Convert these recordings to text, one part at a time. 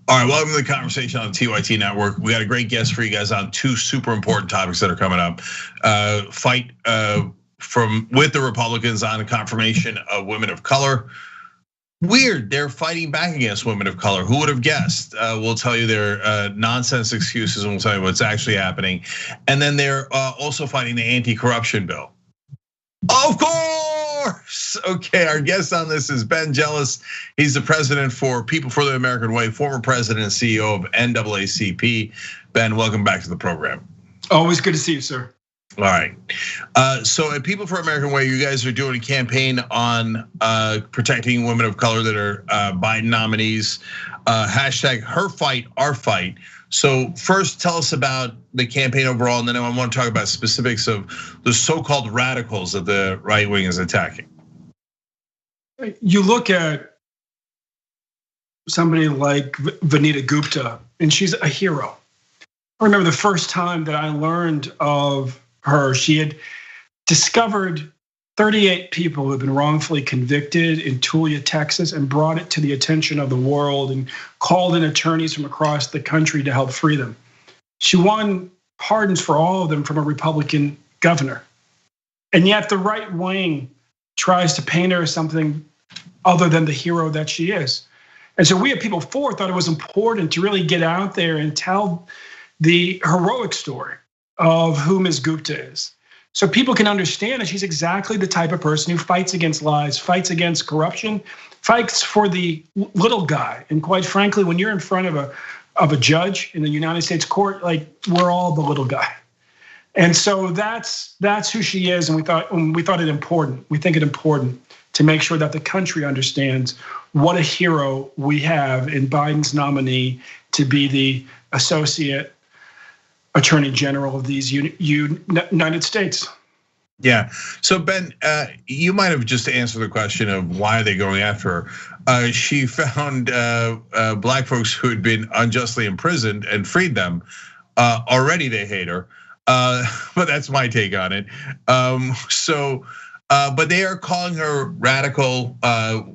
All right, welcome to the conversation on the TYT Network. We got a great guest for you guys on two super important topics that are coming up. Fight with the Republicans on the confirmation of women of color. Weird, they're fighting back against women of color. Who would have guessed? We'll tell you their nonsense excuses and we'll tell you what's actually happening. And then they're also fighting the anti-corruption bill. Of course. Okay, our guest on this is Ben Jealous. He's the president for People for the American Way, former president and CEO of NAACP. Ben, welcome back to the program. Always good to see you, sir. All right. So at People for American Way, you guys are doing a campaign on protecting women of color that are Biden nominees. Hashtag her fight, our fight. So first, tell us about the campaign overall, and then I want to talk about specifics of the so-called radicals that the right wing is attacking. You look at somebody like Vanita Gupta, and she's a hero. I remember the first time that I learned of her, she had discovered 38 people who had been wrongfully convicted in Tulia, Texas, and brought it to the attention of the world and called in attorneys from across the country to help free them. She won pardons for all of them from a Republican governor. And yet the right wing tries to paint her as something other than the hero that she is. And so we at People For thought it was important to really get out there and tell the heroic story of who Ms. Gupta is. So people can understand that she's exactly the type of person who fights against lies, fights against corruption, fights for the little guy. And quite frankly, when you're in front of a judge in the United States court, like we're all the little guy. And so that's who she is. And we thought it important. We think it important to make sure that the country understands what a hero we have in Biden's nominee to be the associate Attorney General of these United States. Yeah. So Ben, you might have just answered the question of why are they going after her. She found black folks who had been unjustly imprisoned and freed them. Already they hate her, but that's my take on it. But they are calling her radical,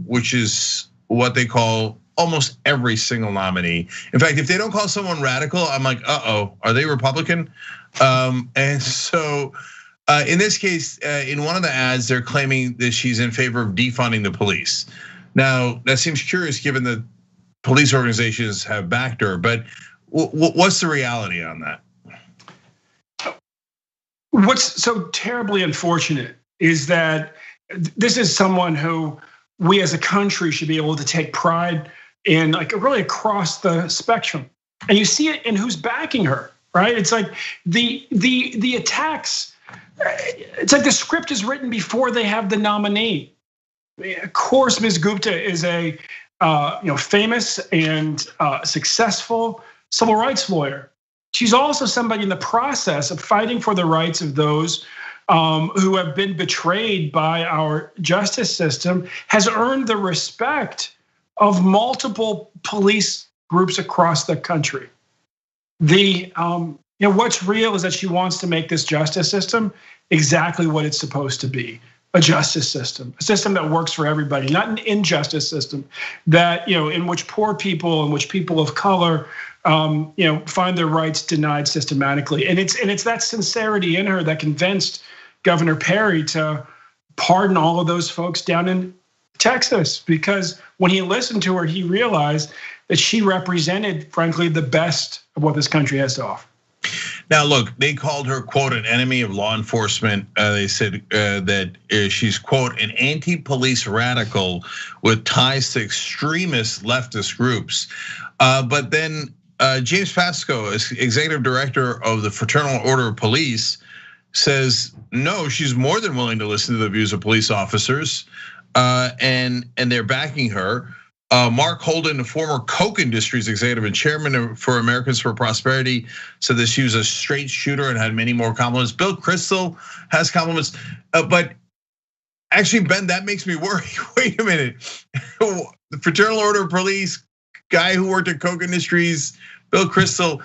which is what they call almost every single nominee. In fact, if they don't call someone radical, I'm like, are they Republican? And so in this case, in one of the ads, they're claiming that she's in favor of defunding the police. Now, that seems curious given that police organizations have backed her, but what's the reality on that? What's so terribly unfortunate is that this is someone who we as a country should be able to take pride in, like really across the spectrum. And you see it in who's backing her, right? It's like the attacks, it's like the script is written before they have the nominee. Of course, Ms. Gupta is a famous and successful civil rights lawyer. She's also somebody in the process of fighting for the rights of those who have been betrayed by our justice system, has earned the respect of multiple police groups across the country. What's real is that she wants to make this justice system exactly what it's supposed to be. A justice system, a system that works for everybody, not an injustice system that, in which poor people, in which people of color, find their rights denied systematically. And it's that sincerity in her that convinced Governor Perry to pardon all of those folks down in Texas, because when he listened to her, he realized that she represented, frankly, the best of what this country has to offer. Now, look, they called her, quote, an enemy of law enforcement. They said that she's, quote, an anti-police radical with ties to extremist leftist groups. But then James Pasco, executive director of the Fraternal Order of Police, says, no, she's more than willing to listen to the views of police officers. And they're backing her. Mark Holden, the former Koch Industries executive and chairman for Americans for Prosperity, said that she was a straight shooter and had many more compliments. Bill Kristol has compliments, but actually, Ben, that makes me worry. Wait a minute, the Fraternal Order of Police guy who worked at Koch Industries, Bill Kristol.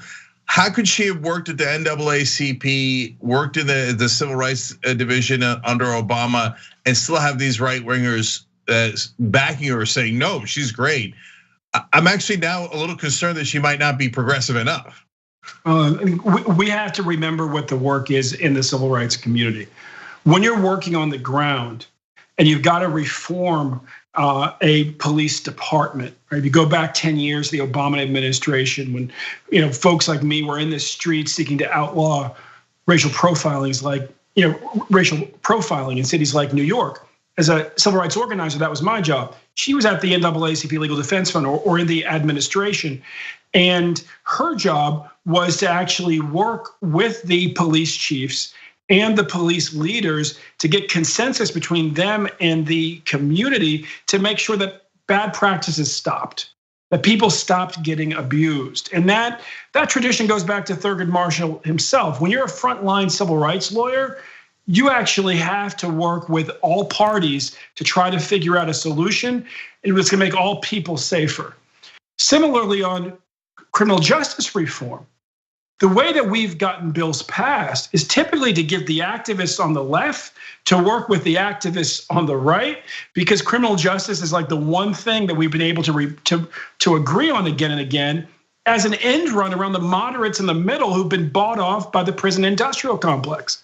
How could she have worked at the NAACP, worked in the civil rights division under Obama, and still have these right wingers backing her, saying no, she's great? I'm actually now a little concerned that she might not be progressive enough. We have to remember what the work is in the civil rights community. When you're working on the ground and you've got to reform a police department, right? If you go back 10 years, the Obama administration, when folks like me were in the streets seeking to outlaw racial profiling, racial profiling in cities like New York. As a civil rights organizer, that was my job. She was at the NAACP Legal Defense Fund or in the administration. And her job was to actually work with the police chiefs and the police leaders to get consensus between them and the community to make sure that bad practices stopped, that people stopped getting abused. And that tradition goes back to Thurgood Marshall himself. When you're a frontline civil rights lawyer, you actually have to work with all parties to try to figure out a solution. It was gonna make all people safer. Similarly, on criminal justice reform, the way that we've gotten bills passed is typically to give the activists on the left to work with the activists on the right, because criminal justice is like the one thing that we've been able to agree on again and again as an end run around the moderates in the middle who've been bought off by the prison industrial complex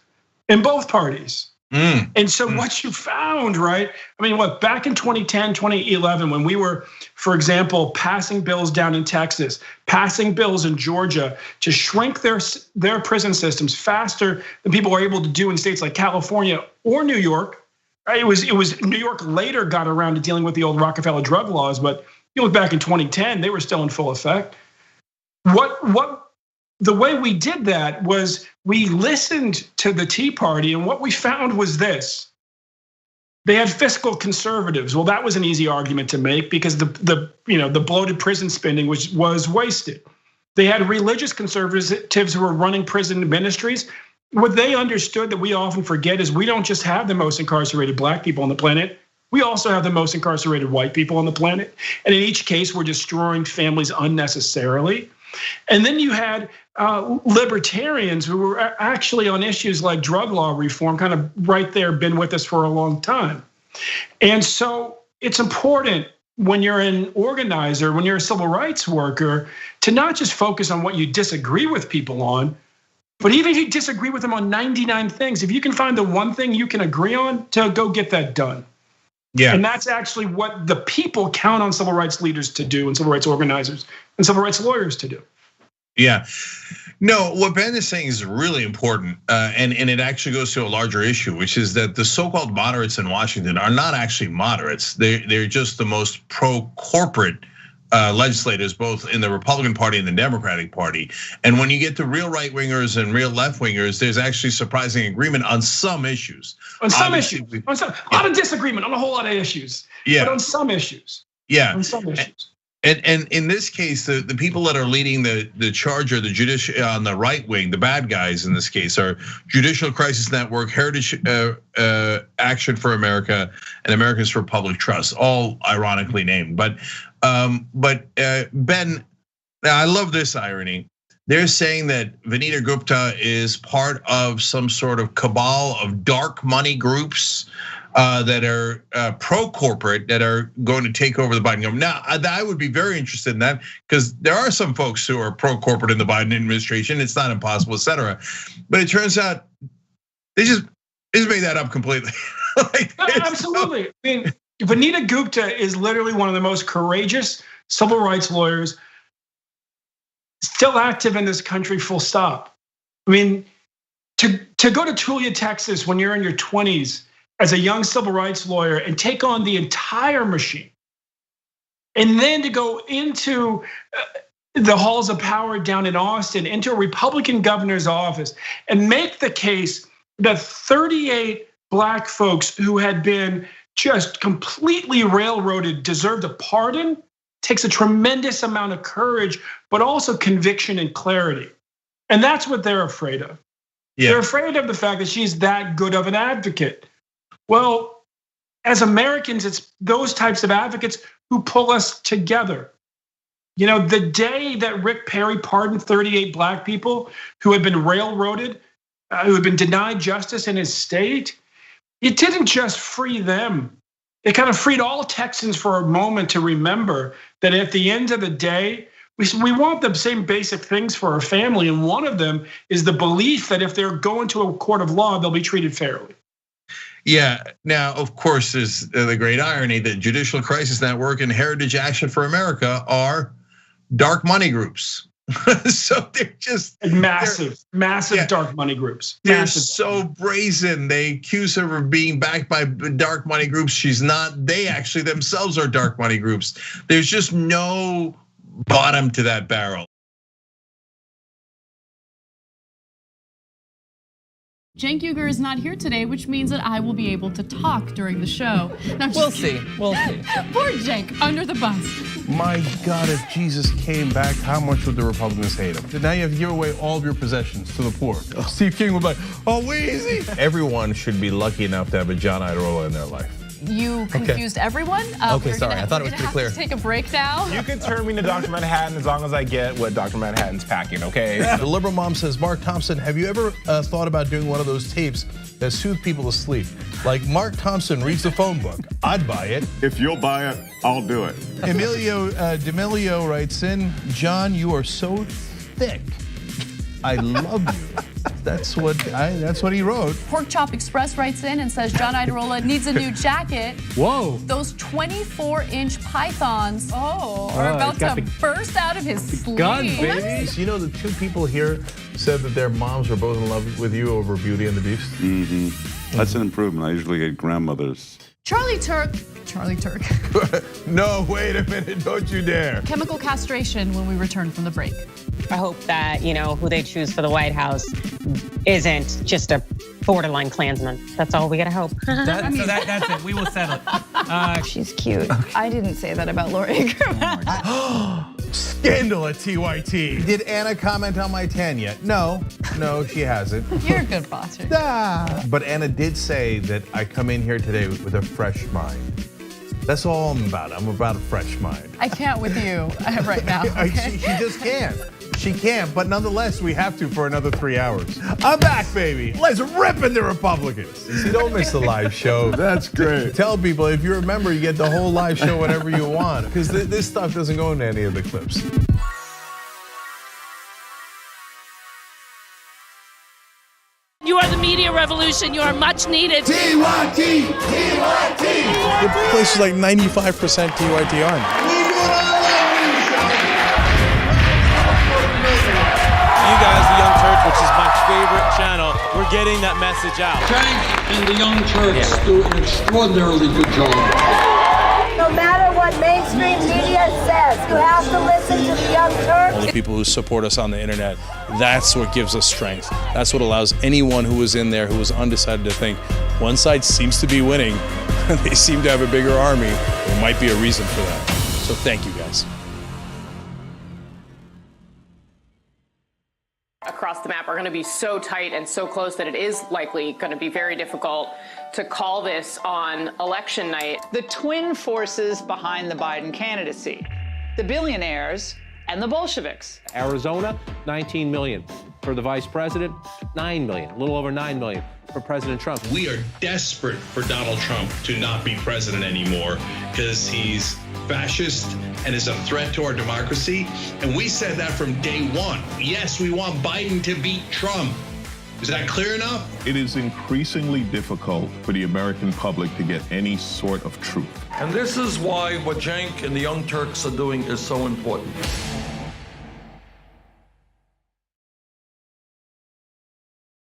in both parties. And so what you found, right? I mean, back in 2010, 2011, when we were, for example, passing bills down in Texas, passing bills in Georgia to shrink their prison systems faster than people were able to do in states like California or New York. Right? It was New York later got around to dealing with the old Rockefeller drug laws, but you look back in 2010, they were still in full effect. The way we did that was we listened to the Tea Party, and what we found was this. They had fiscal conservatives. Well, that was an easy argument to make because the bloated prison spending was wasted. They had religious conservatives who were running prison ministries. What they understood that we often forget is we don't just have the most incarcerated black people on the planet. We also have the most incarcerated white people on the planet. And in each case, we're destroying families unnecessarily. And then you had libertarians who were actually on issues like drug law reform, kind of right there, been with us for a long time. And so it's important when you're an organizer, when you're a civil rights worker, to not just focus on what you disagree with people on, but even if you disagree with them on 99 things, if you can find the one thing you can agree on, to go get that done. Yeah. And that's actually what the people count on civil rights leaders to do, and civil rights organizers and civil rights lawyers to do. Yeah, no, what Ben is saying is really important, and it actually goes to a larger issue, which is that the so-called moderates in Washington are not actually moderates. They're just the most pro-corporate legislators, both in the Republican Party and the Democratic Party. And when you get to real right-wingers and real left-wingers, there's actually surprising agreement on some issues. A lot of disagreement on a whole lot of issues. Yeah, but on some issues. Yeah, on some issues. And in this case, the people that are leading the charge are the judicial on the right wing. The bad guys in this case are Judicial Crisis Network, Heritage Action for America, and Americans for Public Trust. All ironically named, but Ben, I love this irony. They're saying that Vanita Gupta is part of some sort of cabal of dark money groups that are pro-corporate, that are going to take over the Biden government. Now, I would be very interested in that, because there are some folks who are pro-corporate in the Biden administration. It's not impossible, et cetera. But it turns out they just made that up completely. Absolutely. I mean, Vanita Gupta is literally one of the most courageous civil rights lawyers still active in this country, full stop. I mean, to go to Tulia, Texas when you're in your 20s, as a young civil rights lawyer, and take on the entire machine. And then to go into the halls of power down in Austin, into a Republican governor's office, and make the case that 38 black folks who had been just completely railroaded deserved a pardon, takes a tremendous amount of courage, but also conviction and clarity. And that's what they're afraid of. Yeah. They're afraid of the fact that she's that good of an advocate. Well, as Americans, it's those types of advocates who pull us together. You know, the day that Rick Perry pardoned 38 black people who had been railroaded, who had been denied justice in his state, it didn't just free them. it kind of freed all Texans for a moment to remember that at the end of the day, we want the same basic things for our family. And one of them is the belief that if they're going to a court of law, they'll be treated fairly. Yeah, now, of course, there's the great irony that Judicial Crisis Network and Heritage Action for America are dark money groups. So they're just massive dark money groups. They're so brazen. They accuse her of being backed by dark money groups. She's not. They actually themselves are dark money groups. There's just no bottom to that barrel. Cenk Uygur is not here today, which means that I will be able to talk during the show. No, we'll see. Poor Cenk, under the bus. My God, if Jesus came back, how much would the Republicans hate him? Now you have to give away all of your possessions to the poor. Steve King would be like, oh, Weezy. Everyone should be lucky enough to have a John Iadarola in their life. You confused everyone. Okay, sorry, I thought it was pretty clear. Take a break now. You can turn me to Dr. Manhattan as long as I get what Dr. Manhattan's packing, okay? The liberal mom says, Mark Thompson, have you ever thought about doing one of those tapes that soothe people to sleep? Like Mark Thompson reads the phone book. I'd buy it. If you'll buy it, I'll do it. Emilio D'Amelio writes in, John, you are so thick. I love you. That's what he wrote. Pork Chop Express writes in and says John Iadarola needs a new jacket. Whoa. Those 24-inch pythons are about to burst out of his sleeve. Gun, baby. You know, the two people here said that their moms were both in love with you over Beauty and the Beast. Mm-hmm. That's an improvement. I usually get grandmothers. Charlie Turk. No, wait a minute, don't you dare. Chemical castration when we return from the break. I hope that, who they choose for the White House isn't just a borderline Klansman. That's all we gotta hope. That's it, we will settle it. She's cute. I didn't say that about Laura Ingraham. Scandal at TYT. Did Anna comment on my tan yet? No, she hasn't. You're a good bosser. But Anna did say that I come in here today with a fresh mind. That's all I'm about. I'm about a fresh mind. I can't with you right now. Okay? She just can't. She can't, but nonetheless, we have to for another 3 hours. I'm back, baby. Let's rip in the Republicans. See, don't miss the live show. That's great. Tell people, if you're a member, you get the whole live show whenever you want, because this stuff doesn't go into any of the clips. You are the media revolution. You are much needed. TYT! The place is like 95% TYT on. You guys, the Young Turks, which is my favorite channel, we're getting that message out. Cenk and the Young Turks do an extraordinarily good job. No matter what mainstream media says, you have to listen to the Young Turks. All the people who support us on the internet, that's what gives us strength. That's what allows anyone who was in there who was undecided to think, one side seems to be winning, they seem to have a bigger army, there might be a reason for that. So thank you guys. Across the map are going to be so tight and so close that it is likely going to be very difficult to call this on election night. The twin forces behind the Biden candidacy, the billionaires and the Bolsheviks. Arizona, 19 million. For the vice president, 9 million, a little over 9 million for President Trump. We are desperate for Donald Trump to not be president anymore because he's fascist and is a threat to our democracy. And we said that from day one. Yes, we want Biden to beat Trump. Is that clear enough? It is increasingly difficult for the American public to get any sort of truth. And this is why what Cenk and the Young Turks are doing is so important.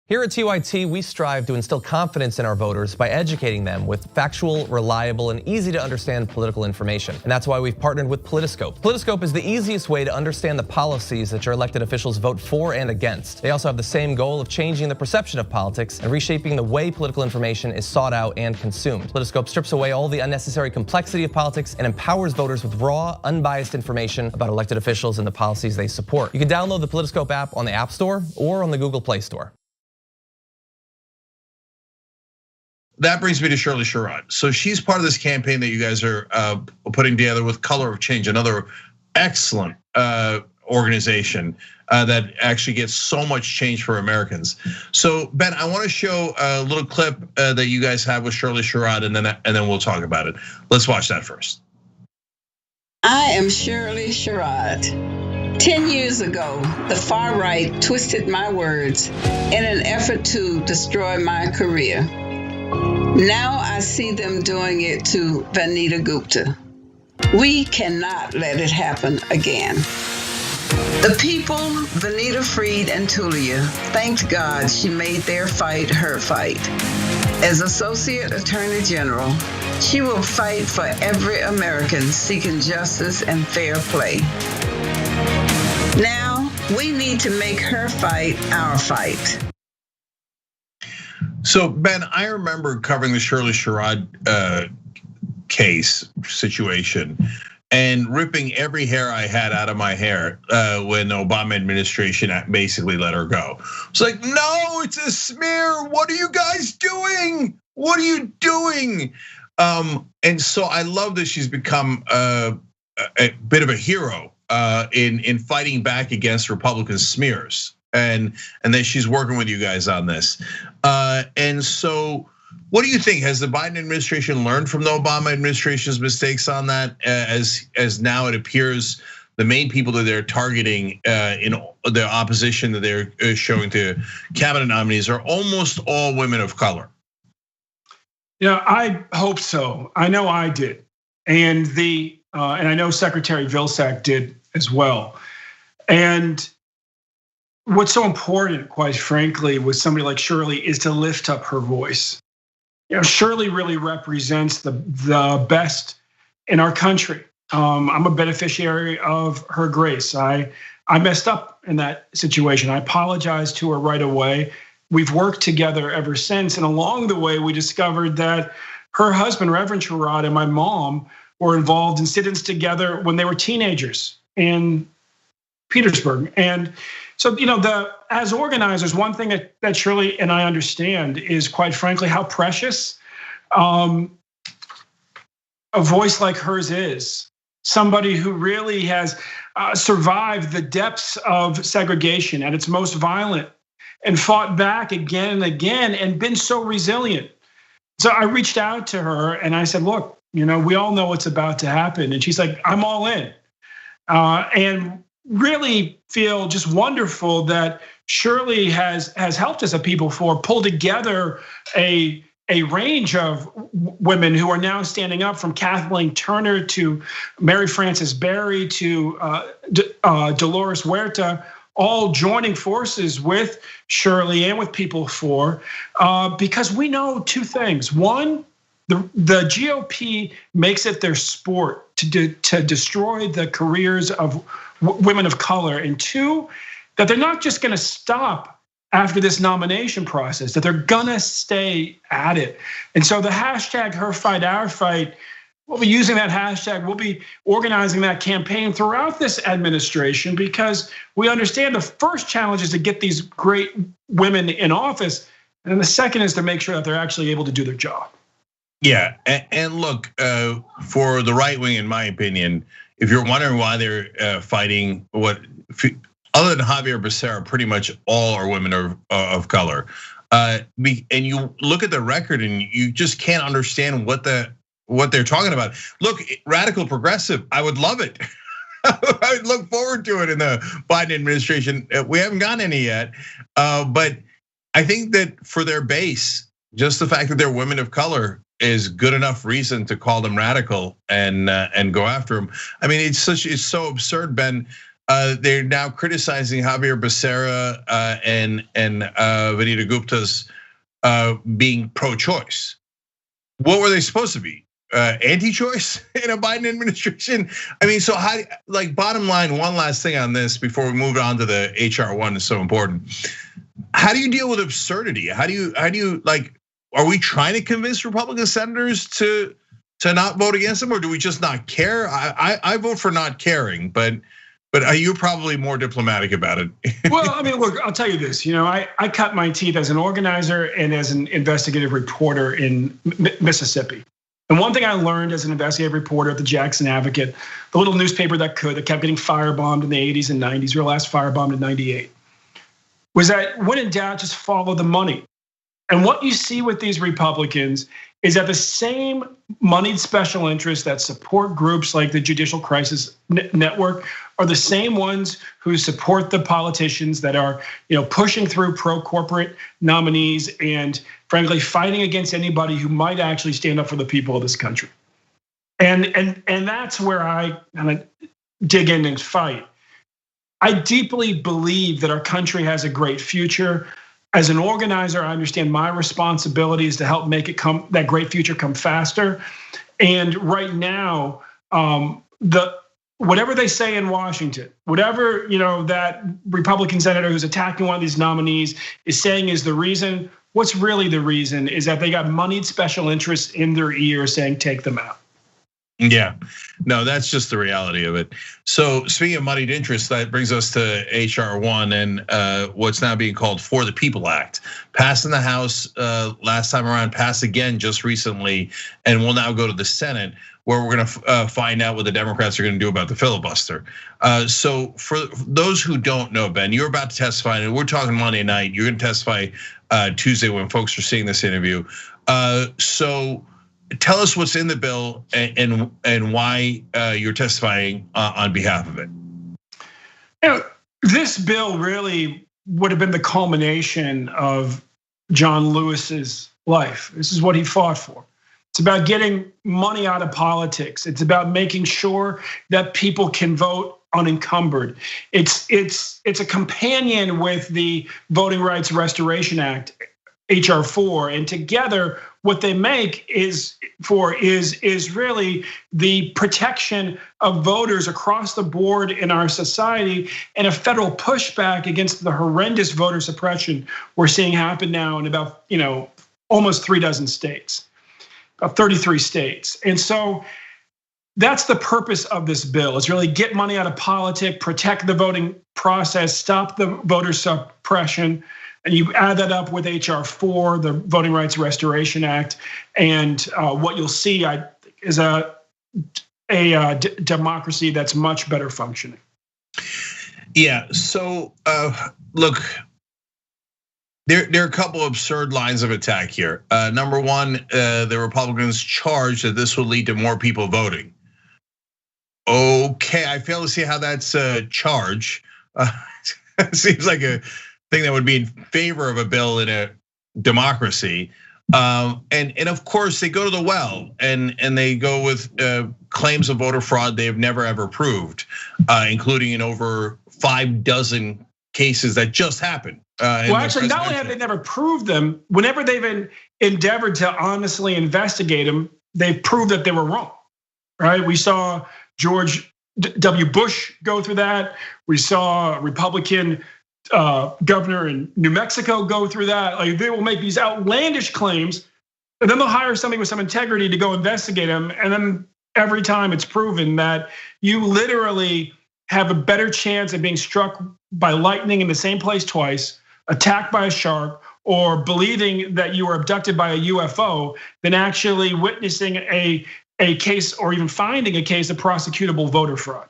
Here at TYT, we strive to instill confidence in our voters by educating them with factual, reliable, and easy to understand political information. And that's why we've partnered with Politiscope. Politiscope is the easiest way to understand the policies that your elected officials vote for and against. They also have the same goal of changing the perception of politics and reshaping the way political information is sought out and consumed. Politiscope strips away all the unnecessary complexity of politics and empowers voters with raw, unbiased information about elected officials and the policies they support. You can download the Politiscope app on the App Store or on the Google Play Store. That brings me to Shirley Sherrod. So she's part of this campaign that you guys are putting together with Color of Change, another excellent organization. that actually gets so much change for Americans. So Ben, I want to show a little clip that you guys have with Shirley Sherrod, and then we'll talk about it. Let's watch that first. I am Shirley Sherrod. 10 years ago, the far right twisted my words in an effort to destroy my career. Now I see them doing it to Vanita Gupta. We cannot let it happen again. The people, Vanita freed and Tulia, thanked God she made their fight her fight. As Associate Attorney General, she will fight for every American seeking justice and fair play. Now, we need to make her fight our fight. So Ben, I remember covering the Shirley Sherrod case situation and ripping every hair I had out of my hair when the Obama administration basically let her go. It's like, no, it's a smear. What are you guys doing? What are you doing? And so I love that she's become a bit of a hero in fighting back against Republican smears, and that she's working with you guys on this. And so, what do you think? Has the Biden administration learned from the Obama administration's mistakes on that? As now it appears the main people that they're targeting in the opposition that they're showing to cabinet nominees are almost all women of color. Yeah, I hope so. I know I did, and I know Secretary Vilsack did as well. And what's so important, quite frankly, with somebody like Shirley is to lift up her voice. You know, Shirley really represents the best in our country. I'm a beneficiary of her grace. I messed up in that situation. I apologized to her right away. We've worked together ever since, and along the way, we discovered that her husband, Reverend Sherrod, and my mom were involved in sit-ins together when they were teenagers in Petersburg. And so, you know, as organizers, one thing that Shirley and I understand is, quite frankly, how precious a voice like hers is. Somebody who really has survived the depths of segregation at its most violent and fought back again and again and been so resilient. So I reached out to her and I said, look, you know, we all know what's about to happen. And she's like, I'm all in. And really feel just wonderful that Shirley has helped us, a people for pull together a range of women who are now standing up, from Kathleen Turner to Mary Frances Berry to Dolores Huerta, all joining forces with Shirley and with People for, because we know two things. One, the GOP makes it their sport to destroy the careers of women of color, and two, that they're not just gonna stop after this nomination process, that they're gonna stay at it. And so the hashtag Her Fight, Our Fight, we'll be using that hashtag, we'll be organizing that campaign throughout this administration, because we understand the first challenge is to get these great women in office, and the second is to make sure that they're actually able to do their job. Yeah, and look, for the right wing, in my opinion, if you're wondering why they're fighting, other than Javier Becerra, pretty much all are women of color. And you look at the record and you just can't understand what they're talking about. Look, radical progressive, I would love it. I would look forward to it in the Biden administration. We haven't gotten any yet, but I think that for their base, just the fact that they're women of color is good enough reason to call them radical and go after them. I mean, it's so absurd, Ben. They're now criticizing Javier Becerra and Vanita Gupta's being pro-choice. What were they supposed to be? Anti-choice in a Biden administration? I mean, so how? Like, bottom line, one last thing on this before we move on to the HR one is so important. How do you deal with absurdity? How do you like? Are we trying to convince Republican senators to not vote against them, or do we just not care? I vote for not caring, but are you probably more diplomatic about it? Well, I mean, look, I'll tell you this. You know, I cut my teeth as an organizer and as an investigative reporter in Mississippi. And one thing I learned as an investigative reporter at the Jackson Advocate, the little newspaper that kept getting firebombed in the 80s and 90s, real last firebombed in 98, was that when in doubt, just follow the money. And what you see with these Republicans is that the same moneyed special interests that support groups like the Judicial Crisis Network are the same ones who support the politicians that are, pushing through pro-corporate nominees and frankly fighting against anybody who might actually stand up for the people of this country. And that's where I kind of dig in and fight. I deeply believe that our country has a great future. As an organizer, I understand my responsibility is to help make it that great future come faster. And right now, whatever they say in Washington, whatever that Republican senator who's attacking one of these nominees is saying is the reason. What's really the reason is that they got moneyed special interests in their ear saying take them out. Yeah, no, that's just the reality of it. So speaking of moneyed interests, that brings us to HR 1 and what's now being called For the People Act. Passed in the House last time around, passed again just recently, and will now go to the Senate, where we're gonna find out what the Democrats are gonna do about the filibuster. So for those who don't know, Ben, you're about to testify, and we're talking Monday night. You're gonna testify Tuesday when folks are seeing this interview. So tell us what's in the bill and why you're testifying on behalf of it. This bill really would have been the culmination of John Lewis's life. This is what he fought for. It's about getting money out of politics. It's about making sure that people can vote unencumbered. It's a companion with the Voting Rights Restoration Act, HR 4, and together what they make is really the protection of voters across the board in our society and a federal pushback against the horrendous voter suppression we're seeing happen now in about almost 36 states, about 33 states. And so that's the purpose of this bill, is really get money out of politics, protect the voting process, stop the voter suppression. And you add that up with HR 4, the Voting Rights Restoration Act, and what you'll see is a democracy that's much better functioning. Yeah. So look, there are a couple of absurd lines of attack here. Number one, the Republicans charge that this will lead to more people voting. Okay, I fail to see how that's a charge. It seems like a thing that would be in favor of a bill in a democracy. And of course they go to the well and they go with claims of voter fraud they have never ever proved, including in over 6 cases that just happened. Well, actually, not only have they never proved them, whenever they've endeavored to honestly investigate them, they've proved that they were wrong, right? We saw George W. Bush go through that. We saw a Republican governor in New Mexico go through that. Like, they will make these outlandish claims, and then they'll hire somebody with some integrity to go investigate them. And then every time it's proven that you literally have a better chance of being struck by lightning in the same place twice, attacked by a shark, or believing that you were abducted by a UFO than actually witnessing a case or even finding a case of prosecutable voter fraud.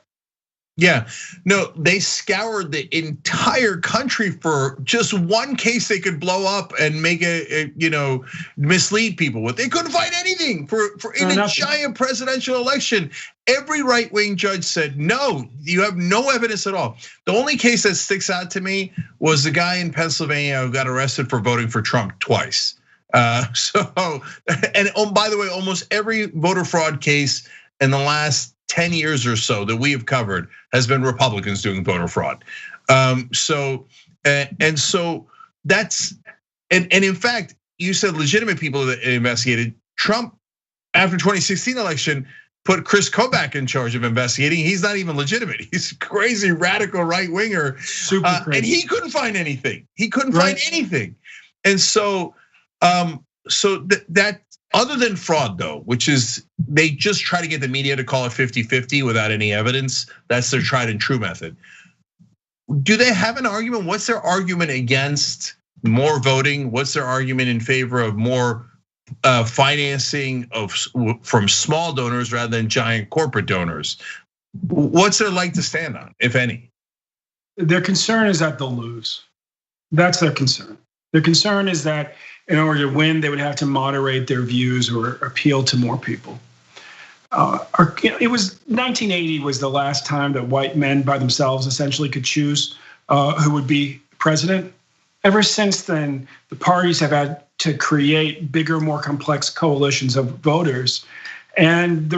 Yeah, no, they scoured the entire country for just one case they could blow up and make mislead people with. They couldn't find anything for in a giant presidential election. Every right-wing judge said, no, you have no evidence at all. The only case that sticks out to me was the guy in Pennsylvania who got arrested for voting for Trump twice. By the way, almost every voter fraud case in the last 10 years or so that we have covered has been Republicans doing voter fraud. So that's, and in fact, you said legitimate people that investigated. Trump, after 2016 election, put Chris Kobach in charge of investigating. He's not even legitimate. He's a crazy radical right winger, super crazy. And he couldn't find anything. He couldn't find anything. And so that other than fraud though, which is they just try to get the media to call it 50-50 without any evidence. That's their tried and true method. Do they have an argument? What's their argument against more voting? What's their argument in favor of more financing from small donors rather than giant corporate donors. What's their leg to stand on, if any? Their concern is that they'll lose. That's their concern. Their concern is that in order to win, they would have to moderate their views or appeal to more people. It was 1980 was the last time that white men by themselves essentially could choose who would be president. Ever since then, the parties have had to create bigger, more complex coalitions of voters, and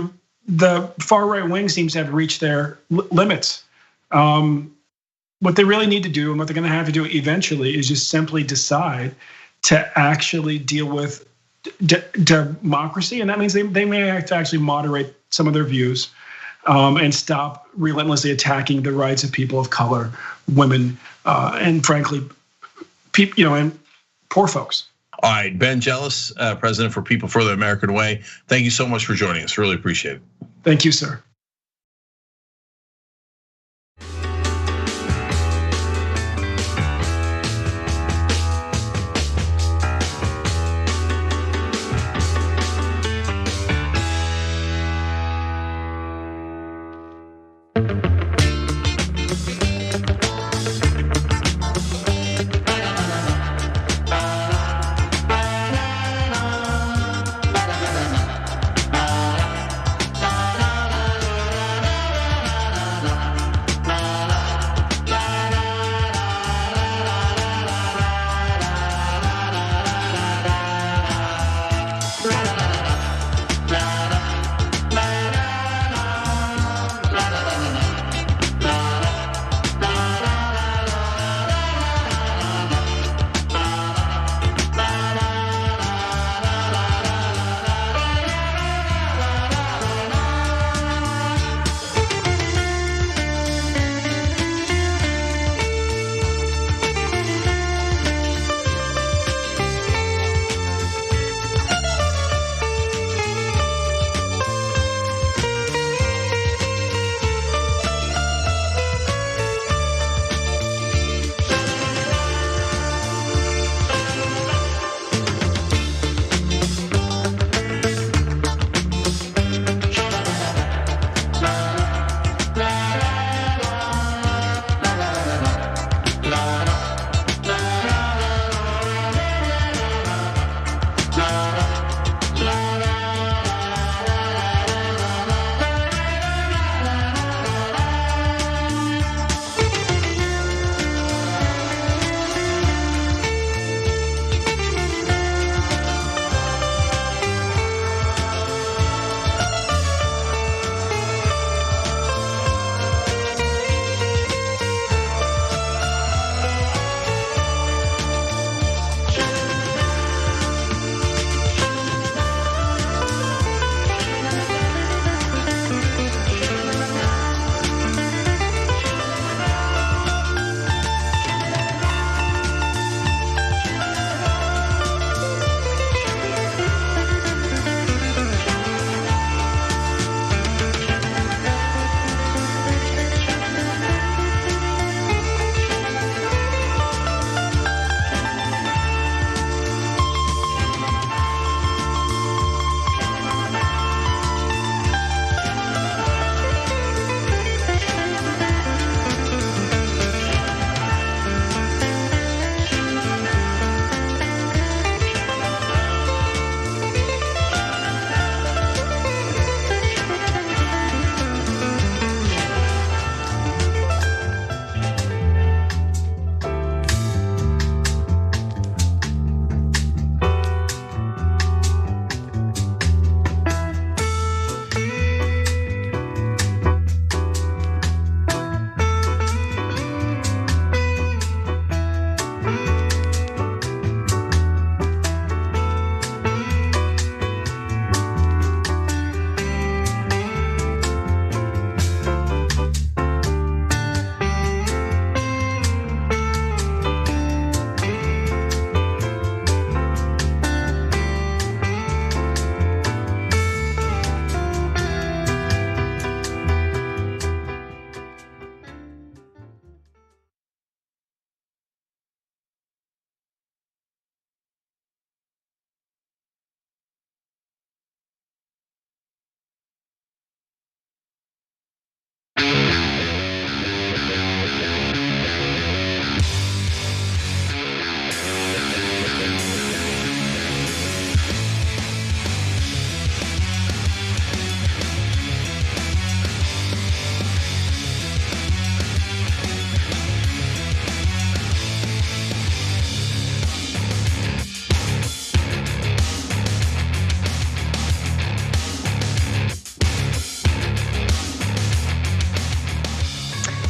the far right wing seems to have reached their limits. What they really need to do, and what they're going to have to do eventually, is just simply decide to actually deal with democracy, and that means they may have to actually moderate some of their views and stop relentlessly attacking the rights of people of color, women, and frankly, people, and poor folks. All right, Ben Jealous, President for People for the American Way. Thank you so much for joining us. Really appreciate it. Thank you, sir.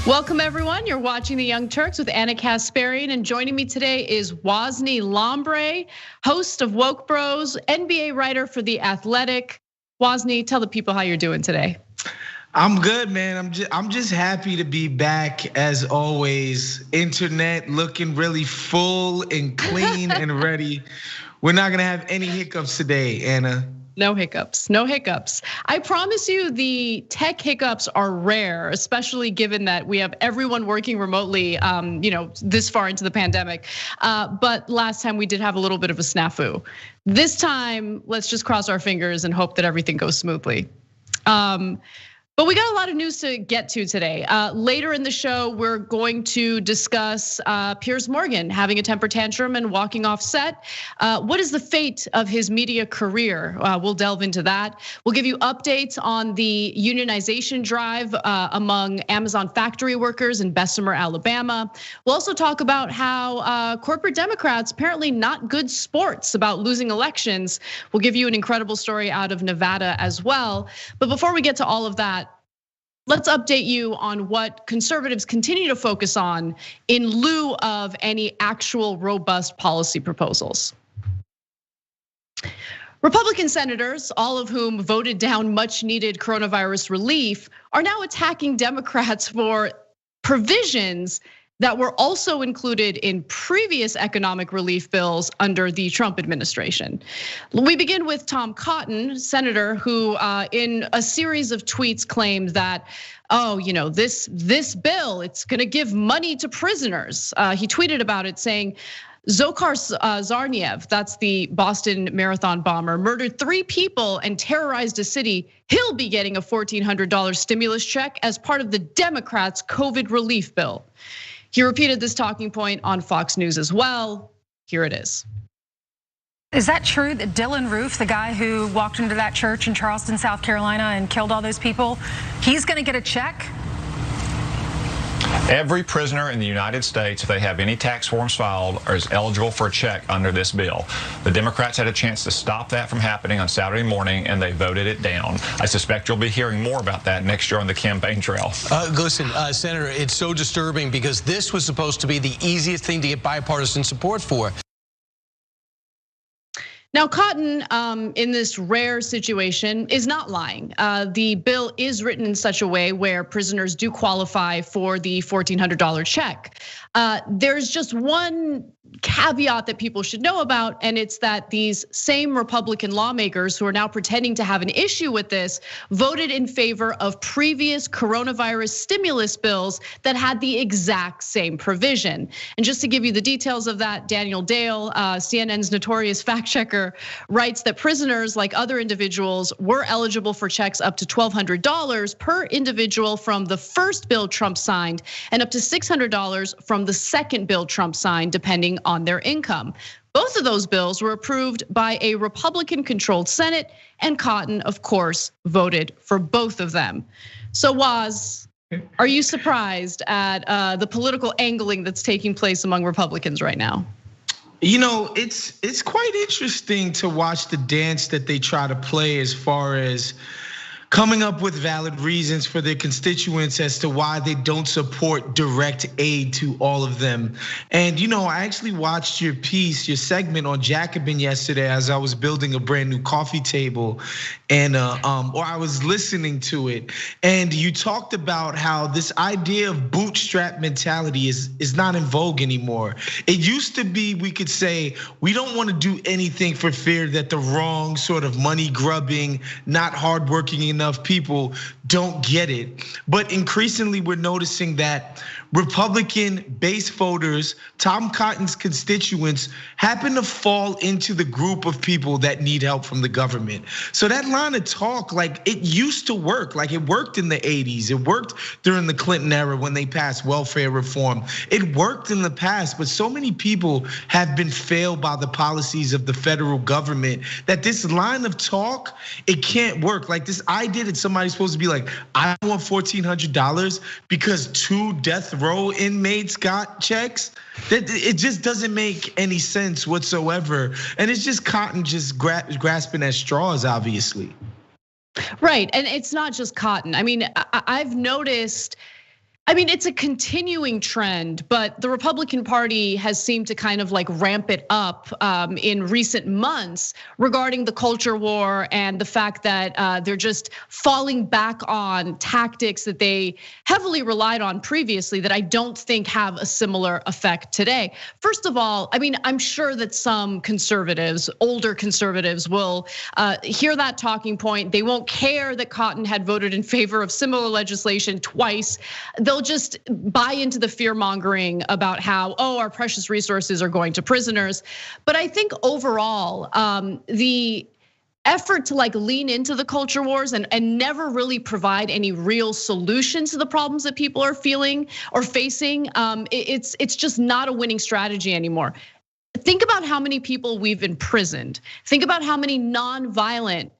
Welcome everyone, you're watching The Young Turks with Anna Kasparian, and joining me today is Wosny Lambre, host of Woke Bros, NBA writer for The Athletic. Wosny, tell the people how you're doing today. I'm good, man. I'm just happy to be back as always. Internet looking really full and clean and ready. We're not gonna have any hiccups today, Anna. No hiccups, no hiccups. I promise you the tech hiccups are rare, especially given that we have everyone working remotely, this far into the pandemic. But last time we did have a little bit of a snafu. This time, let's just cross our fingers and hope that everything goes smoothly. But we got a lot of news to get to today. Later in the show, we're going to discuss Piers Morgan having a temper tantrum and walking off set. What is the fate of his media career? We'll delve into that. We'll give you updates on the unionization drive among Amazon factory workers in Bessemer, Alabama. We'll also talk about how corporate Democrats apparently not good sports about losing elections. We'll give you an incredible story out of Nevada as well. But before we get to all of that, let's update you on what conservatives continue to focus on in lieu of any actual robust policy proposals. Republican senators, all of whom voted down much needed coronavirus relief, are now attacking Democrats for provisions that were also included in previous economic relief bills under the Trump administration. We begin with Tom Cotton, senator, who in a series of tweets claimed that, this bill, it's gonna give money to prisoners. He tweeted about it saying, Dzhokhar Tsarnaev, that's the Boston Marathon bomber, murdered 3 people and terrorized a city. He'll be getting a $1,400 stimulus check as part of the Democrats' COVID relief bill. He repeated this talking point on Fox News as well. Here it is. Is that true that Dylan Roof, the guy who walked into that church in Charleston, South Carolina and killed all those people, he's gonna get a check? Every prisoner in the United States, if they have any tax forms filed, is eligible for a check under this bill. The Democrats had a chance to stop that from happening on Saturday morning, and they voted it down. I suspect you'll be hearing more about that next year on the campaign trail. Listen, Senator, it's so disturbing because this was supposed to be the easiest thing to get bipartisan support for. Now, Cotton, in this rare situation, is not lying. The bill is written in such a way where prisoners do qualify for the $1,400 check. There's just one caveat that people should know about, and it's that these same Republican lawmakers who are now pretending to have an issue with this voted in favor of previous coronavirus stimulus bills that had the exact same provision. And just to give you the details of that, Daniel Dale, CNN's notorious fact checker, writes that prisoners, like other individuals, were eligible for checks up to $1,200 per individual from the first bill Trump signed, and up to $600 from the second bill Trump signed, depending on their income. Both of those bills were approved by a Republican-controlled Senate, and Cotton, of course, voted for both of them. So, Woz, are you surprised at the political angling that's taking place among Republicans right now? You know, it's quite interesting to watch the dance that they try to play as far as coming up with valid reasons for their constituents as to why they don't support direct aid to all of them. And I actually watched your piece, your segment on Jacobin yesterday as I was building a brand new coffee table, and or I was listening to it. And you talked about how this idea of bootstrap mentality is not in vogue anymore. It used to be, we could say, we don't want to do anything for fear that the wrong sort of money grubbing, not hardworking enough people don't get it. But increasingly we're noticing that Republican base voters, Tom Cotton's constituents, happen to fall into the group of people that need help from the government. So that line of talk, like, it used to work. Like, it worked in the 80s. It worked during the Clinton era when they passed welfare reform. It worked in the past, but so many people have been failed by the policies of the federal government that this line of talk, it can't work. Like, this idea that somebody's supposed to be like, I want $1,400 because 2 death row inmates got checks. That it just doesn't make any sense whatsoever. And it's just Cotton just grasping at straws, obviously. Right, and it's not just Cotton. I mean, I've noticed I mean, it's a continuing trend, but the Republican Party has seemed to kind of like ramp it up in recent months regarding the culture war and the fact that they're just falling back on tactics that they heavily relied on previously that I don't think have a similar effect today. First of all, I mean, I'm sure that some conservatives, older conservatives, will hear that talking point. They won't care that Cotton had voted in favor of similar legislation twice. They'll just buy into the fear mongering about how, our precious resources are going to prisoners. But I think overall, the effort to like lean into the culture wars and never really provide any real solutions to the problems that people are feeling or facing, it's just not a winning strategy anymore. Think about how many people we've imprisoned. Think about how many nonviolent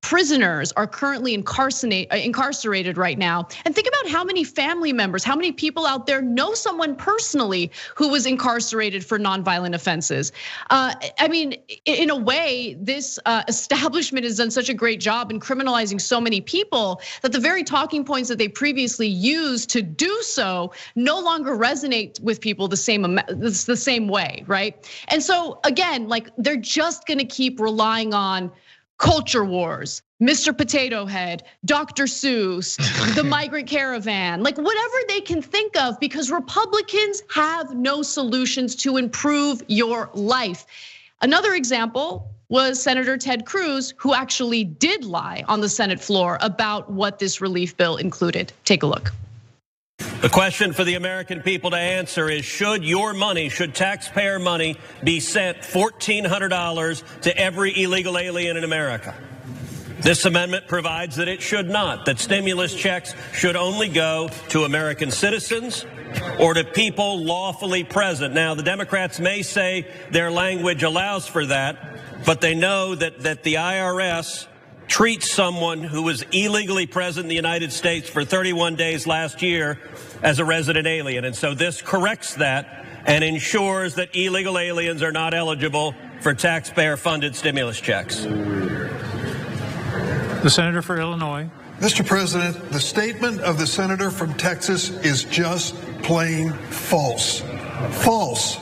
prisoners are currently incarcerated right now. And think about how many family members, how many people out there know someone personally who was incarcerated for nonviolent offenses. I mean, in a way, this establishment has done such a great job in criminalizing so many people that the very talking points that they previously used to do so no longer resonate with people the same way, right? And so again, like they're just gonna keep relying on culture wars, Mr. Potato Head, Dr. Seuss, the migrant caravan, like whatever they can think of, because Republicans have no solutions to improve your life. Another example was Senator Ted Cruz, who actually did lie on the Senate floor about what this relief bill included. Take a look. The question for the American people to answer is, should taxpayer money be sent $1,400 to every illegal alien in America? This amendment provides that it should not, that stimulus checks should only go to American citizens or to people lawfully present. Now, the Democrats may say their language allows for that, but they know that the IRS treats someone who was illegally present in the United States for 31 days last year as a resident alien. And so this corrects that and ensures that illegal aliens are not eligible for taxpayer-funded stimulus checks. The senator for Illinois. Mr. President, the statement of the senator from Texas is just plain false. False.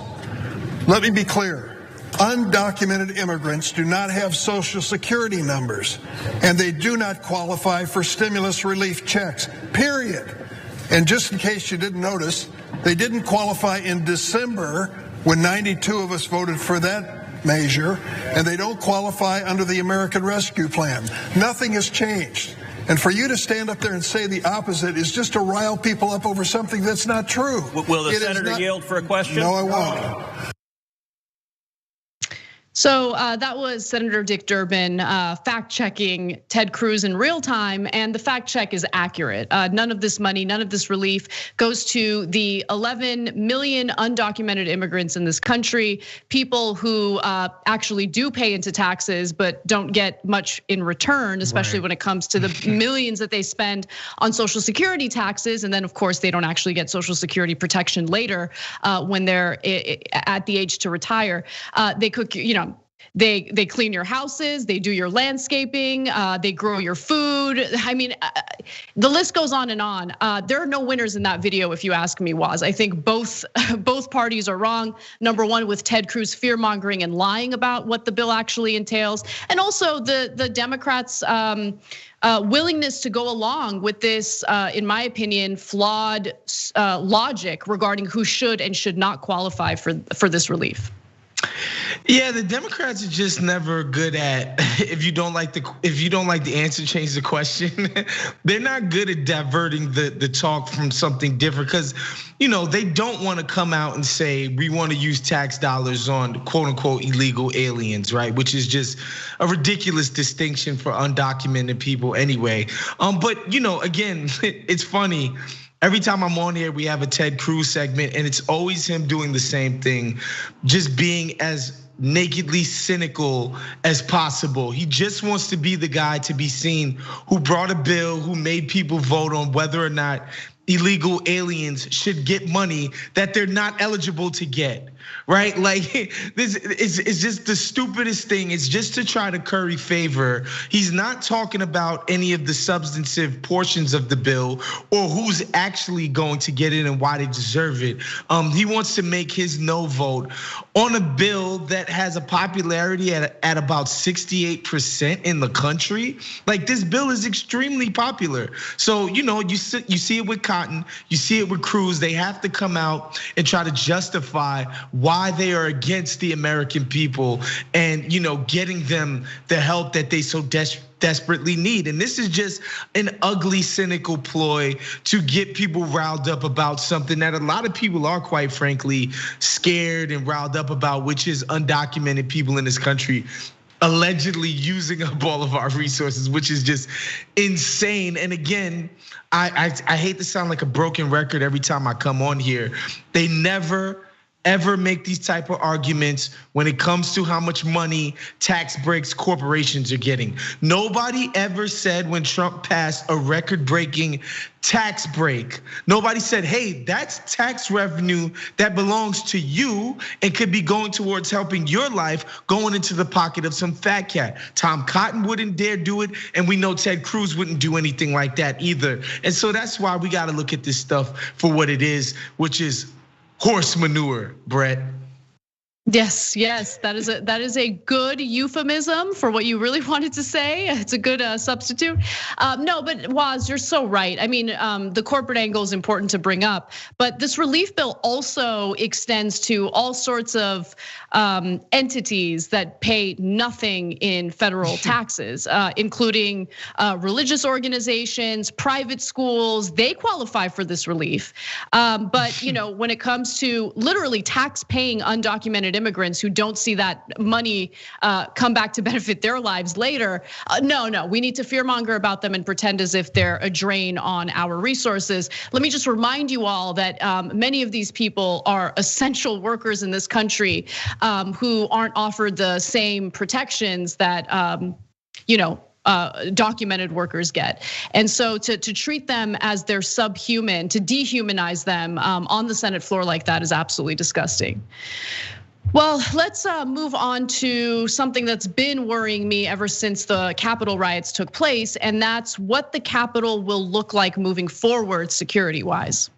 Let me be clear. Undocumented immigrants do not have Social Security numbers, and they do not qualify for stimulus relief checks, period. And just in case you didn't notice, they didn't qualify in December when 92 of us voted for that measure, and they don't qualify under the American Rescue Plan. Nothing has changed. And for you to stand up there and say the opposite is just to rile people up over something that's not true. Will the senator yield for a question? No, I won't. So that was Senator Dick Durbin fact checking Ted Cruz in real time, and the fact check is accurate. None of this money, none of this relief goes to the 11 million undocumented immigrants in this country, people who actually do pay into taxes but don't get much in return, especially when it comes to the millions that they spend on Social Security taxes. And then of course they don't actually get Social Security protection later when they're at the age to retire. They cook, they clean your houses, they do your landscaping, they grow your food. I mean, the list goes on and on. There are no winners in that video, if you ask me, Waz. I think both parties are wrong. Number one, with Ted Cruz fear mongering and lying about what the bill actually entails, and also the Democrats' willingness to go along with this, in my opinion, flawed logic regarding who should and should not qualify for this relief. Yeah, the Democrats are just never good at, if you don't like the answer, change the question. They're not good at diverting the talk from something different, because they don't want to come out and say we want to use tax dollars on quote unquote illegal aliens, right? Which is just a ridiculous distinction for undocumented people anyway. But again, it's funny. Every time I'm on here, we have a Ted Cruz segment, and it's always him doing the same thing, just being as nakedly cynical as possible. He just wants to be the guy to be seen who brought a bill, who made people vote on whether or not illegal aliens should get money that they're not eligible to get, right? Like this is just the stupidest thing. It's just to try to curry favor. He's not talking about any of the substantive portions of the bill or who's actually going to get it and why they deserve it. He wants to make his no vote on a bill that has a popularity at about 68% in the country. Like this bill is extremely popular. So, you see it with Cotton, you see it with Cruz. They have to come out and try to justify why they are against the American people and getting them the help that they so desperately need. And this is just an ugly, cynical ploy to get people riled up about something that a lot of people are, quite frankly, scared and riled up about, which is undocumented people in this country allegedly using up all of our resources, which is just insane. And again, I hate to sound like a broken record every time I come on here. They never ever make these type of arguments when it comes to how much money tax breaks corporations are getting. Nobody ever said when Trump passed a record-breaking tax break, nobody said, hey, that's tax revenue that belongs to you and could be going towards helping your life, going into the pocket of some fat cat. Tom Cotton wouldn't dare do it, and we know Ted Cruz wouldn't do anything like that either. And so that's why we gotta look at this stuff for what it is, which is horse manure, Brett. Yes, that is a good euphemism for what you really wanted to say. It's a good substitute. No, but Waz, you're so right. I mean, the corporate angle is important to bring up, but this relief bill also extends to all sorts of entities that pay nothing in federal taxes, including religious organizations, private schools. They qualify for this relief, but when it comes to literally tax-paying undocumented immigrants who don't see that money come back to benefit their lives later, no, we need to fearmonger about them and pretend as if they're a drain on our resources. Let me just remind you all that many of these people are essential workers in this country who aren't offered the same protections that documented workers get. And so to treat them as they're subhuman, to dehumanize them on the Senate floor like that is absolutely disgusting. Well, let's move on to something that's been worrying me ever since the Capitol riots took place, and that's what the Capitol will look like moving forward security-wise.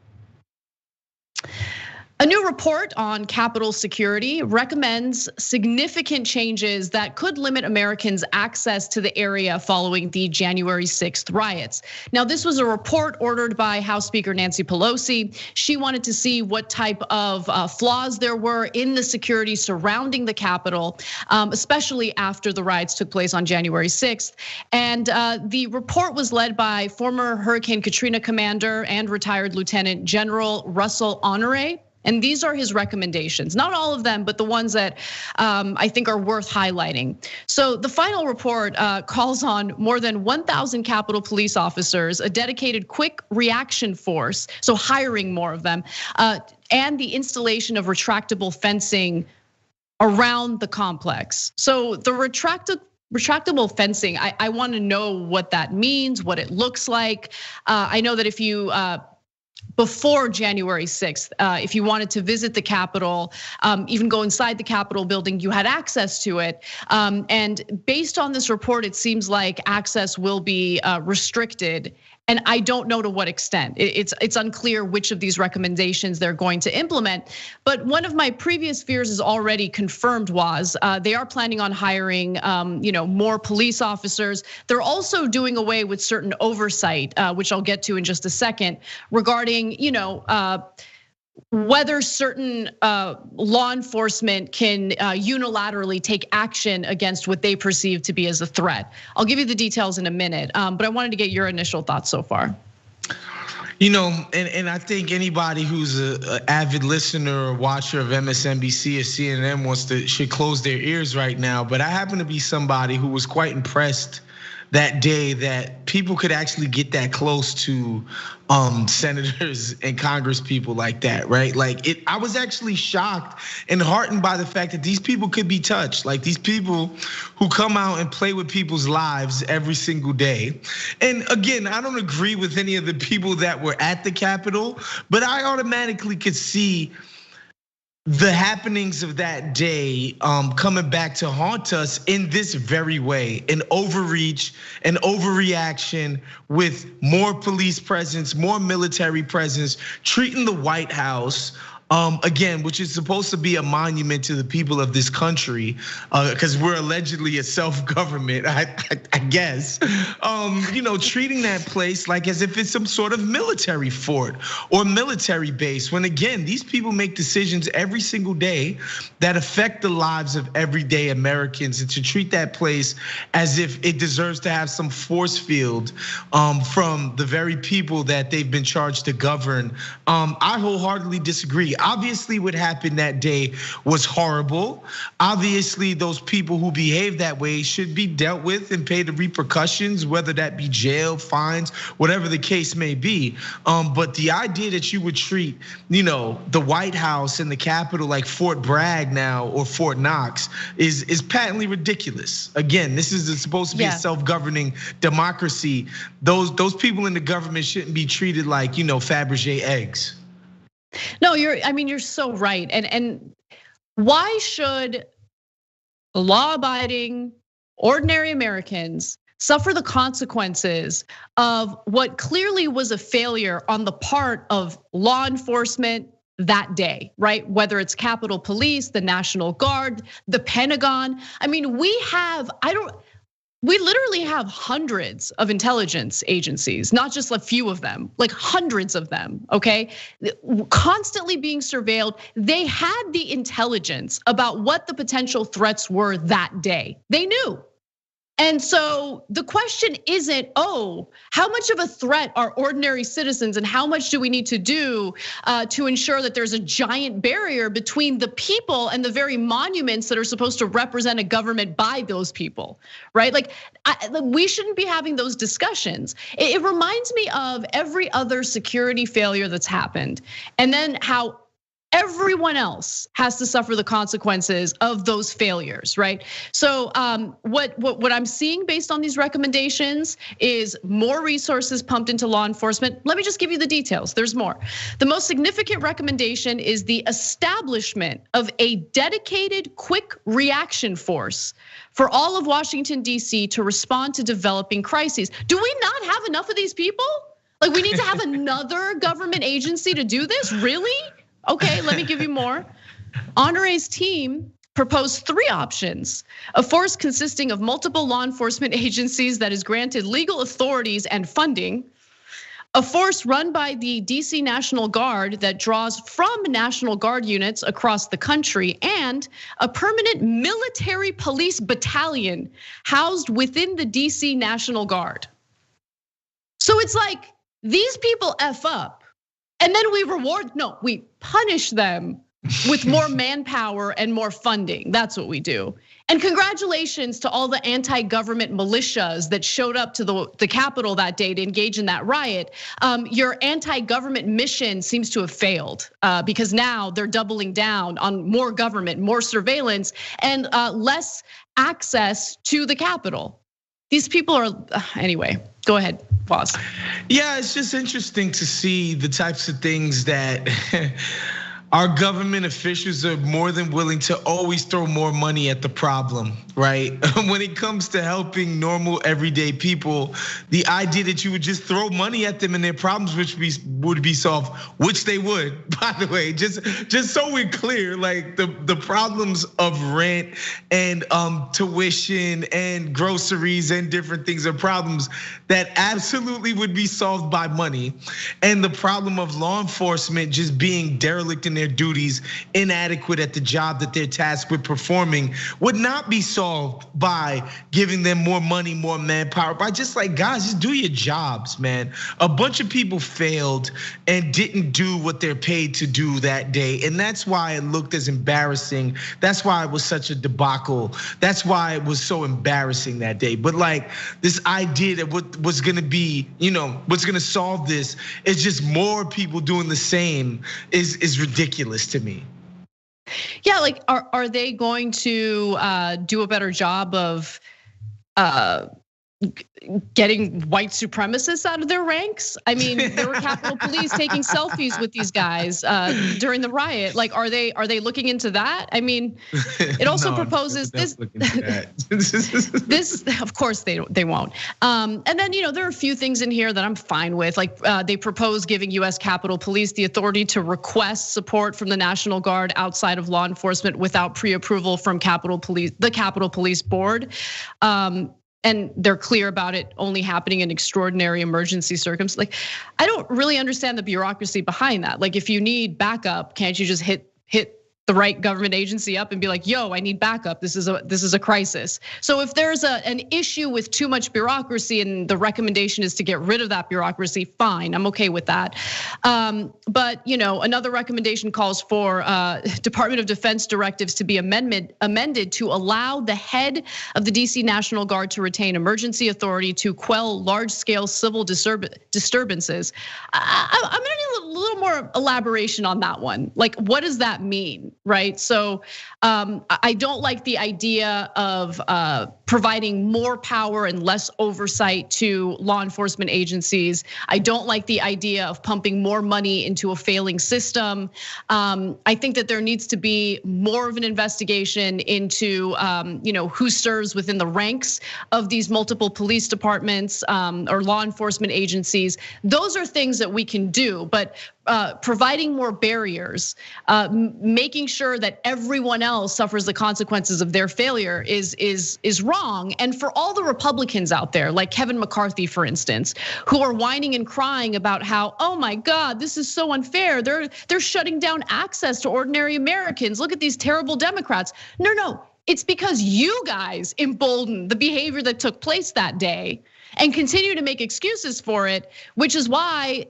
A new report on Capitol security recommends significant changes that could limit Americans' access to the area following the January 6th riots. Now, this was a report ordered by House Speaker Nancy Pelosi. She wanted to see what type of flaws there were in the security surrounding the Capitol, especially after the riots took place on January 6th. And the report was led by former Hurricane Katrina commander and retired Lieutenant General Russell Honore. And these are his recommendations, not all of them, but the ones that I think are worth highlighting. So the final report calls on more than 1,000 Capitol police officers, a dedicated quick reaction force, so hiring more of them, and the installation of retractable fencing around the complex. So the retractable fencing, I want to know what that means, what it looks like. I know that if you before January 6th, if you wanted to visit the Capitol, even go inside the Capitol building, you had access to it. And based on this report, it seems like access will be restricted. And I don't know to what extent. It's unclear which of these recommendations they're going to implement. But one of my previous fears is already confirmed. They are planning on hiring more police officers. They're also doing away with certain oversight, which I'll get to in just a second, regarding whether certain law enforcement can unilaterally take action against what they perceive to be as a threat. I'll give you the details in a minute, but I wanted to get your initial thoughts so far. And I think anybody who's an avid listener or watcher of MSNBC or CNN should close their ears right now. But I happen to be somebody who was quite impressed that day that people could actually get that close to senators and Congress people like that, right? Like I was actually shocked and heartened by the fact that these people could be touched. Like these people who come out and play with people's lives every single day. And again, I don't agree with any of the people that were at the Capitol, but I automatically could see the happenings of that day coming back to haunt us in this very way. An overreach, an overreaction with more police presence, more military presence, treating the White House, again, which is supposed to be a monument to the people of this country, because we're allegedly a self-government, I guess. Treating that place like as if it's some sort of military fort or military base. When again, these people make decisions every single day that affect the lives of everyday Americans, and to treat that place as if it deserves to have some force field from the very people that they've been charged to govern, I wholeheartedly disagree. Obviously, what happened that day was horrible. Obviously, those people who behaved that way should be dealt with and pay the repercussions, whether that be jail, fines, whatever the case may be. But the idea that you would treat, the White House and the Capitol like Fort Bragg now or Fort Knox is patently ridiculous. Again, this is supposed to be a self-governing democracy. Those people in the government shouldn't be treated like, Fabergé eggs. No, you're so right. And why should law-abiding, ordinary Americans suffer the consequences of what clearly was a failure on the part of law enforcement that day, right? Whether it's Capitol Police, the National Guard, the Pentagon. I mean, we literally have hundreds of intelligence agencies, not just a few of them, like hundreds of them, okay? Constantly being surveilled. They had the intelligence about what the potential threats were that day. They knew. And so the question isn't, how much of a threat are ordinary citizens and how much do we need to do to ensure that there's a giant barrier between the people and the very monuments that are supposed to represent a government by those people, right? Like we shouldn't be having those discussions. It reminds me of every other security failure that's happened, and then how everyone else has to suffer the consequences of those failures, right? So what I'm seeing based on these recommendations is more resources pumped into law enforcement. Let me just give you the details, there's more. The most significant recommendation is the establishment of a dedicated quick reaction force for all of Washington, D.C. to respond to developing crises. Do we not have enough of these people? Like we need to have another government agency to do this, really? Okay, let me give you more. Honore's team proposed 3 options: a force consisting of multiple law enforcement agencies that is granted legal authorities and funding, a force run by the DC National Guard that draws from National Guard units across the country, and a permanent military police battalion housed within the DC National Guard. So it's like these people F up, and then we punish them with more manpower and more funding. That's what we do. And congratulations to all the anti-government militias that showed up to the Capitol that day to engage in that riot. Your anti-government mission seems to have failed because now they're doubling down on more government, more surveillance, and less access to the Capitol. These people are, anyway, go ahead, Boss. Yeah, it's just interesting to see the types of things that our government officials are more than willing to always throw more money at the problem, right? When it comes to helping normal everyday people, the idea that you would just throw money at them and their problems would be solved, which they would, by the way, just so we're clear, like the problems of rent and tuition and groceries and different things are problems that absolutely would be solved by money. And the problem of law enforcement just being derelict in their duties, inadequate at the job that they're tasked with performing, would not be solved by giving them more money, more manpower, by just like, guys, just do your jobs, man. A bunch of people failed and didn't do what they're paid to do that day. And that's why it looked as embarrassing. That's why it was such a debacle. That's why it was so embarrassing that day. But like this idea that what was gonna be, what's gonna solve this is just more people doing the same is ridiculous to me. Yeah, like are they going to do a better job of getting white supremacists out of their ranks? I mean, there were Capitol Police taking selfies with these guys during the riot. Like, are they looking into that? I mean, it also proposes this. This, of course, they won't. And then there are a few things in here that I'm fine with. Like they propose giving U.S. Capitol Police the authority to request support from the National Guard outside of law enforcement without pre-approval from the Capitol Police Board. And they're clear about it only happening in extraordinary emergency circumstances. Like, I don't really understand the bureaucracy behind that. Like, if you need backup, can't you just hit the right government agency up and be like, yo, I need backup. This is a crisis. So if there's an issue with too much bureaucracy and the recommendation is to get rid of that bureaucracy, fine, I'm okay with that. But another recommendation calls for Department of Defense directives to be amended to allow the head of the DC National Guard to retain emergency authority to quell large-scale civil disturbances. I'm gonna need a little more elaboration on that one. Like, what does that mean? Right, so I don't like the idea of providing more power and less oversight to law enforcement agencies. I don't like the idea of pumping more money into a failing system. I think that there needs to be more of an investigation into who serves within the ranks of these multiple police departments or law enforcement agencies. Those are things that we can do, but providing more barriers, making sure that everyone else suffers the consequences of their failure is wrong. And for all the Republicans out there, like Kevin McCarthy, for instance, who are whining and crying about how, oh my God, this is so unfair. They're shutting down access to ordinary Americans. Look at these terrible Democrats. No, it's because you guys emboldened the behavior that took place that day and continue to make excuses for it, which is why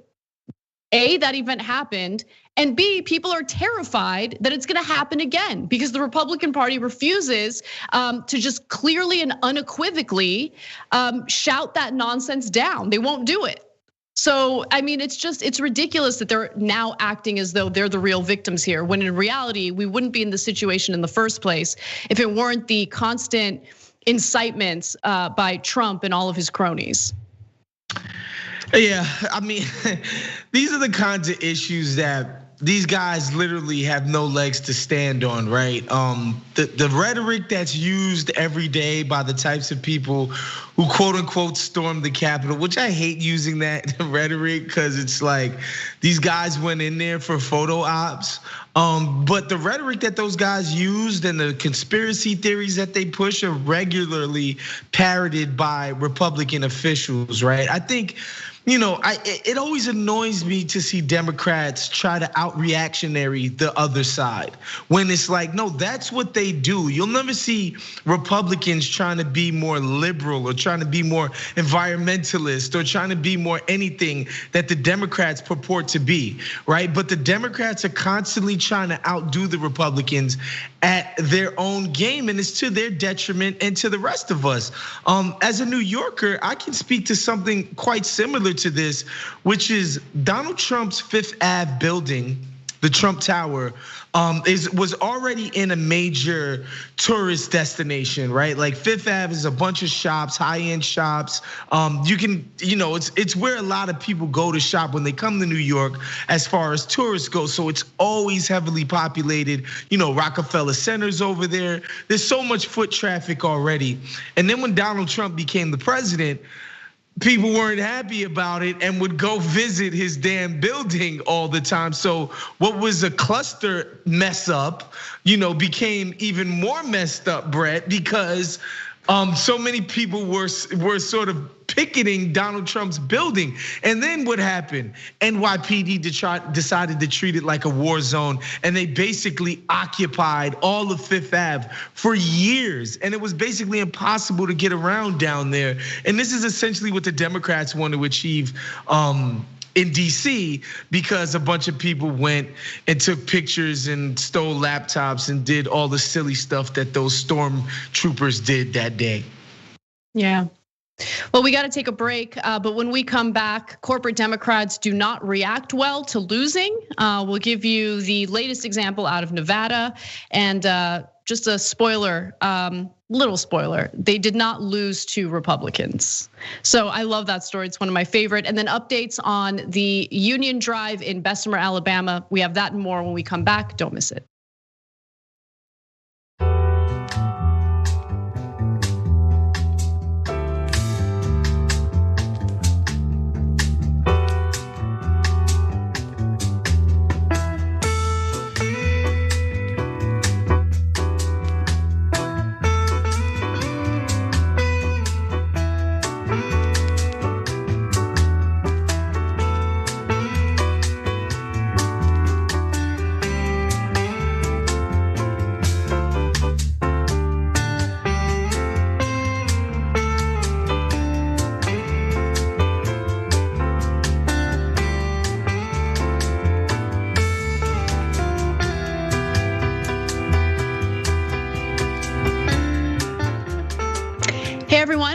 A, that event happened, and B, people are terrified that it's gonna happen again because the Republican Party refuses to just clearly and unequivocally shout that nonsense down. They won't do it. So, I mean, it's ridiculous that they're now acting as though they're the real victims here, when in reality, we wouldn't be in this situation in the first place if it weren't the constant incitements by Trump and all of his cronies. Yeah, I mean, these are the kinds of issues that these guys literally have no legs to stand on, right? The rhetoric that's used every day by the types of people who quote unquote stormed the Capitol, which I hate using that rhetoric because it's like these guys went in there for photo ops. But the rhetoric that those guys used and the conspiracy theories that they push are regularly parroted by Republican officials, right? I think, it always annoys me to see Democrats try to out-reactionary the other side. When it's like, no, that's what they do. You'll never see Republicans trying to be more liberal or trying to be more environmentalist or trying to be more anything that the Democrats purport to be, right? But the Democrats are constantly trying to outdo the Republicans at their own game, and it's to their detriment and to the rest of us. As a New Yorker, I can speak to something quite similar to this, which is Donald Trump's Fifth Ave building, the Trump Tower, was already in a major tourist destination, right? Like Fifth Ave is a bunch of shops, high-end shops. You can, it's where a lot of people go to shop when they come to New York as far as tourists go. So it's always heavily populated. Rockefeller Center's over there. There's so much foot traffic already. And then when Donald Trump became the president, people weren't happy about it and would go visit his damn building all the time. So what was a cluster mess up, became even more messed up, Brett, because So many people were sort of picketing Donald Trump's building. And then what happened? NYPD decided to treat it like a war zone, and they basically occupied all of Fifth Ave for years. And it was basically impossible to get around down there. And this is essentially what the Democrats want to achieve in DC, because a bunch of people went and took pictures and stole laptops and did all the silly stuff that those stormtroopers did that day. Yeah. Well, we got to take a break, but when we come back, corporate Democrats do not react well to losing. We'll give you the latest example out of Nevada, and just a spoiler, little spoiler, they did not lose to Republicans. So I love that story, it's one of my favorite. And then updates on the Union Drive in Bessemer, Alabama. We have that and more when we come back, don't miss it.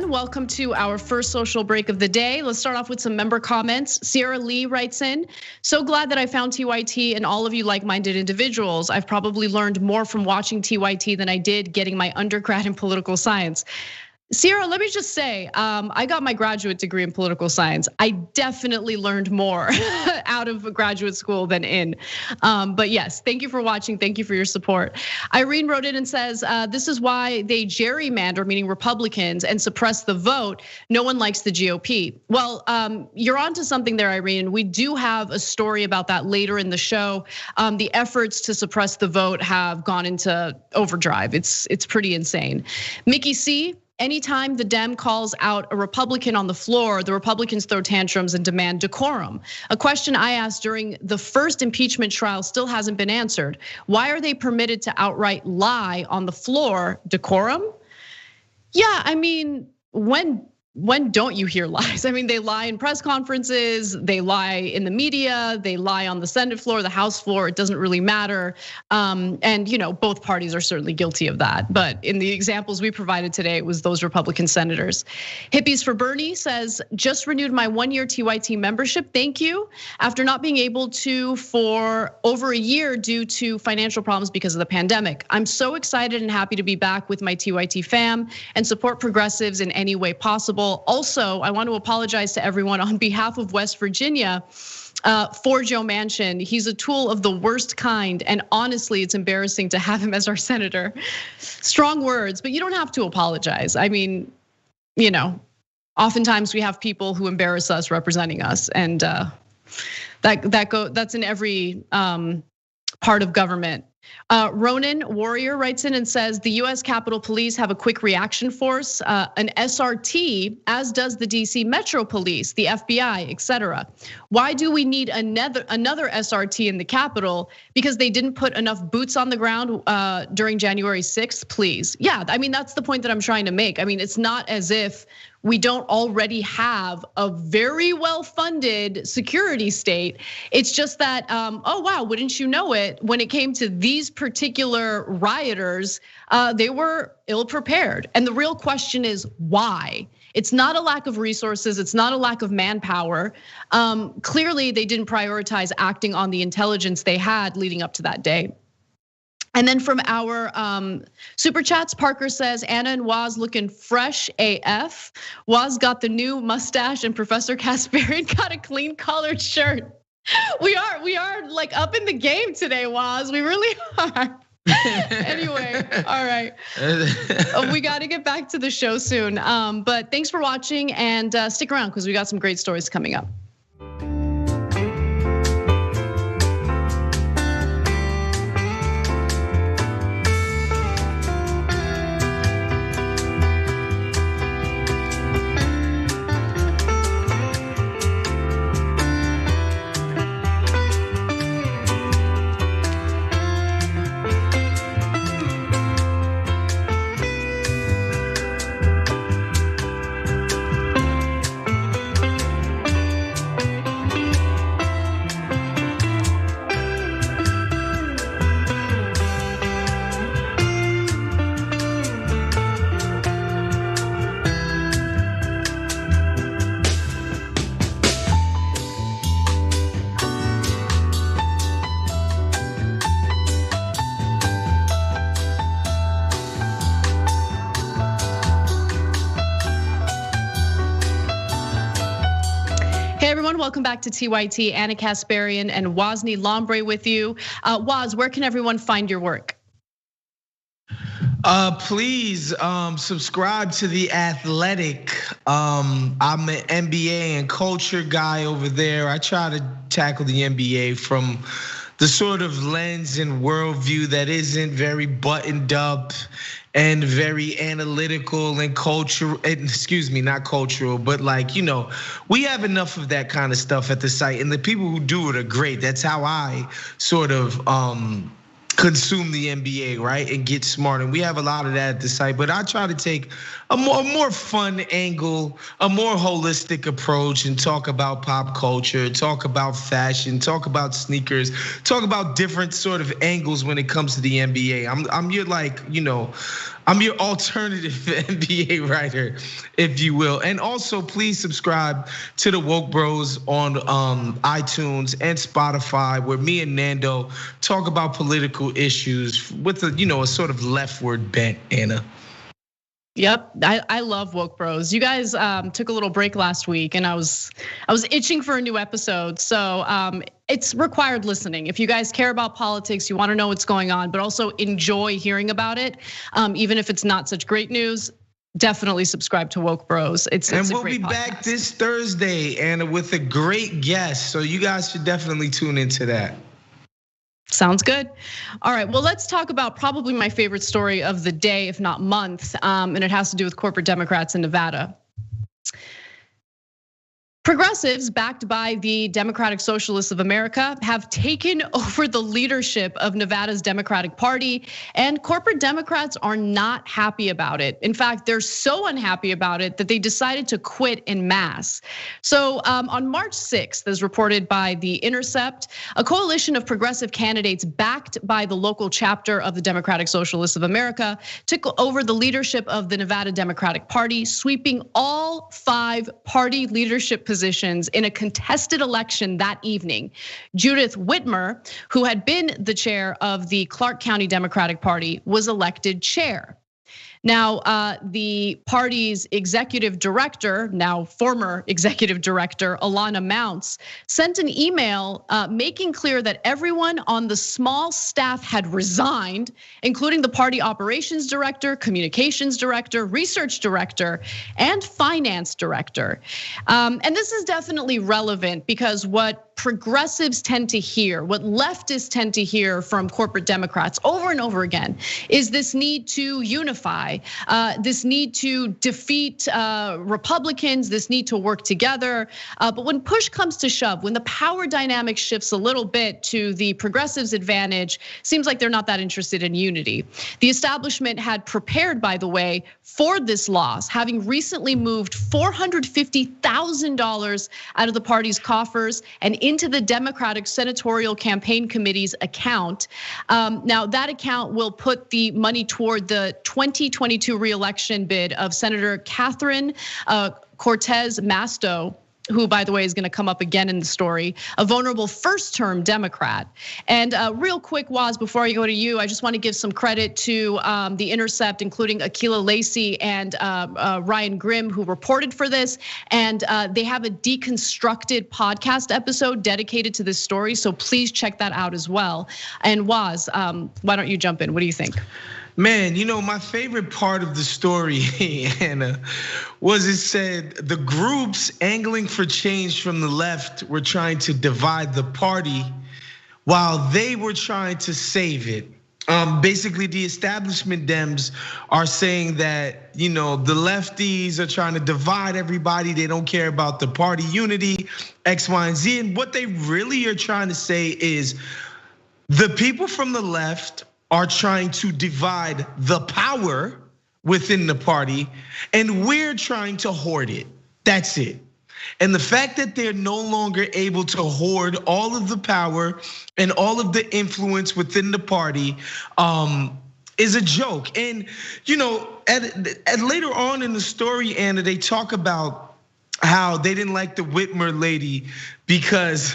Welcome to our first social break of the day. Let's start off with some member comments. Sierra Lee writes in, so glad that I found TYT and all of you like-minded individuals. I've probably learned more from watching TYT than I did getting my undergrad in political science. Sierra, let me just say, I got my graduate degree in political science. I definitely learned more out of graduate school than in. But yes, thank you for watching. Thank you for your support. Irene wrote in and says, this is why they gerrymander, meaning Republicans, and suppress the vote. No one likes the GOP. Well, you're onto something there, Irene. We do have a story about that later in the show. The efforts to suppress the vote have gone into overdrive. It's pretty insane. Mickey C. Anytime the Dem calls out a Republican on the floor, the Republicans throw tantrums and demand decorum. A question I asked during the first impeachment trial still hasn't been answered. Why are they permitted to outright lie on the floor? Decorum? Yeah, I mean, when don't you hear lies? I mean, they lie in press conferences, they lie in the media, they lie on the Senate floor, the House floor, it doesn't really matter. And both parties are certainly guilty of that. But in the examples we provided today, it was those Republican senators. Hippies for Bernie says, just renewed my 1-year TYT membership, thank you. After not being able to for over a year due to financial problems because of the pandemic. I'm so excited and happy to be back with my TYT fam and support progressives in any way possible. Also, I want to apologize to everyone on behalf of West Virginia for Joe Manchin. He's a tool of the worst kind, and honestly, it's embarrassing to have him as our senator. Strong words, but you don't have to apologize. I mean, oftentimes we have people who embarrass us representing us, and that's in every part of government. Ronan Warrior writes in and says, the US Capitol Police have a quick reaction force, an SRT, as does the DC Metro Police, the FBI, etc. Why do we need another SRT in the Capitol? Because they didn't put enough boots on the ground during January 6th, please. Yeah, I mean, that's the point that I'm trying to make. I mean, it's not as if we don't already have a very well-funded security state. It's just that, oh wow, wouldn't you know it? When it came to these particular rioters, they were ill-prepared. And the real question is why? It's not a lack of resources, it's not a lack of manpower. Clearly, they didn't prioritize acting on the intelligence they had leading up to that day. And then from our super chats, Parker says, Anna and Waz looking fresh AF. Waz got the new mustache and Professor Kasparian got a clean collared shirt. We are like up in the game today, Waz. We really are. Anyway, all right. We got to get back to the show soon. But thanks for watching and stick around because we got some great stories coming up. welcome back to TYT. Anna Kasparian and Wosny Lambre with you. Woz, where can everyone find your work? Please subscribe to The Athletic. I'm an NBA and culture guy over there. I try to tackle the NBA from the sort of lens and worldview that isn't very buttoned up and very analytical and cultural, excuse me, not cultural, but like, we have enough of that kind of stuff at the site, and the people who do it are great. That's how I sort of consume the NBA, right, and get smart. And we have a lot of that at the site, but I try to take a more fun angle, a more holistic approach, and talk about pop culture, talk about fashion, talk about sneakers, talk about different sort of angles when it comes to the NBA. I'm your I'm your alternative NBA writer, if you will. And also, please subscribe to the Woke Bros on iTunes and Spotify, where me and Nando talk about political issues with a sort of leftward bent, Anna. Yep, I love Woke Bros. You guys took a little break last week, and I was itching for a new episode. So it's required listening. If you guys care about politics, you want to know what's going on, but also enjoy hearing about it, even if it's not such great news. Definitely subscribe to Woke Bros. It's a great podcast. And we'll be back this Thursday, Anna, with a great guest. So you guys should definitely tune into that. Sounds good. All right, well, let's talk about probably my favorite story of the day, if not month, and it has to do with corporate Democrats in Nevada. Progressives, backed by the Democratic Socialists of America, have taken over the leadership of Nevada's Democratic Party, and corporate Democrats are not happy about it. In fact, they're so unhappy about it that they decided to quit en masse. So on March 6th, as reported by The Intercept, a coalition of progressive candidates backed by the local chapter of the Democratic Socialists of America took over the leadership of the Nevada Democratic Party, sweeping all 5 party leadership positions in a contested election that evening. Judith Whitmer, who had been the chair of the Clark County Democratic Party, was elected chair. Now, the party's executive director, now former executive director, Alana Mounts, sent an email making clear that everyone on the small staff had resigned, including the party operations director, communications director, research director, and finance director. And this is definitely relevant because what progressives tend to hear, what leftists tend to hear from corporate Democrats over and over again is this need to unify, this need to defeat Republicans, this need to work together. But when push comes to shove, when the power dynamic shifts a little bit to the progressives' advantage, seems like they're not that interested in unity. The establishment had prepared, by the way, for this loss, having recently moved $450,000 out of the party's coffers and into the Democratic Senatorial Campaign Committee's account. Now that account will put the money toward the 2022 re-election bid of Senator Catherine Cortez Masto, who, by the way, is going to come up again in the story, a vulnerable first-term Democrat. And real quick, Woz, before I go to you, I just want to give some credit to The Intercept, including Akilah Lacey and Ryan Grimm, who reported for this. And they have a deconstructed podcast episode dedicated to this story, so please check that out as well. And Woz, why don't you jump in? What do you think? Man, my favorite part of the story, Anna, was it said the groups angling for change from the left were trying to divide the party while they were trying to save it. Basically, the establishment Dems are saying that, the lefties are trying to divide everybody. They don't care about the party unity, X, Y, and Z. And what they really are trying to say is the people from the left are trying to divide the power within the party, and we're trying to hoard it. That's it. And the fact that they're no longer able to hoard all of the power and all of the influence within the party is a joke. And at later on in the story, Anna, they talk about how they didn't like the Whitmer lady because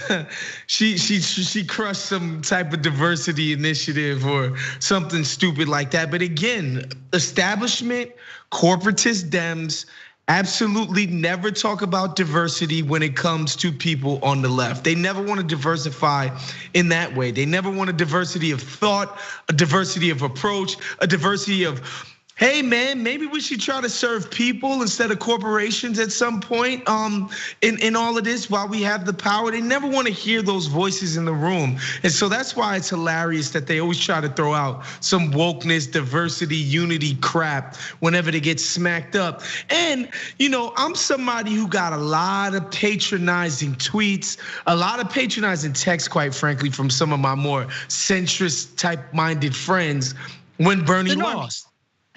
she crushed some type of diversity initiative or something stupid like that. But again, establishment, corporatist Dems absolutely never talk about diversity when it comes to people on the left. They never want to diversify in that way. They never want a diversity of thought, a diversity of approach, a diversity of, hey man, maybe we should try to serve people instead of corporations at some point in all of this while we have the power. They never want to hear those voices in the room. And so that's why it's hilarious that they always try to throw out some wokeness, diversity, unity crap whenever they get smacked up. And I'm somebody who got a lot of patronizing tweets, a lot of patronizing texts, quite frankly, from some of my more centrist type minded friends when Bernie lost.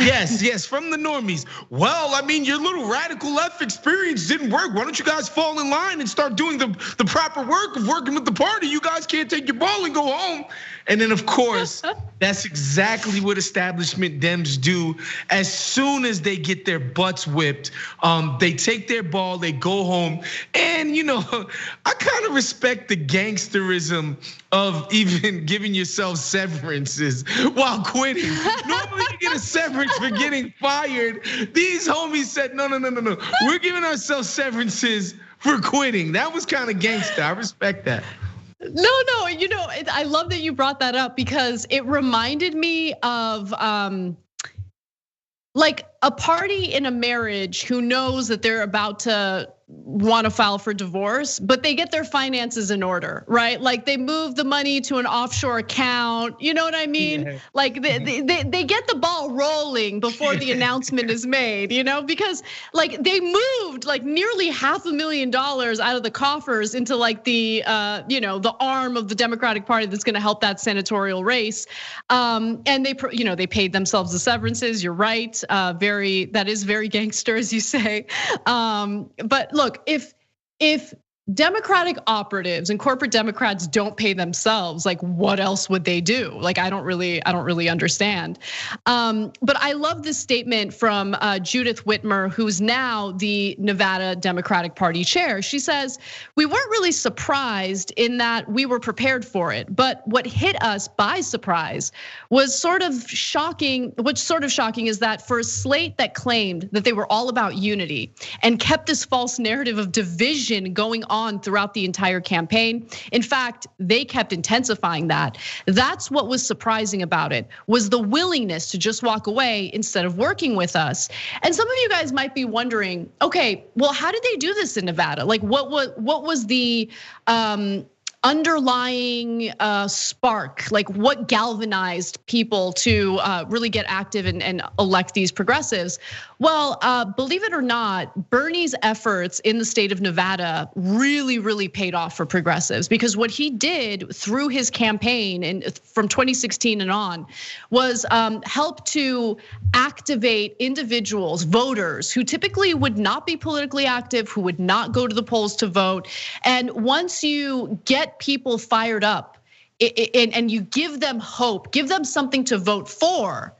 Yes, from the normies. Well, I mean, your little radical left experience didn't work. Why don't you guys fall in line and start doing the proper work of working with the party? You guys can't take your ball and go home. And then, of course, that's exactly what establishment Dems do. As soon as they get their butts whipped, they take their ball, they go home. And, I kind of respect the gangsterism of even giving yourself severances while quitting. Normally you get a severance for getting fired. These homies said, no. We're giving ourselves severances for quitting. That was kind of gangster. I respect that. No, I love that you brought that up because it reminded me of like a party in a marriage who knows that they're about to want to file for divorce, but they get their finances in order, right? Like they move the money to an offshore account. You know what I mean? Yeah. Like they get the ball rolling before the announcement is made, because like they moved like nearly $500,000 out of the coffers into like the the arm of the Democratic Party that's going to help that senatorial race. And they paid themselves the severances. You're right. That is very gangster, as you say. But look, if Democratic operatives and corporate Democrats don't pay themselves, like what else would they do? Like I don't really understand. But I love this statement from Judith Whitmer, who's now the Nevada Democratic Party chair. She says, "We weren't really surprised in that we were prepared for it, but what hit us by surprise was sort of shocking. What's sort of shocking is that for a slate that claimed that they were all about unity and kept this false narrative of division going on throughout the entire campaign. In fact, they kept intensifying that. That's what was surprising about it, was the willingness to just walk away instead of working with us. And some of you guys might be wondering, okay, well, how did they do this in Nevada? Like what was the underlying spark, like what galvanized people to really get active and elect these progressives? Well, believe it or not, Bernie's efforts in the state of Nevada really paid off for progressives, because what he did through his campaign and from 2016 and on was help to activate individuals, voters who typically would not be politically active, who would not go to the polls to vote. And once you get people fired up and you give them hope, give them something to vote for,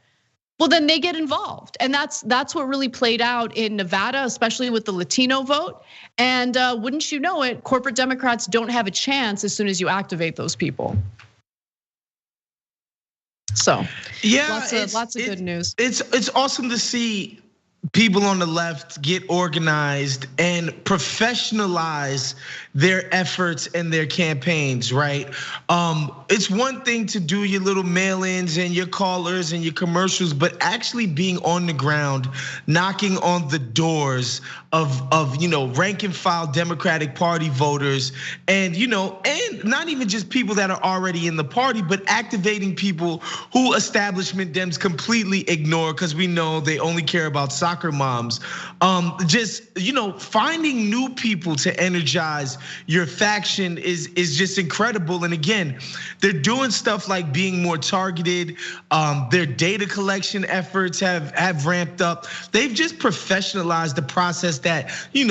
well, then they get involved. And that's what really played out in Nevada, especially with the Latino vote. And wouldn't you know it, corporate Democrats don't have a chance as soon as you activate those people. So yeah, lots of good news. It's awesome to see people on the left get organized and professionalize their efforts and their campaigns, right? It's one thing to do your little mail-ins and your callers and your commercials, but actually being on the ground, knocking on the doors of rank and file Democratic Party voters, and not even just people that are already in the party, but activating people who establishment Dems completely ignore because we know they only care about soccer moms. Just finding new people to energize your faction is just incredible. And again, they're doing stuff like being more targeted. Their data collection efforts have ramped up. They've just professionalized the process that, in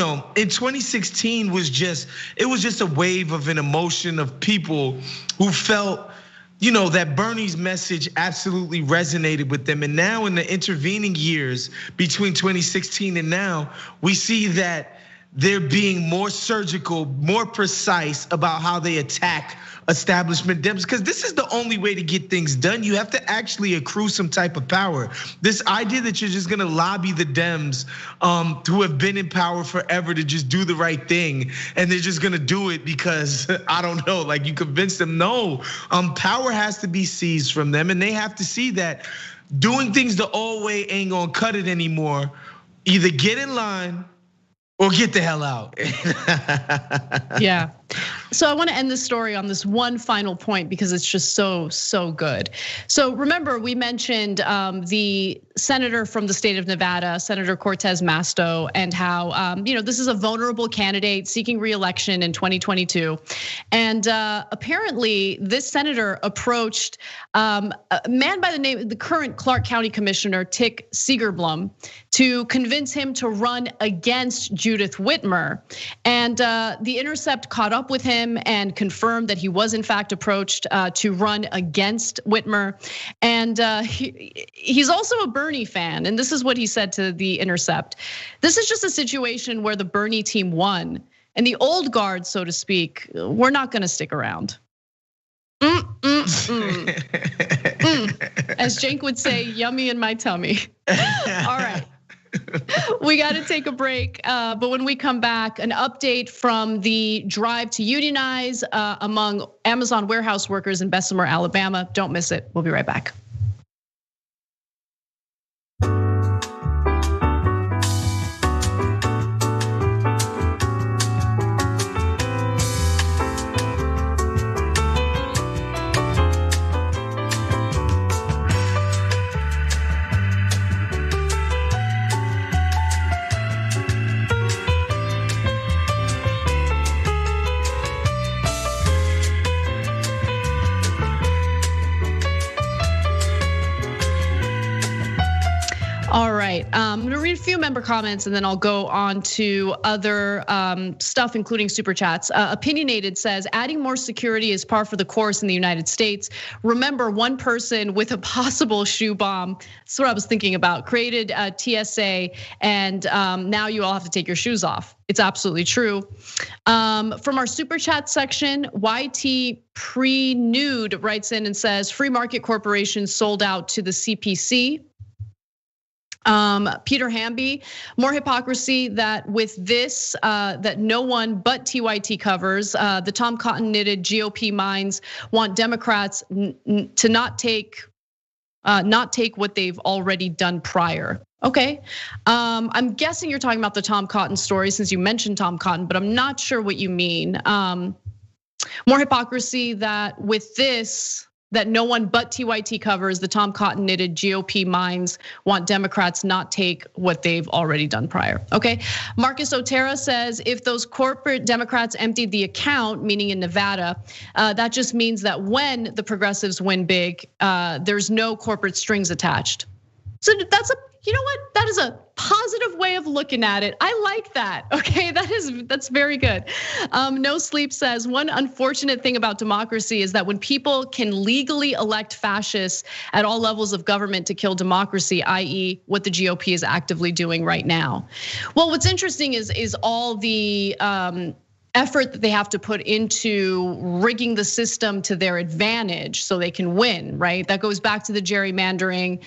2016 it was just a wave of an emotion of people who felt that Bernie's message absolutely resonated with them. And now in the intervening years between 2016 and now, we see that they're being more surgical, more precise about how they attack establishment Dems, because this is the only way to get things done. You have to actually accrue some type of power. This idea that you're just gonna lobby the Dems who have been in power forever to just do the right thing, and they're just gonna do it because, I don't know, like you convince them, no, power has to be seized from them, and they have to see that doing things the old way ain't gonna cut it anymore. Either get in line or get the hell out. Yeah. So I want to end this story on this one final point because it's just so good. So remember, we mentioned the senator from the state of Nevada, Senator Cortez Masto, and how this is a vulnerable candidate seeking re-election in 2022, and apparently this senator approached a man by the name of the current Clark County Commissioner Tick Segerblom to convince him to run against Judith Whitmer, and The Intercept caught up with him and confirmed that he was in fact approached to run against Whitmer, and he's also a Bernie fan, and this is what he said to The Intercept. This is just a situation where the Bernie team won, and the old guard, so to speak, we're not gonna stick around. As Cenk would say, yummy in my tummy. All right. We got to take a break, but when we come back, an update from the drive to unionize among Amazon warehouse workers in Bessemer, Alabama. Don't miss it. We'll be right back. All right, I'm gonna read a few member comments and then I'll go on to other stuff, including super chats. Opinionated says, adding more security is par for the course in the United States. Remember, one person with a possible shoe bomb, that's what I was thinking about, created a TSA, and now you all have to take your shoes off. It's absolutely true. From our super chat section, YT Pre-Nude writes in and says, free market corporations sold out to the CPC. Peter Hamby, more hypocrisy that with this, that no one but TYT covers. The Tom Cotton knitted GOP minds want Democrats to not take what they've already done prior. Okay, I'm guessing you're talking about the Tom Cotton story since you mentioned Tom Cotton, but I'm not sure what you mean. More hypocrisy that with this, that no one but TYT covers. The Tom Cotton knitted GOP minds want Democrats not take what they've already done prior. Okay, Marcus Otero says, if those corporate Democrats emptied the account, meaning in Nevada, that just means that when the progressives win big, there's no corporate strings attached. So that's you know what? That is a positive way of looking at it. I like that. Okay, that's very good. No Sleep says, one unfortunate thing about democracy is that when people can legally elect fascists at all levels of government to kill democracy, i.e., what the GOP is actively doing right now. Well, what's interesting is all the effort that they have to put into rigging the system to their advantage so they can win, right? That goes back to the gerrymandering.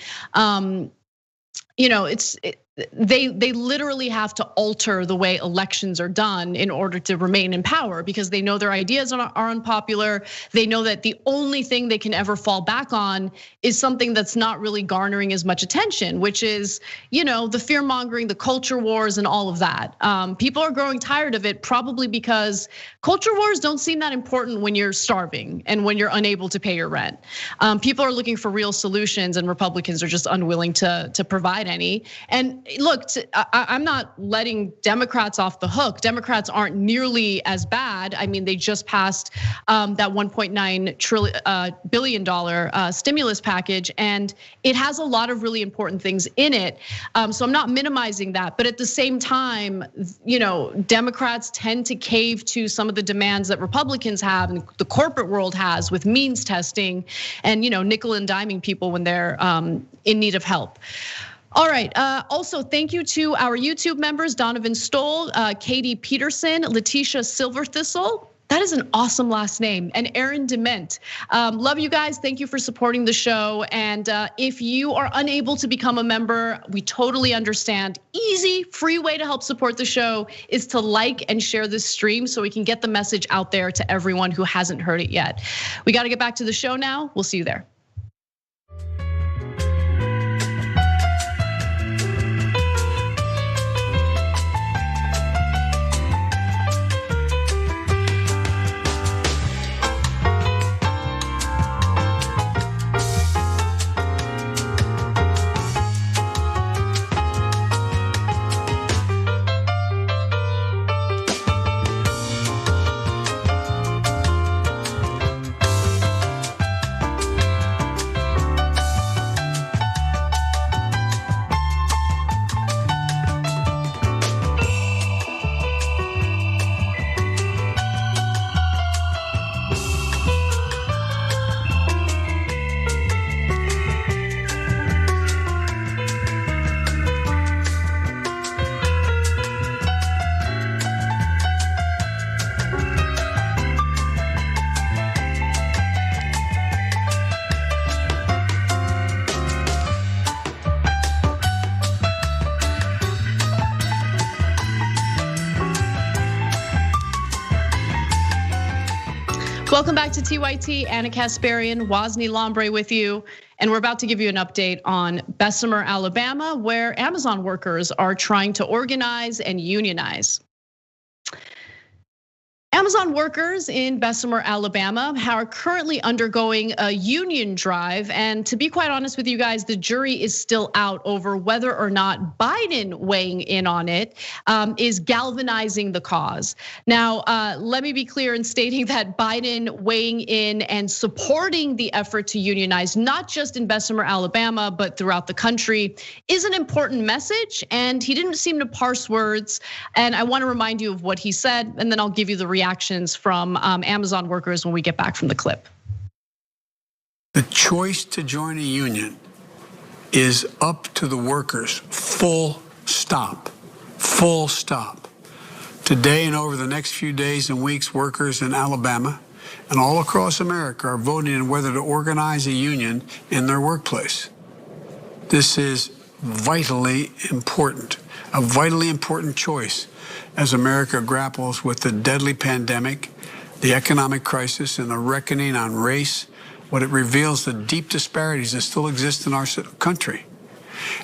They literally have to alter the way elections are done in order to remain in power because they know their ideas are unpopular. They know that the only thing they can ever fall back on is something that's not really garnering as much attention, which is, the fear mongering, the culture wars, and all of that. People are growing tired of it, probably because culture wars don't seem that important when you're starving and when you're unable to pay your rent. People are looking for real solutions, and Republicans are just unwilling to provide any. And look, I'm not letting Democrats off the hook. Democrats aren't nearly as bad. I mean, they just passed that $1.9 billion stimulus package, and it has a lot of really important things in it. So I'm not minimizing that, but at the same time, Democrats tend to cave to some of the demands that Republicans have and the corporate world has with means testing and nickel and diming people when they're in need of help. All right, also thank you to our YouTube members, Donovan Stoll, Katie Peterson, Letitia Silverthistle. That is an awesome last name. And Aaron Dement. Love you guys. Thank you for supporting the show. And if you are unable to become a member, we totally understand. Easy, free way to help support the show is to like and share this stream so we can get the message out there to everyone who hasn't heard it yet. We got to get back to the show now. We'll see you there. Welcome back to TYT. Anna Kasparian, Wosny Lambre with you. And we're about to give you an update on Bessemer, Alabama, where Amazon workers are trying to organize and unionize. Amazon workers in Bessemer, Alabama are currently undergoing a union drive. And to be quite honest with you guys, the jury is still out over whether or not Biden weighing in on it is galvanizing the cause. Now, let me be clear in stating that Biden weighing in and supporting the effort to unionize, not just in Bessemer, Alabama, but throughout the country, is an important message. And he didn't seem to parse words. And I want to remind you of what he said, and then I'll give you the reactions from Amazon workers when we get back from the clip. The choice to join a union is up to the workers, full stop, full stop. Today and over the next few days and weeks, workers in Alabama and all across America are voting on whether to organize a union in their workplace. This is vitally important, a vitally important choice as America grapples with the deadly pandemic, the economic crisis, and the reckoning on race. What it reveals the deep disparities that still exist in our country.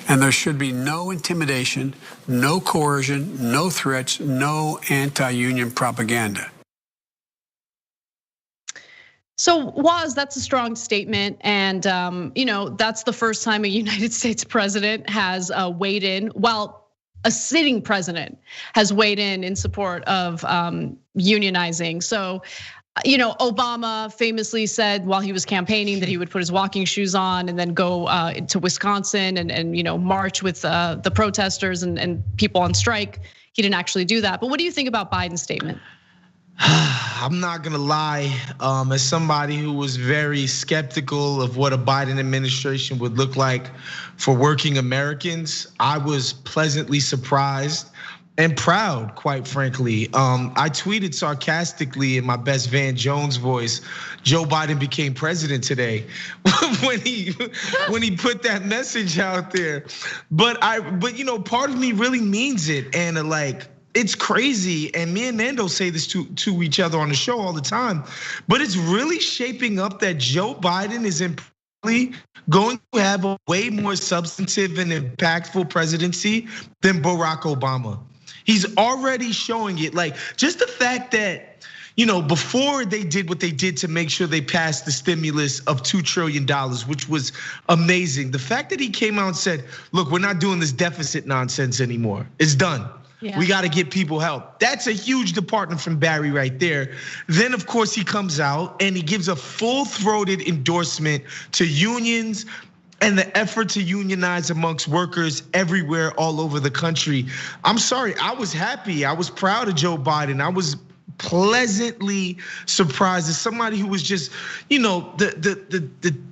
And there should be no intimidation, no coercion, no threats, no anti-union propaganda. So Woz, that's a strong statement, and that's the first time a United States president has weighed in. Well, a sitting president has weighed in support of unionizing. So, Obama famously said while he was campaigning that he would put his walking shoes on and then go to Wisconsin and march with the protesters and people on strike. He didn't actually do that. But what do you think about Biden's statement? I'm not gonna lie, as somebody who was very skeptical of what a Biden administration would look like for working Americans, I was pleasantly surprised and proud, quite frankly. I tweeted sarcastically in my best Van Jones voice, Joe Biden became president today when he put that message out there. But part of me really means it, and it's crazy, and me and Nando say this to each other on the show all the time, but it's really shaping up that Joe Biden is going to have a way more substantive and impactful presidency than Barack Obama. He's already showing it, just the fact that, before they did what they did to make sure they passed the stimulus of $2 trillion, which was amazing. The fact that he came out and said, look, we're not doing this deficit nonsense anymore. It's done. Yeah. We got to get people help. That's a huge departure from Barry right there. Then, of course, he comes out and he gives a full-throated endorsement to unions and the effort to unionize amongst workers everywhere all over the country. I'm sorry, I was happy. I was proud of Joe Biden. I was pleasantly surprised as somebody who was just,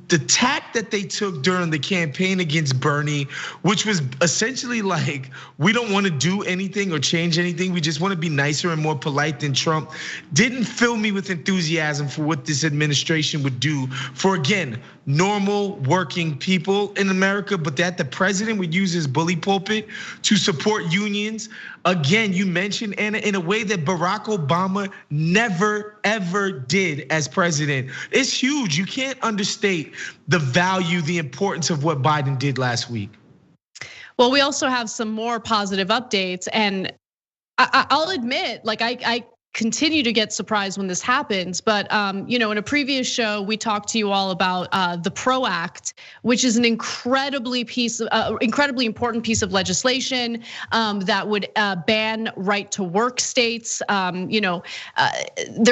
the tack that they took during the campaign against Bernie, which was essentially like, we don't want to do anything or change anything. We just want to be nicer and more polite than Trump, didn't fill me with enthusiasm for what this administration would do for, again, normal working people in America, but that the president would use his bully pulpit to support unions. Again, you mentioned, Anna, in a way that Barack Obama never, ever did as president. It's huge. You can't understate the value, the importance of what Biden did last week. Well, we also have some more positive updates, and I'll admit, like I continue to get surprised when this happens. But in a previous show, we talked to you all about the PRO Act, which is an incredibly important piece of legislation that would ban right-to-work states. There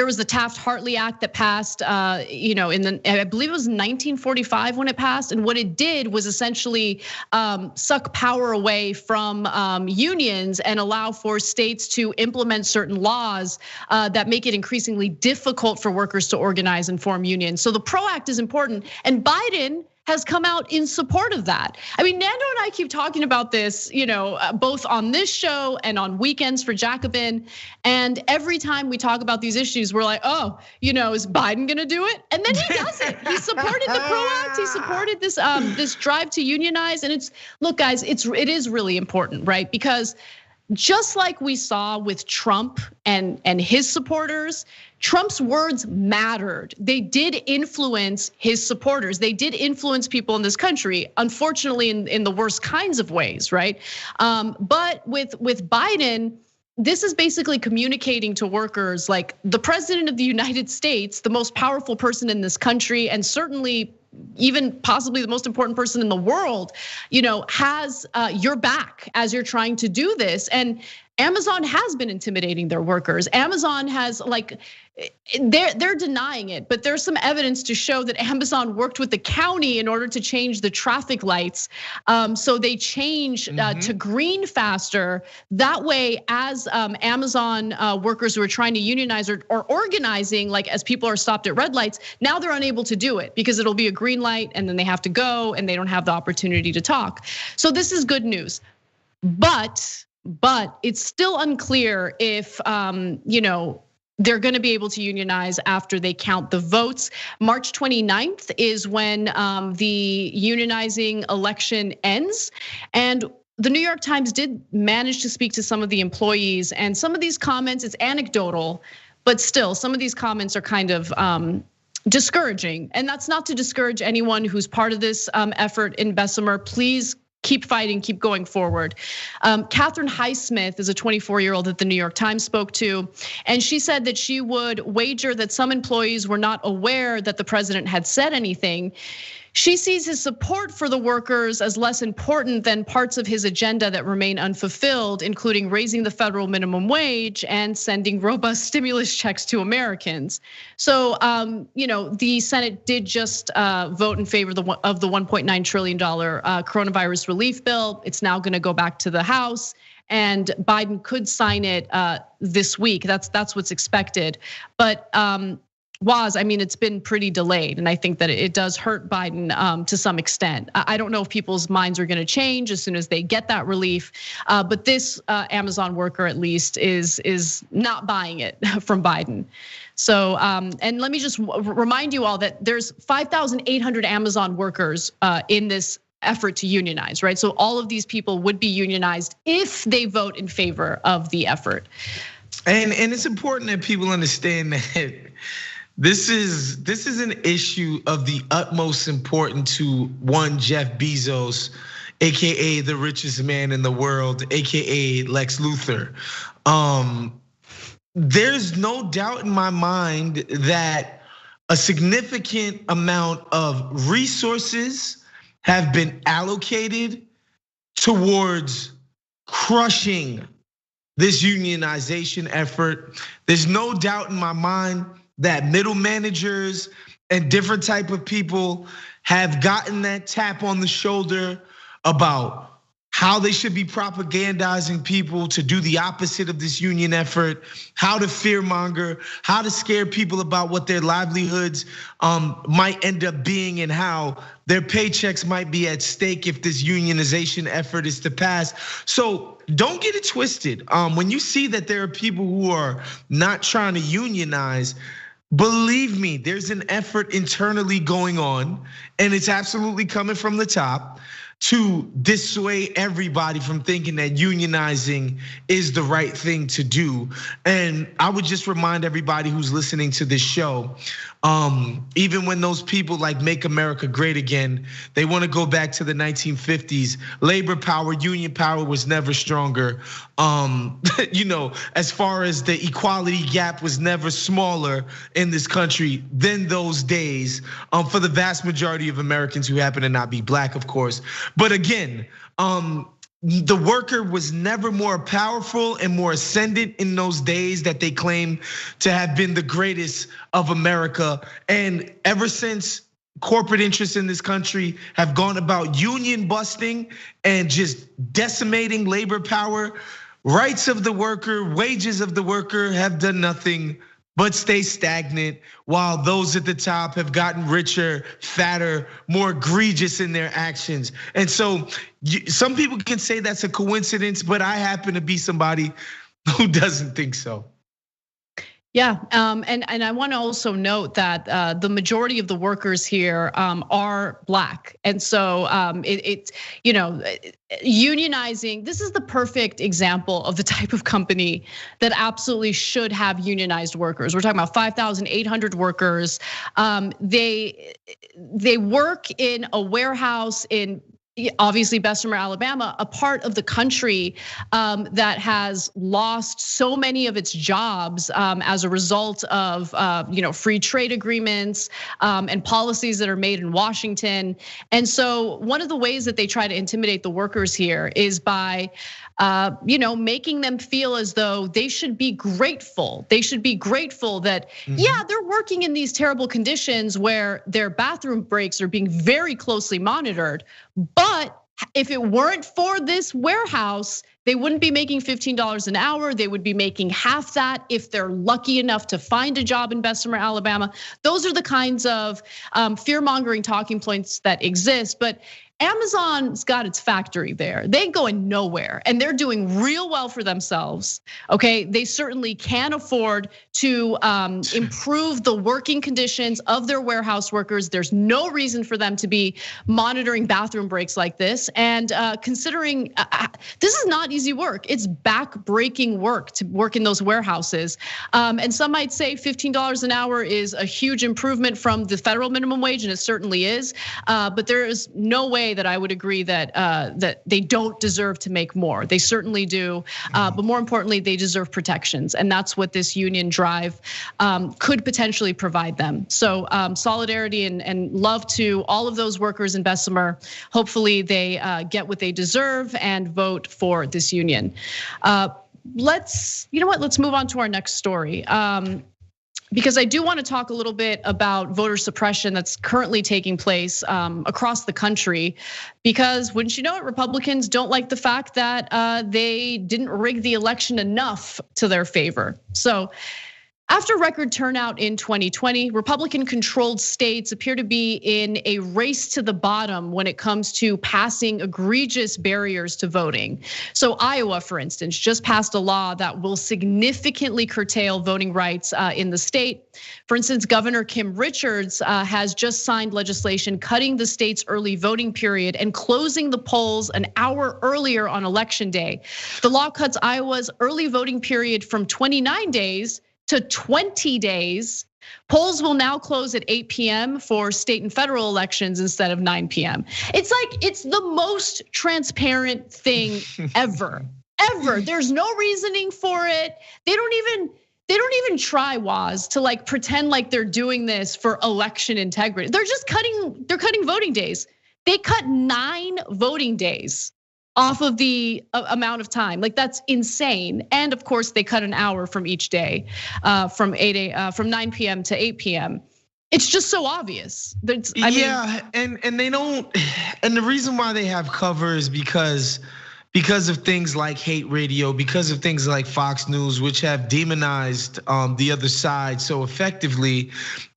was the Taft-Hartley Act that passed, I believe it was 1945 when it passed, and what it did was essentially suck power away from unions and allow for states to implement certain laws that make it increasingly difficult for workers to organize and form unions. So the PRO Act is important, and Biden has come out in support of that. I mean, Nando and I keep talking about this, both on this show and on weekends for Jacobin. And every time we talk about these issues, we're like, is Biden gonna do it? And then he does it. He supported the PRO Act. He supported this this drive to unionize. And look, guys, it is really important, right? Because just like we saw with Trump and his supporters, Trump's words mattered. They did influence his supporters. They did influence people in this country, unfortunately in the worst kinds of ways, right? But with Biden, this is basically communicating to workers like the president of the United States, the most powerful person in this country, and certainly even possibly the most important person in the world, has your back as you're trying to do this. And Amazon has been intimidating their workers. Amazon has they're denying it, but there's some evidence to show that Amazon worked with the county in order to change the traffic lights. So they changed to green faster. That way, as Amazon workers who are trying to unionize or organizing, like as people are stopped at red lights, now they're unable to do it because it'll be a green light and then they have to go and they don't have the opportunity to talk. So this is good news, but it's still unclear if they're going to be able to unionize after they count the votes. March 29th is when the unionizing election ends. And the New York Times did manage to speak to some of the employees, and some of these comments, it's anecdotal, but still some of these comments are kind of discouraging. And that's not to discourage anyone who's part of this effort in Bessemer. Please keep fighting, keep going forward. Catherine Highsmith is a 24-year-old that the New York Times spoke to, and she said that she would wager that some employees were not aware that the president had said anything. She sees his support for the workers as less important than parts of his agenda that remain unfulfilled, including raising the federal minimum wage and sending robust stimulus checks to Americans. So, the Senate did just vote in favor of the $1.9 trillion coronavirus relief bill. It's now going to go back to the House, and Biden could sign it this week. That's what's expected, but. It's been pretty delayed, and I think that it does hurt Biden to some extent. I don't know if people's minds are going to change as soon as they get that relief, but this Amazon worker at least is not buying it from Biden. So, and let me just remind you all that there's 5,800 Amazon workers in this effort to unionize, right? So all of these people would be unionized if they vote in favor of the effort. And it's important that people understand that this is an issue of the utmost importance to one Jeff Bezos, AKA the richest man in the world, AKA Lex Luthor. There's no doubt in my mind that a significant amount of resources have been allocated towards crushing this unionization effort. There's no doubt in my mind that middle managers and different type of people have gotten that tap on the shoulder about how they should be propagandizing people to do the opposite of this union effort, how to fearmonger, how to scare people about what their livelihoods might end up being and how their paychecks might be at stake if this unionization effort is to pass. So don't get it twisted. When you see that there are people who are not trying to unionize, believe me, there's an effort internally going on, and it's absolutely coming from the top to dissuade everybody from thinking that unionizing is the right thing to do. And I would just remind everybody who's listening to this show, even when those people like Make America Great Again, they want to go back to the 1950s. Labor power, union power was never stronger. As far as the equality gap was never smaller in this country than those days, for the vast majority of Americans who happen to not be black, of course. But again, the worker was never more powerful and more ascendant in those days that they claim to have been the greatest of America. And ever since corporate interests in this country have gone about union busting and just decimating labor power, rights of the worker, wages of the worker have done nothing but stay stagnant, while those at the top have gotten richer, fatter, more egregious in their actions. And so some people can say that's a coincidence, but I happen to be somebody who doesn't think so. Yeah, and I want to also note that the majority of the workers here are black, and so it's unionizing. This is the perfect example of the type of company that absolutely should have unionized workers. We're talking about 5,800 workers. They work in a warehouse in, obviously, Bessemer, Alabama, a part of the country that has lost so many of its jobs as a result of free trade agreements and policies that are made in Washington. And so one of the ways that they try to intimidate the workers here is by making them feel as though they should be grateful. They should be grateful that, yeah, they're working in these terrible conditions where their bathroom breaks are being very closely monitored. But if it weren't for this warehouse, they wouldn't be making $15 an hour. They would be making half that if they're lucky enough to find a job in Bessemer, Alabama. Those are the kinds of fear-mongering talking points that exist. But Amazon's got its factory there. They ain't going nowhere, and they're doing real well for themselves. Okay, they certainly can afford to improve the working conditions of their warehouse workers. There's no reason for them to be monitoring bathroom breaks like this. And considering this is not easy work, it's back-breaking work to work in those warehouses. And some might say $15 an hour is a huge improvement from the federal minimum wage, and it certainly is. But there is no way that I would agree that that they don't deserve to make more. They certainly do, but more importantly, they deserve protections, and that's what this union drive could potentially provide them. So solidarity and love to all of those workers in Bessemer. Hopefully, they get what they deserve and vote for this union. Let's move on to our next story. Because I do want to talk a little bit about voter suppression that's currently taking place across the country. Because wouldn't you know it, Republicans don't like the fact that they didn't rig the election enough to their favor. So after record turnout in 2020, Republican-controlled states appear to be in a race to the bottom when it comes to passing egregious barriers to voting. So Iowa, for instance, just passed a law that will significantly curtail voting rights in the state. For instance, Governor Kim Richards has just signed legislation cutting the state's early voting period and closing the polls an hour earlier on election day. The law cuts Iowa's early voting period from 29 days to 20 days. Polls will now close at 8 p.m. for state and federal elections instead of 9 p.m. It's like, it's the most transparent thing ever. There's no reasoning for it. They don't even try, Waz, to like pretend like they're doing this for election integrity. They're just cutting voting days. They cut 9 voting days off of the amount of time. Like, that's insane. And of course, they cut an hour from each day, from 9 p.m. to 8 p.m. It's just so obvious. And they don't. And the reason why they have cover is because because of things like hate radio, because of things like Fox News, which have demonized the other side so effectively.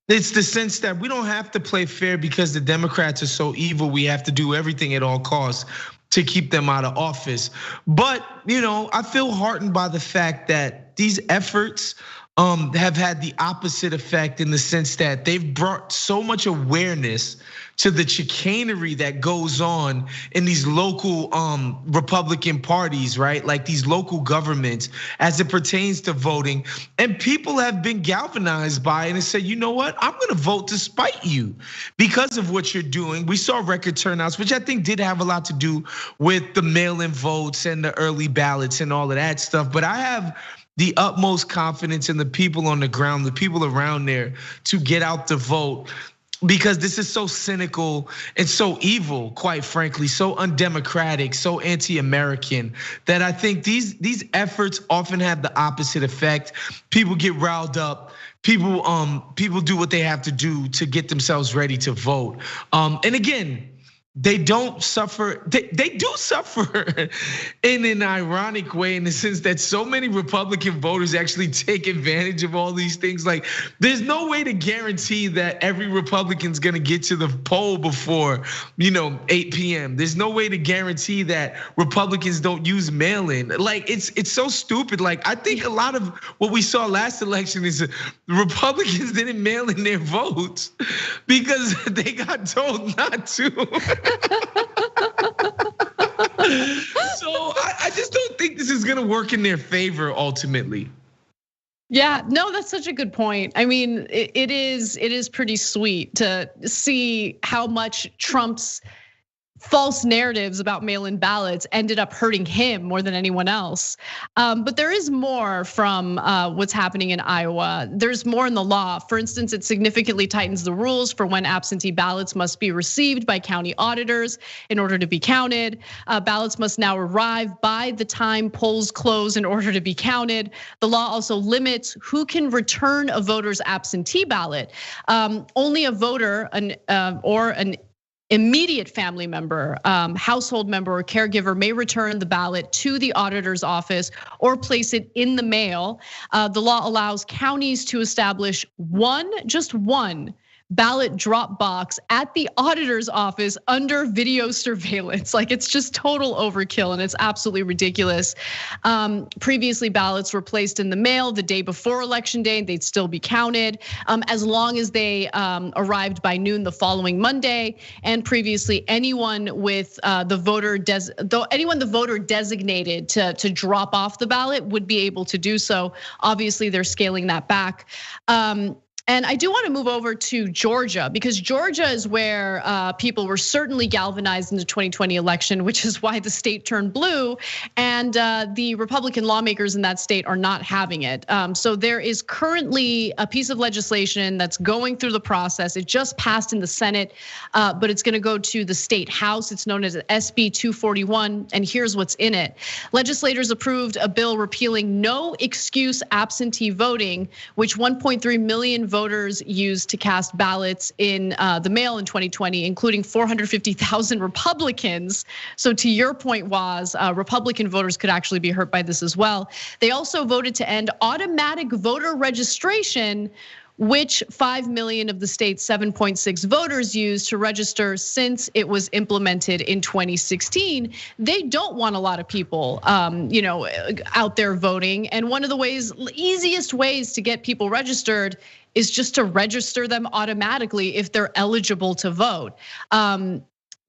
It's the sense that we don't have to play fair because the Democrats are so evil. We have to do everything at all costs to keep them out of office. But I feel heartened by the fact that these efforts have had the opposite effect, in the sense that they've brought so much awareness to the chicanery that goes on in these local Republican parties, right? Like these local governments as it pertains to voting. And people have been galvanized by it and said, you know what? I'm gonna vote despite you because of what you're doing. We saw record turnouts, which I think did have a lot to do with the mail-in votes and the early ballots and all of that stuff. But I have the utmost confidence in the people on the ground, the people around there, to get out to vote, because this is so cynical and so evil, quite frankly, so undemocratic, so anti-American, that I think these efforts often have the opposite effect. People get riled up. People do what they have to do to get themselves ready to vote. And again, they don't suffer. They do suffer in an ironic way, in the sense that so many Republican voters actually take advantage of all these things. Like, there's no way to guarantee that every Republican's gonna get to the poll before 8 p.m. There's no way to guarantee that Republicans don't use mail-in. Like, it's so stupid. Like, I think a lot of what we saw last election is the Republicans didn't mail in their votes because they got told not to. So I just don't think this is gonna work in their favor ultimately. Yeah, no, that's such a good point. I mean, it is pretty sweet to see how much Trump's false narratives about mail-in ballots ended up hurting him more than anyone else. But there is more from what's happening in Iowa. There's more in the law. For instance, it significantly tightens the rules for when absentee ballots must be received by county auditors in order to be counted. Ballots must now arrive by the time polls close in order to be counted. The law also limits who can return a voter's absentee ballot. Only a voter or an immediate family member, household member, or caregiver may return the ballot to the auditor's office or place it in the mail. The law allows counties to establish just one ballot drop box at the auditor's office under video surveillance. Like, it's just total overkill and it's absolutely ridiculous. Previously, ballots were placed in the mail the day before election day, they'd still be counted as long as they arrived by noon the following Monday. And previously, anyone with the voter designated to drop off the ballot would be able to do so. Obviously, they're scaling that back. And I do want to move over to Georgia, because Georgia is where people were certainly galvanized in the 2020 election, which is why the state turned blue. And the Republican lawmakers in that state are not having it. So there is currently a piece of legislation that's going through the process. It just passed in the Senate, but it's going to go to the state House. It's known as SB 241, and here's what's in it. Legislators approved a bill repealing no excuse absentee voting, which 1.3 million voters used to cast ballots in the mail in 2020, including 450,000 Republicans. So to your point, Waz, Republican voters could actually be hurt by this as well. They also voted to end automatic voter registration, which 5 million of the state's 7.6 voters used to register since it was implemented in 2016. They don't want a lot of people, out there voting. And one of the easiest ways to get people registered is just to register them automatically if they're eligible to vote.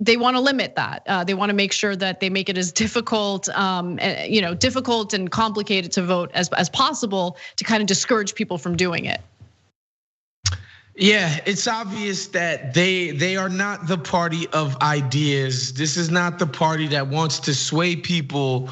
They want to limit that. They want to make sure that they make it as difficult, difficult and complicated to vote as possible to kind of discourage people from doing it. Yeah, it's obvious that they are not the party of ideas. This is not the party that wants to sway people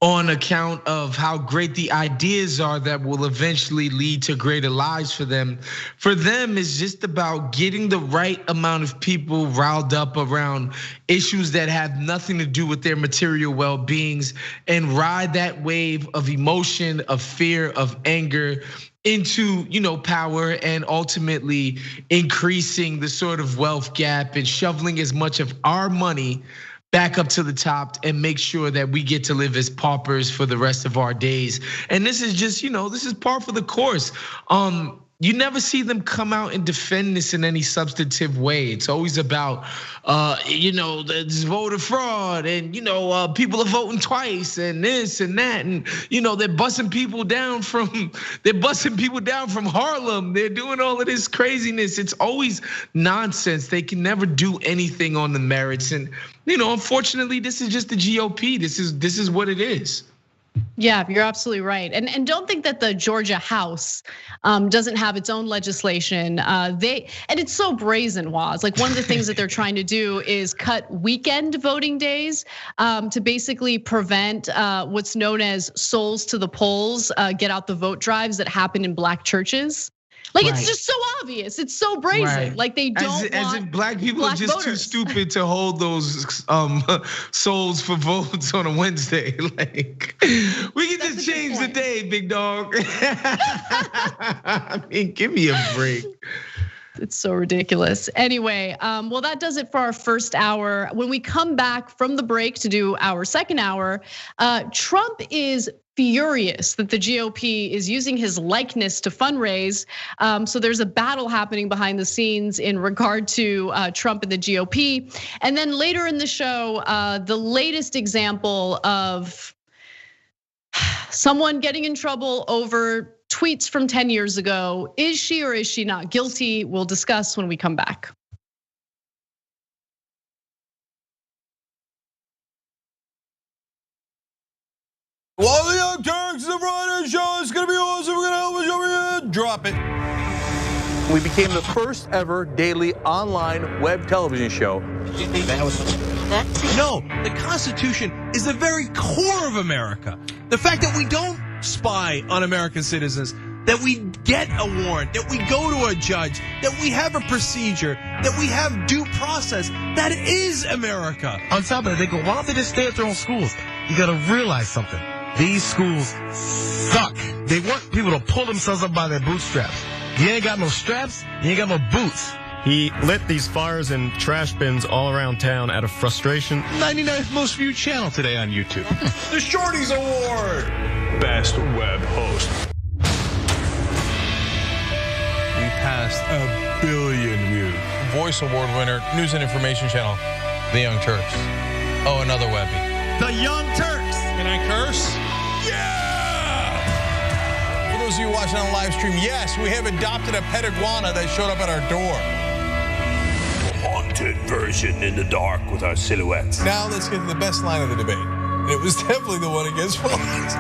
on account of how great the ideas are that will eventually lead to greater lives for them. For them, it's just about getting the right amount of people riled up around issues that have nothing to do with their material well-beings, and ride that wave of emotion, of fear, of anger into power, and ultimately increasing the sort of wealth gap and shoveling as much of our money back up to the top and make sure that we get to live as paupers for the rest of our days. And this is just, this is par for the course. You never see them come out and defend this in any substantive way. It's always about, there's voter fraud and, people are voting twice and this and that. And, they're busting people down from Harlem. They're doing all of this craziness. It's always nonsense. They can never do anything on the merits. And, unfortunately, this is just the GOP. This is what it is. Yeah, you're absolutely right. And don't think that the Georgia House doesn't have its own legislation. And it's so brazen, Waz. Like one of the things that they're trying to do is cut weekend voting days to basically prevent what's known as souls to the polls, get out the vote drives that happen in black churches. Like it's just so obvious. It's so brazen. Right. Like they don't as if black people are just too stupid to hold those souls for votes on a Wednesday. Like we can just change the day, big dog. I mean, give me a break. It's so ridiculous. Anyway, well, that does it for our first hour. When we come back from the break to do our second hour, Trump is furious that the GOP is using his likeness to fundraise. So there's a battle happening behind the scenes in regard to Trump and the GOP. And then later in the show, the latest example of someone getting in trouble over tweets from 10 years ago. Is she or is she not guilty? We'll discuss when we come back. Well, the Young Turks, the Friday show is gonna be awesome. We're gonna help us over here. Drop it. We became the first ever daily online web television show. No, the Constitution is the very core of America. The fact that we don't spy on American citizens, that we get a warrant, that we go to a judge, that we have a procedure, that we have due process, that is America. On top of it, they go, why don't they just stay at their own schools? You gotta realize something. These schools suck. They want people to pull themselves up by their bootstraps. You ain't got no straps, you ain't got no boots. He lit these fires in trash bins all around town out of frustration. 99th most viewed channel today on YouTube. The Shorties Award. Best web host. We passed 1 billion views. Voice Award winner, News and Information Channel, The Young Turks. Oh, another Webby. The Young Turks. Can I curse? Yeah! For those of you watching on live stream, yes, we have adopted a pet iguana that showed up at our door. Haunted version in the dark with our silhouettes. Now let's get to the best line of the debate. And it was definitely the one against Fox.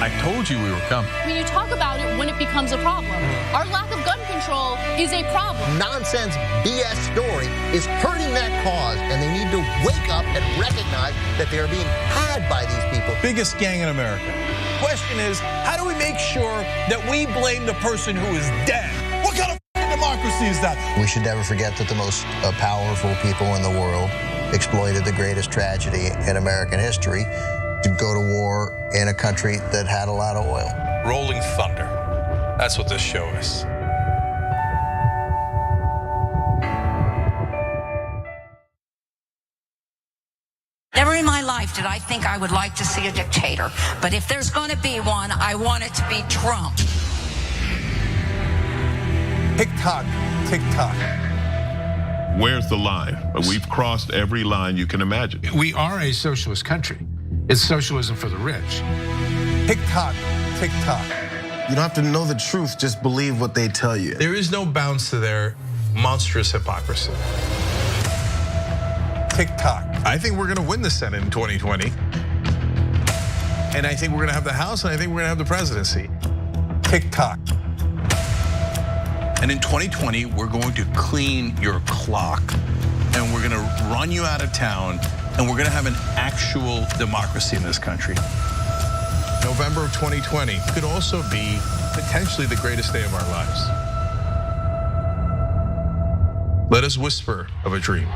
I told you we were coming. I mean, you talk about it when it becomes a problem. Our lack of gun control is a problem. Nonsense BS story is hurting that cause, and they need to wake up and recognize that they are being had by these people. Biggest gang in America. Question is, how do we make sure that we blame the person who is dead? What kind of democracy is that? We should never forget that the most powerful people in the world exploited the greatest tragedy in American history to go to war in a country that had a lot of oil. Rolling thunder. That's what this show is. Never in my life did I think I would like to see a dictator. But if there's going to be one, I want it to be Trump. Tick-tock, tick-tock. Where's the line? We've crossed every line you can imagine. We are a socialist country. It's socialism for the rich. Tick-tock, tick-tock. You don't have to know the truth, just believe what they tell you. There is no bounds to their monstrous hypocrisy. Tick-tock. I think we're gonna win the Senate in 2020. And I think we're gonna have the House, and I think we're gonna have the presidency. Tick-tock. And in 2020, we're going to clean your clock, and we're gonna run you out of town, and we're gonna have an actual democracy in this country. November of 2020 could also be potentially the greatest day of our lives. Let us whisper of a dream.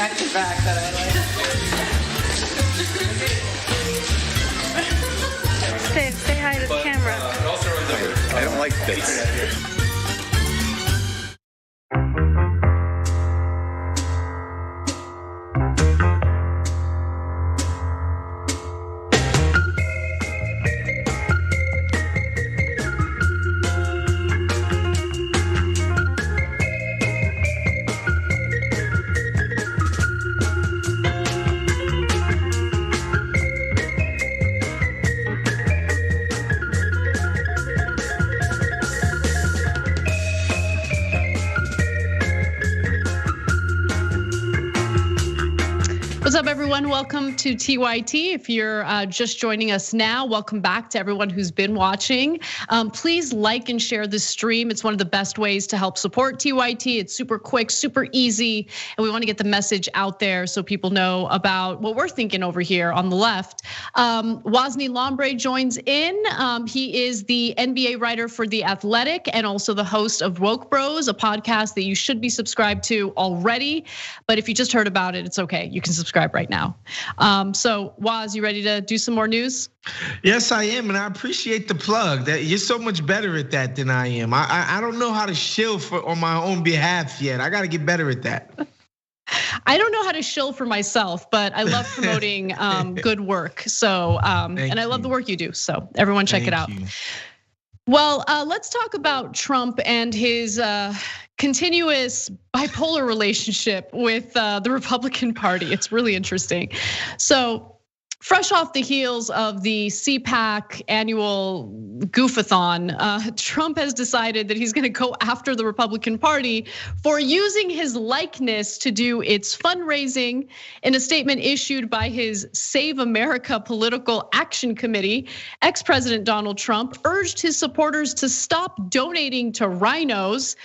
back to back that I like. Say hi to the camera. I don't like this. What's up, everyone? Welcome to TYT. If you're just joining us now, welcome back to everyone who's been watching. Please like and share this stream. It's one of the best ways to help support TYT. It's super quick, super easy, and we want to get the message out there so people know about what we're thinking over here on the left. Wosny Lambre joins in. He is the NBA writer for The Athletic and also the host of Woke Bros, a podcast that you should be subscribed to already. But if you just heard about it, it's okay. You can subscribe right now. So Woz, you ready to do some more news? Yes, I am, and I appreciate the plug. That you're so much better at that than I am. I don't know how to shill on my own behalf yet. I got to get better at that. I don't know how to shill for myself, but I love promoting good work. So, and I love the work you do. So everyone check it out. Well, let's talk about Trump and his continuous bipolar relationship with the Republican Party. It's really interesting. So, fresh off the heels of the CPAC annual goofathon, Trump has decided that he's going to go after the Republican Party for using his likeness to do its fundraising. In a statement issued by his Save America Political Action Committee, ex-President Donald Trump urged his supporters to stop donating to rhinos,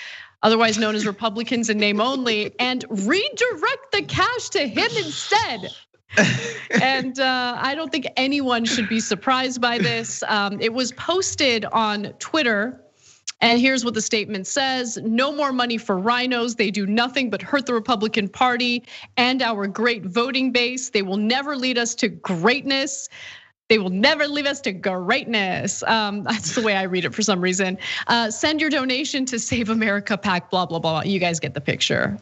otherwise known as Republicans in name only, and redirect the cash to him instead. And I don't think anyone should be surprised by this. It was posted on Twitter, and here's what the statement says: "No more money for rhinos. They do nothing but hurt the Republican Party and our great voting base. They will never lead us to greatness. They will never lead us to greatness." That's the way I read it for some reason. Send your donation to Save America PAC, blah, blah, blah. You guys get the picture.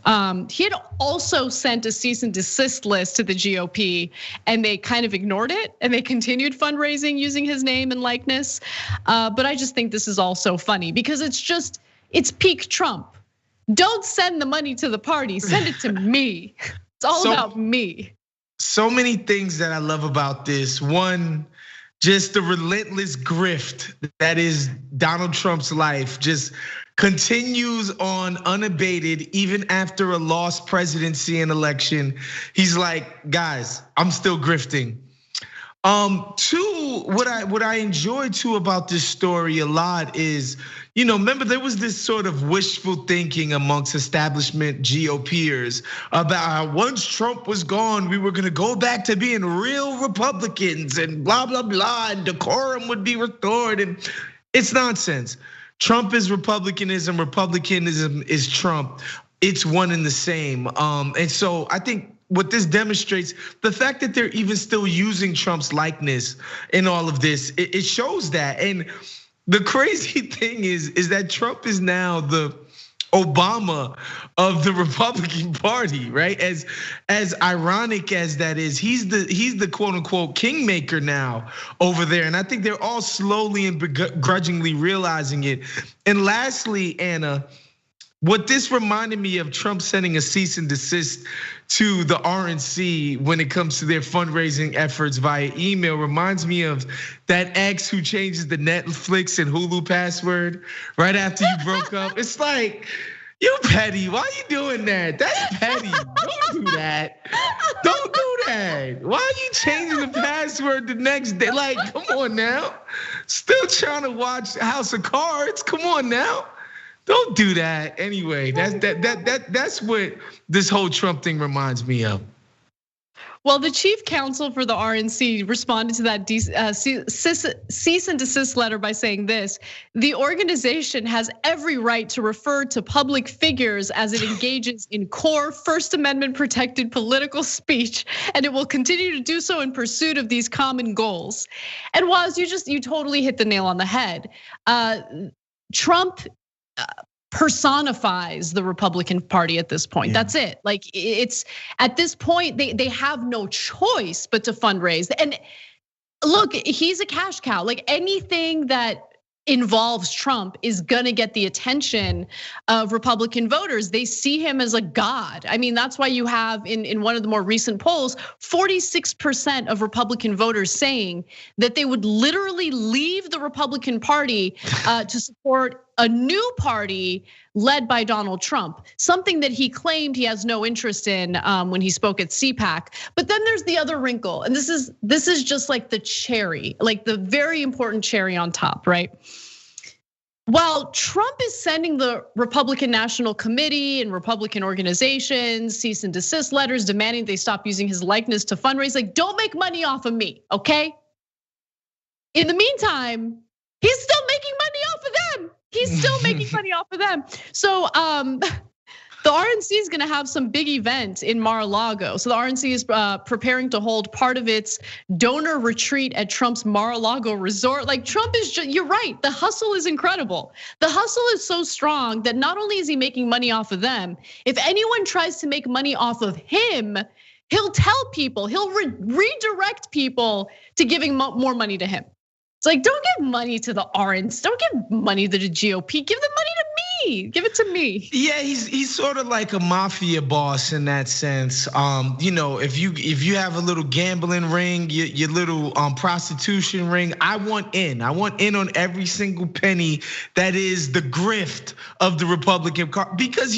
He had also sent a cease and desist list to the GOP, and they kind of ignored it, and they continued fundraising using his name and likeness. But I just think this is also funny because it's peak Trump. Don't send the money to the party, send it to me. It's all about me. So many things that I love about this. One, just the relentless grift that is Donald Trump's life just continues on unabated even after a lost presidency and election. He's like, guys, I'm still grifting. Two, what I enjoy too about this story a lot is, remember there was this sort of wishful thinking amongst establishment GOPers about how once Trump was gone, we were gonna go back to being real Republicans and blah, blah, blah, and decorum would be restored. And it's nonsense. Trump is Republicanism, Republicanism is Trump. It's one and the same. And so I think what this demonstrates, the fact that they're even still using Trump's likeness in all of this, it shows that. And the crazy thing is that Trump is now the Obama of the Republican Party, right? As ironic as that is, he's the quote unquote kingmaker now over there. And I think they're all slowly and begrudgingly realizing it. And lastly, Anna, what this reminded me of Trump sending a cease and desist to the RNC when it comes to their fundraising efforts via email reminds me of that ex who changes the Netflix and Hulu password right after you broke up. It's like, you petty, why are you doing that? That's petty, don't do that. Don't do that. Why are you changing the password the next day? Like, come on now. Still trying to watch House of Cards, come on now. Don't do that. Anyway, that's what this whole Trump thing reminds me of. Well, the chief counsel for the RNC responded to that cease and desist letter by saying this: the organization has every right to refer to public figures as it engages in core First Amendment protected political speech, and it will continue to do so in pursuit of these common goals. And Woz, you totally hit the nail on the head. Trump personifies the Republican Party at this point. That's it. Like, it's at this point, they have no choice but to fundraise. And look, he's a cash cow. Like, anything that involves Trump is gonna get the attention of Republican voters. They see him as a god. I mean, that's why you have in one of the more recent polls, 46% of Republican voters saying that they would literally leave the Republican Party to support a new party led by Donald Trump, something that he claimed he has no interest in when he spoke at CPAC. But then there's the other wrinkle, and this is just like the cherry, like the very important cherry on top, right? While Trump is sending the Republican National Committee and Republican organizations cease and desist letters demanding they stop using his likeness to fundraise, like, don't make money off of me, okay? In the meantime, he's still making money off of them. He's still making money off of them. So the RNC is gonna have some big event in Mar-a-Lago. So the RNC is preparing to hold part of its donor retreat at Trump's Mar-a-Lago resort. Like, Trump is just, you're right, the hustle is incredible. The hustle is so strong that not only is he making money off of them, if anyone tries to make money off of him, he'll tell people, he'll redirect people to giving more money to him. It's like, don't give money to the RNC, don't give money to the GOP, give the money to me, give it to me. Yeah, he's sort of like a mafia boss in that sense. If you have a little gambling ring, your little prostitution ring, I want in on every single penny that is the grift of the Republican car. Because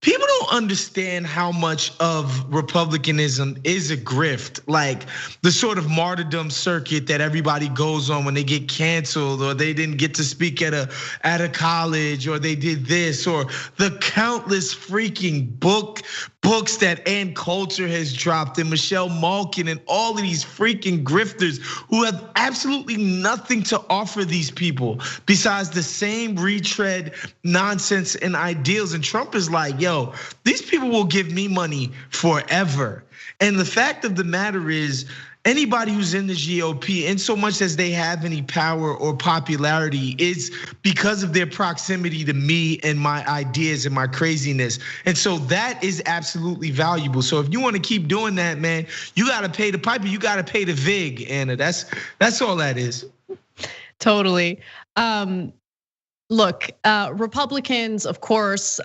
people don't understand how much of Republicanism is a grift. Like, the sort of martyrdom circuit that everybody goes on when they get canceled, or they didn't get to speak at a college, or they did this, or the countless freaking books that Ann Coulter has dropped, and Michelle Malkin, and all of these freaking grifters who have absolutely nothing to offer these people besides the same retread nonsense and ideals. And Trump is like, yo, these people will give me money forever. And the fact of the matter is, anybody who's in the GOP, in so much as they have any power or popularity, is because of their proximity to me and my ideas and my craziness. And so that is absolutely valuable. So if you want to keep doing that, man, you got to pay the piper, you got to pay the vig, Anna. That's all that is. Totally. Look, Republicans, of course,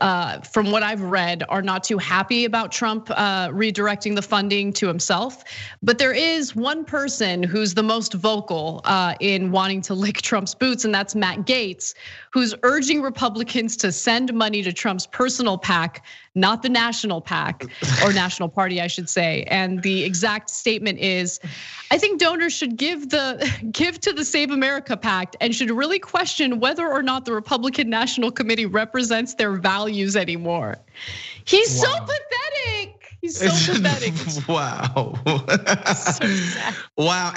from what I've read, are not too happy about Trump redirecting the funding to himself. But there is one person who's the most vocal in wanting to lick Trump's boots, and that's Matt Gaetz, who's urging Republicans to send money to Trump's personal PAC, not the national PAC, or National Party, I should say. And the exact statement is, I think donors should give to the Save America PAC and should really question whether or not the Republican National Committee represents their values anymore. He's so pathetic. He's so pathetic. Wow. So sad. Wow.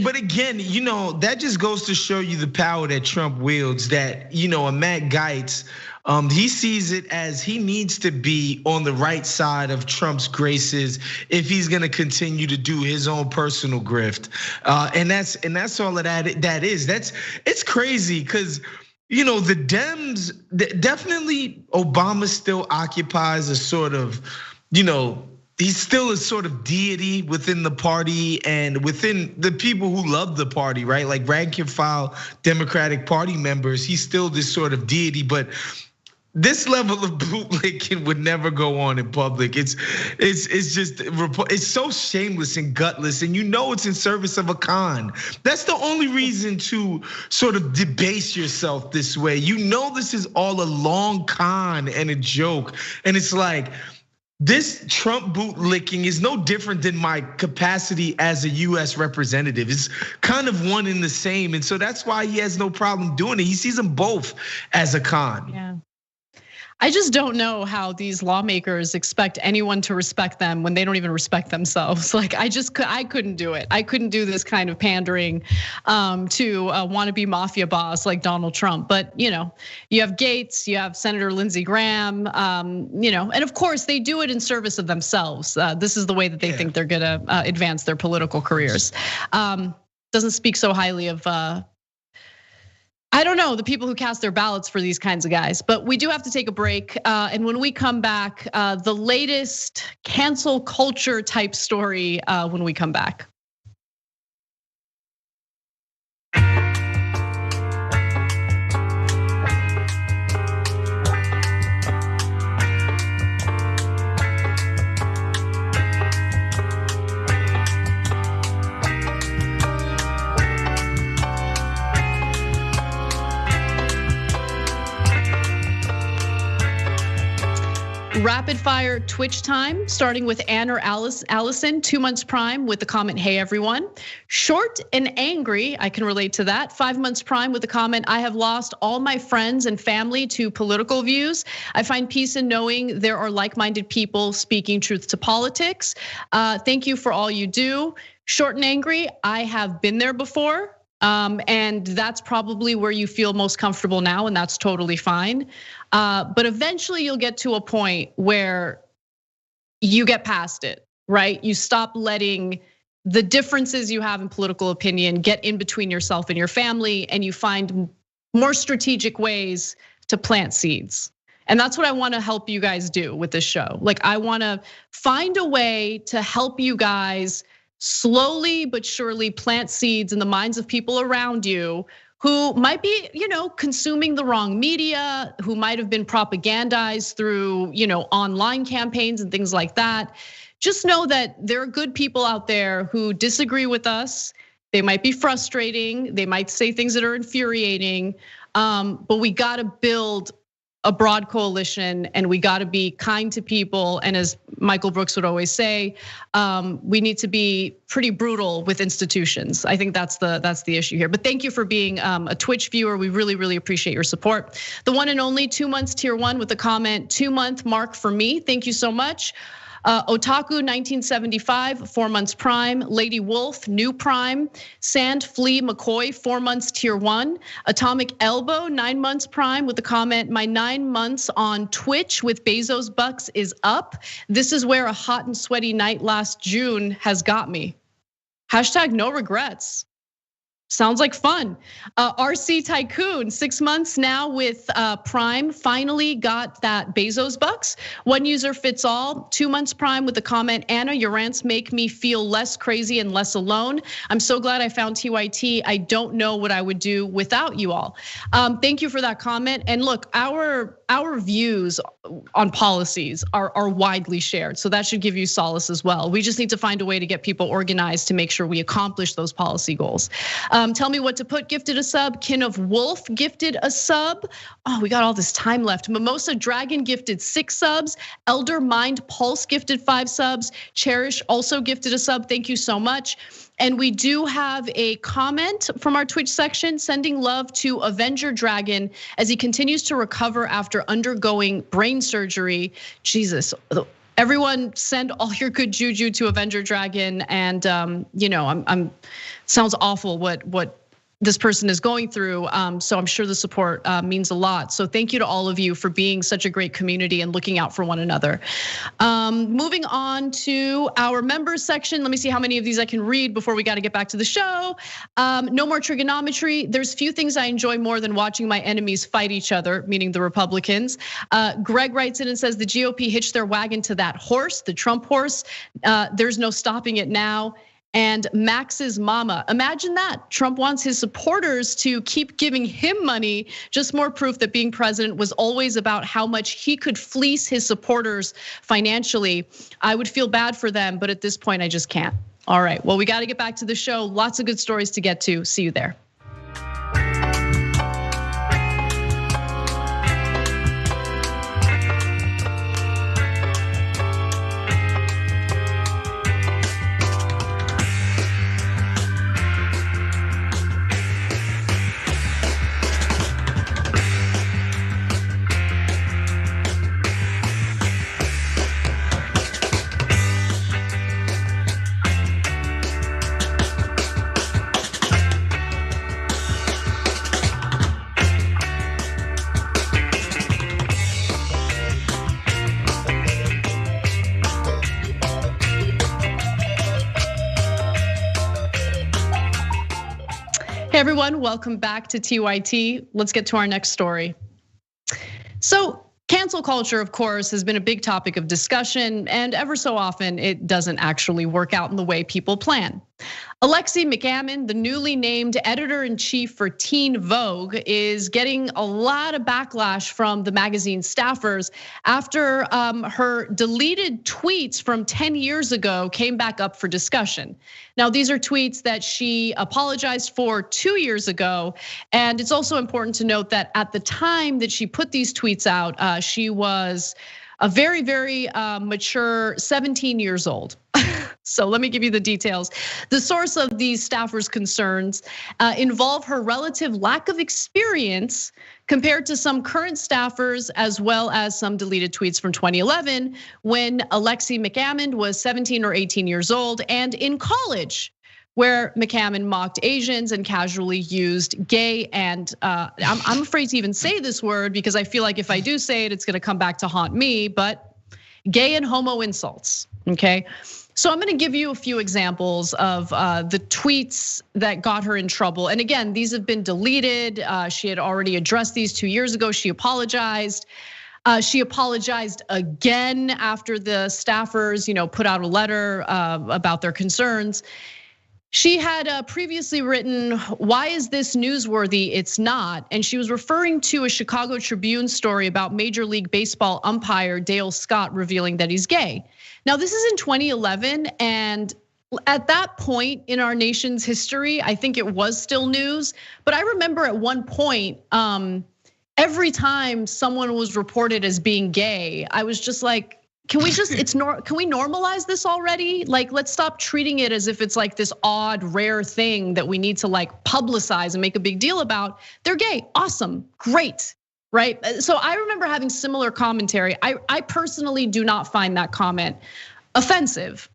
But again, that just goes to show you the power that Trump wields, that, a Matt Gaetz, he sees it as he needs to be on the right side of Trump's graces if he's gonna continue to do his own personal grift. And that's all that is. It's crazy because the Dems, definitely Obama still occupies a sort of, he's still a sort of deity within the party and within the people who love the party, right? Like rank and file Democratic Party members, he's still this sort of deity, but this level of bootlicking would never go on in public. It's so shameless and gutless, and it's in service of a con. That's the only reason to sort of debase yourself this way. This is all a long con and a joke, and it's like, this Trump bootlicking is no different than my capacity as a US representative. It's kind of one and the same, and so that's why he has no problem doing it. He sees them both as a con. Yeah. I just don't know how these lawmakers expect anyone to respect them when they don't even respect themselves. Like I couldn't do it. I couldn't do this kind of pandering to a wannabe mafia boss like Donald Trump. But you have Gates, you have Senator Lindsey Graham, and of course they do it in service of themselves. This is the way that they think they're gonna advance their political careers. Doesn't speak so highly of I don't know, the people who cast their ballots for these kinds of guys. But we do have to take a break. And when we come back, the latest cancel culture type story when we come back. Rapid fire Twitch time, starting with Ann or Allison, 2 months prime with the comment, hey everyone. Short and angry, I can relate to that. 5 months prime with the comment, I have lost all my friends and family to political views. I find peace in knowing there are like-minded people speaking truth to politics. Thank you for all you do. Short and angry, I have been there before. And that's probably where you feel most comfortable now, and that's totally fine. But eventually you'll get to a point where you get past it, right? You stop letting the differences you have in political opinion get in between yourself and your family, and you find more strategic ways to plant seeds. And that's what I wanna help you guys do with this show. Like I wanna find a way to help you guys slowly but surely plant seeds in the minds of people around you who might be, consuming the wrong media, who might have been propagandized through, online campaigns and things like that. Just know that there are good people out there who disagree with us. They might be frustrating, they might say things that are infuriating, but we gotta build a broad coalition and we gotta be kind to people. And as Michael Brooks would always say, we need to be pretty brutal with institutions. I think that's the issue here. But thank you for being a Twitch viewer. We really, really appreciate your support. The one and only 2 months tier 1 with the comment, 2 month mark for me. Thank you so much. Otaku 1975, 4 months prime. Lady Wolf, new prime. Sand Flea McCoy, 4 months tier 1. Atomic Elbow, 9 months prime with the comment, my 9 months on Twitch with Bezos Bucks is up. This is where a hot and sweaty night last June has got me. Hashtag no regrets. Sounds like fun. RC Tycoon, 6 months now with Prime, finally got that Bezos bucks. One user fits all, 2 months Prime with the comment, Anna, your rants make me feel less crazy and less alone. I'm so glad I found TYT. I don't know what I would do without you all. Thank you for that comment. And look, our views on policies are widely shared. So that should give you solace as well. We just need to find a way to get people organized to make sure we accomplish those policy goals. Tell me what to put, gifted a sub. Kin of Wolf gifted a sub. Oh, we got all this time left. Mimosa Dragon gifted 6 subs. Elder Mind Pulse gifted 5 subs. Cherish also gifted a sub, thank you so much. And we do have a comment from our Twitch section, sending love to Avenger Dragon as he continues to recover after undergoing brain surgery. Jesus. Everyone send all your good juju to Avenger Dragon, and I'm sounds awful what this person is going through. So I'm sure the support means a lot. So thank you to all of you for being such a great community and looking out for one another. Moving on to our members section. Let me see how many of these I can read before we got to get back to the show. No more trigonometry. There's few things I enjoy more than watching my enemies fight each other, meaning the Republicans. Greg writes in and says the GOP hitched their wagon to that horse, the Trump horse. There's no stopping it now. And Max's mama, imagine that. Trump wants his supporters to keep giving him money, just more proof that being president was always about how much he could fleece his supporters financially. I would feel bad for them, but at this point, I just can't. All right, well, we got to get back to the show. Lots of good stories to get to. See you there. Hey everyone, welcome back to TYT. Let's get to our next story. So cancel culture, of course, has been a big topic of discussion, and ever so often it doesn't actually work out in the way people plan. Alexi McCammon, the newly named editor-in-chief for Teen Vogue, is getting a lot of backlash from the magazine staffers after her deleted tweets from 10 years ago came back up for discussion. Now, these are tweets that she apologized for 2 years ago, and it's also important to note that at the time that she put these tweets out, she was a very, very mature 17 years old. So let me give you the details. The source of these staffers' concerns involve her relative lack of experience compared to some current staffers, as well as some deleted tweets from 2011 when Alexi McCammon was 17 or 18 years old and in college, where McCammon mocked Asians and casually used gay and I'm afraid to even say this word because I feel like if I do say it, it's gonna come back to haunt me, but gay and homo insults, okay? So I'm gonna give you a few examples of the tweets that got her in trouble. And again, these have been deleted. She had already addressed these 2 years ago. She apologized. She apologized again after the staffers, put out a letter about their concerns. She had previously written, "Why is this newsworthy? It's not." And she was referring to a Chicago Tribune story about Major League Baseball umpire Dale Scott revealing that he's gay. Now, this is in 2011, and at that point in our nation's history, I think it was still news. But I remember at one point, every time someone was reported as being gay, I was just like, can we normalize this already? Like, let's stop treating it as if it's like this odd, rare thing that we need to like publicize and make a big deal about. They're gay, awesome, great, right? So I remember having similar commentary. I personally do not find that comment offensive.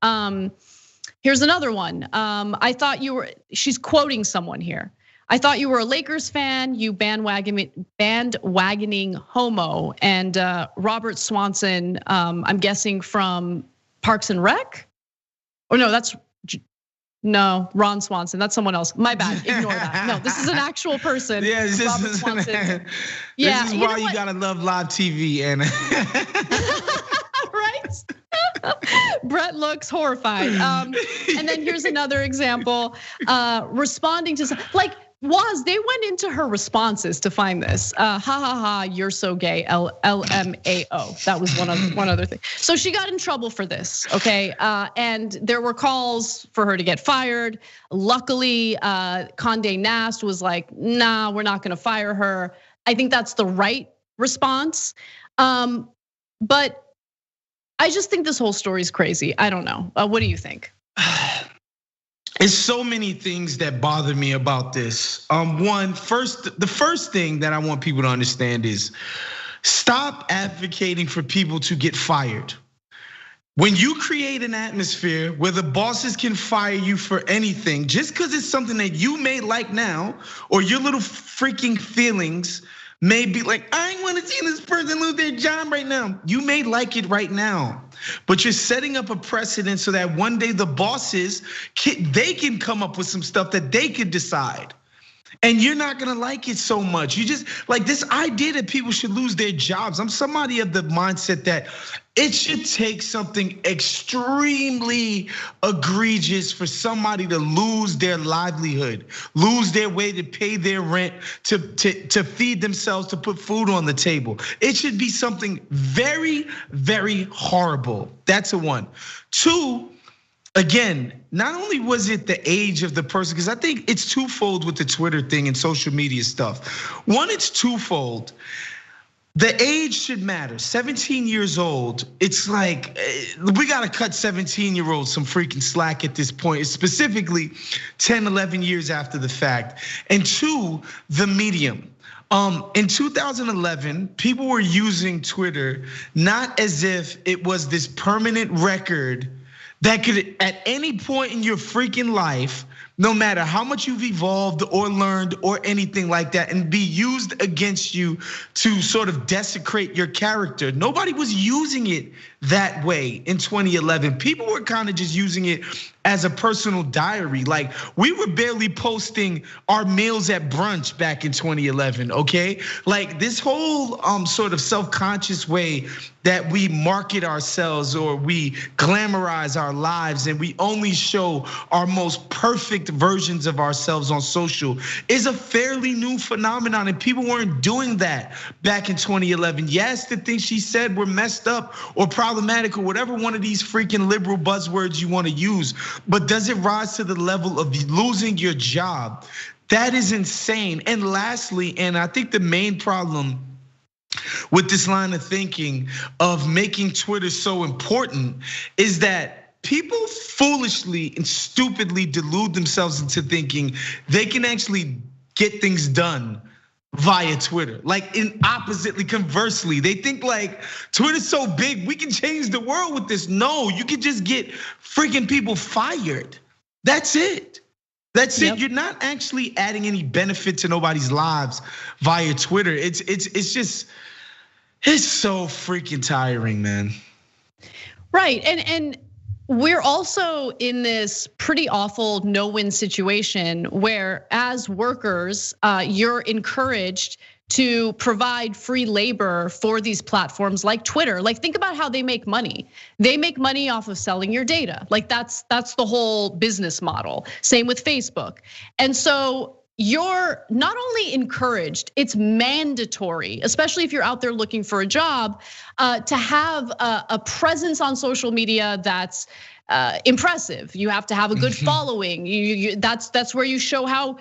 Here's another one. I thought she's quoting someone here. "I thought you were a Lakers fan, you bandwagoning homo." And Robert Swanson, I'm guessing from Parks and Rec? Or no, Ron Swanson, that's someone else. My bad, ignore that. No, this is an actual person. Yeah, this is Swanson. This is why you gotta love live TV, Anna. Right? Brett looks horrified. And then here's another example, responding to like, they went into her responses to find this. Ha ha ha, you're so gay, LMAO. That was one other thing. So she got in trouble for this, okay? And there were calls for her to get fired. Luckily, Condé Nast was like, nah, we're not gonna fire her. I think that's the right response. But I just think this whole story is crazy. I don't know, what do you think? It's so many things that bother me about this. The first thing that I want people to understand is stop advocating for people to get fired. When you create an atmosphere where the bosses can fire you for anything, just because it's something that you may like now, or your little freaking feelings may be like, I ain't wanna see this person lose their job right now. You may like it right now, but you're setting up a precedent so that one day the bosses, they can come up with some stuff that they could decide. And you're not gonna like it so much. You just, like this idea that people should lose their jobs. I'm somebody of the mindset that it should take something extremely egregious for somebody to lose their livelihood, lose their way to pay their rent, to feed themselves, to put food on the table. It should be something very, very horrible. That's a one. Two, again, not only was it the age of the person, because I think it's twofold with the Twitter thing and social media stuff. One, it's twofold. The age should matter. 17 years old, it's like, we gotta cut 17-year-olds some freaking slack at this point, specifically 10, 11 years after the fact. And two, the medium. In 2011, people were using Twitter not as if it was this permanent record that could, at any point in your freaking life, no matter how much you've evolved or learned or anything like that, and be used against you to sort of desecrate your character. Nobody was using it that way in 2011. People were kind of just using it as a personal diary. Like, we were barely posting our meals at brunch back in 2011, okay? Like, this whole sort of self-conscious way that we market ourselves or we glamorize our lives and we only show our most perfect versions of ourselves on social is a fairly new phenomenon, and people weren't doing that back in 2011. Yes, the things she said were messed up or problematic or whatever one of these freaking liberal buzzwords you want to use, but does it rise to the level of losing your job? That is insane. And lastly, and I think the main problem with this line of thinking of making Twitter so important is that people foolishly and stupidly delude themselves into thinking they can actually get things done via Twitter. Like, conversely, they think like Twitter's so big, we can change the world with this. No, you can just get freaking people fired. That's it. That's it. You're not actually adding any benefit to nobody's lives via Twitter. It's just, it's so freaking tiring, man. Right, and we're also in this pretty awful no-win situation where, as workers, you're encouraged to provide free labor for these platforms like Twitter. Like, think about how they make money. They make money off of selling your data. Like, that's the whole business model. Same with Facebook. And so you're not only encouraged, it's mandatory, especially if you're out there looking for a job, to have a presence on social media that's impressive. You have to have a good following. That's where you show how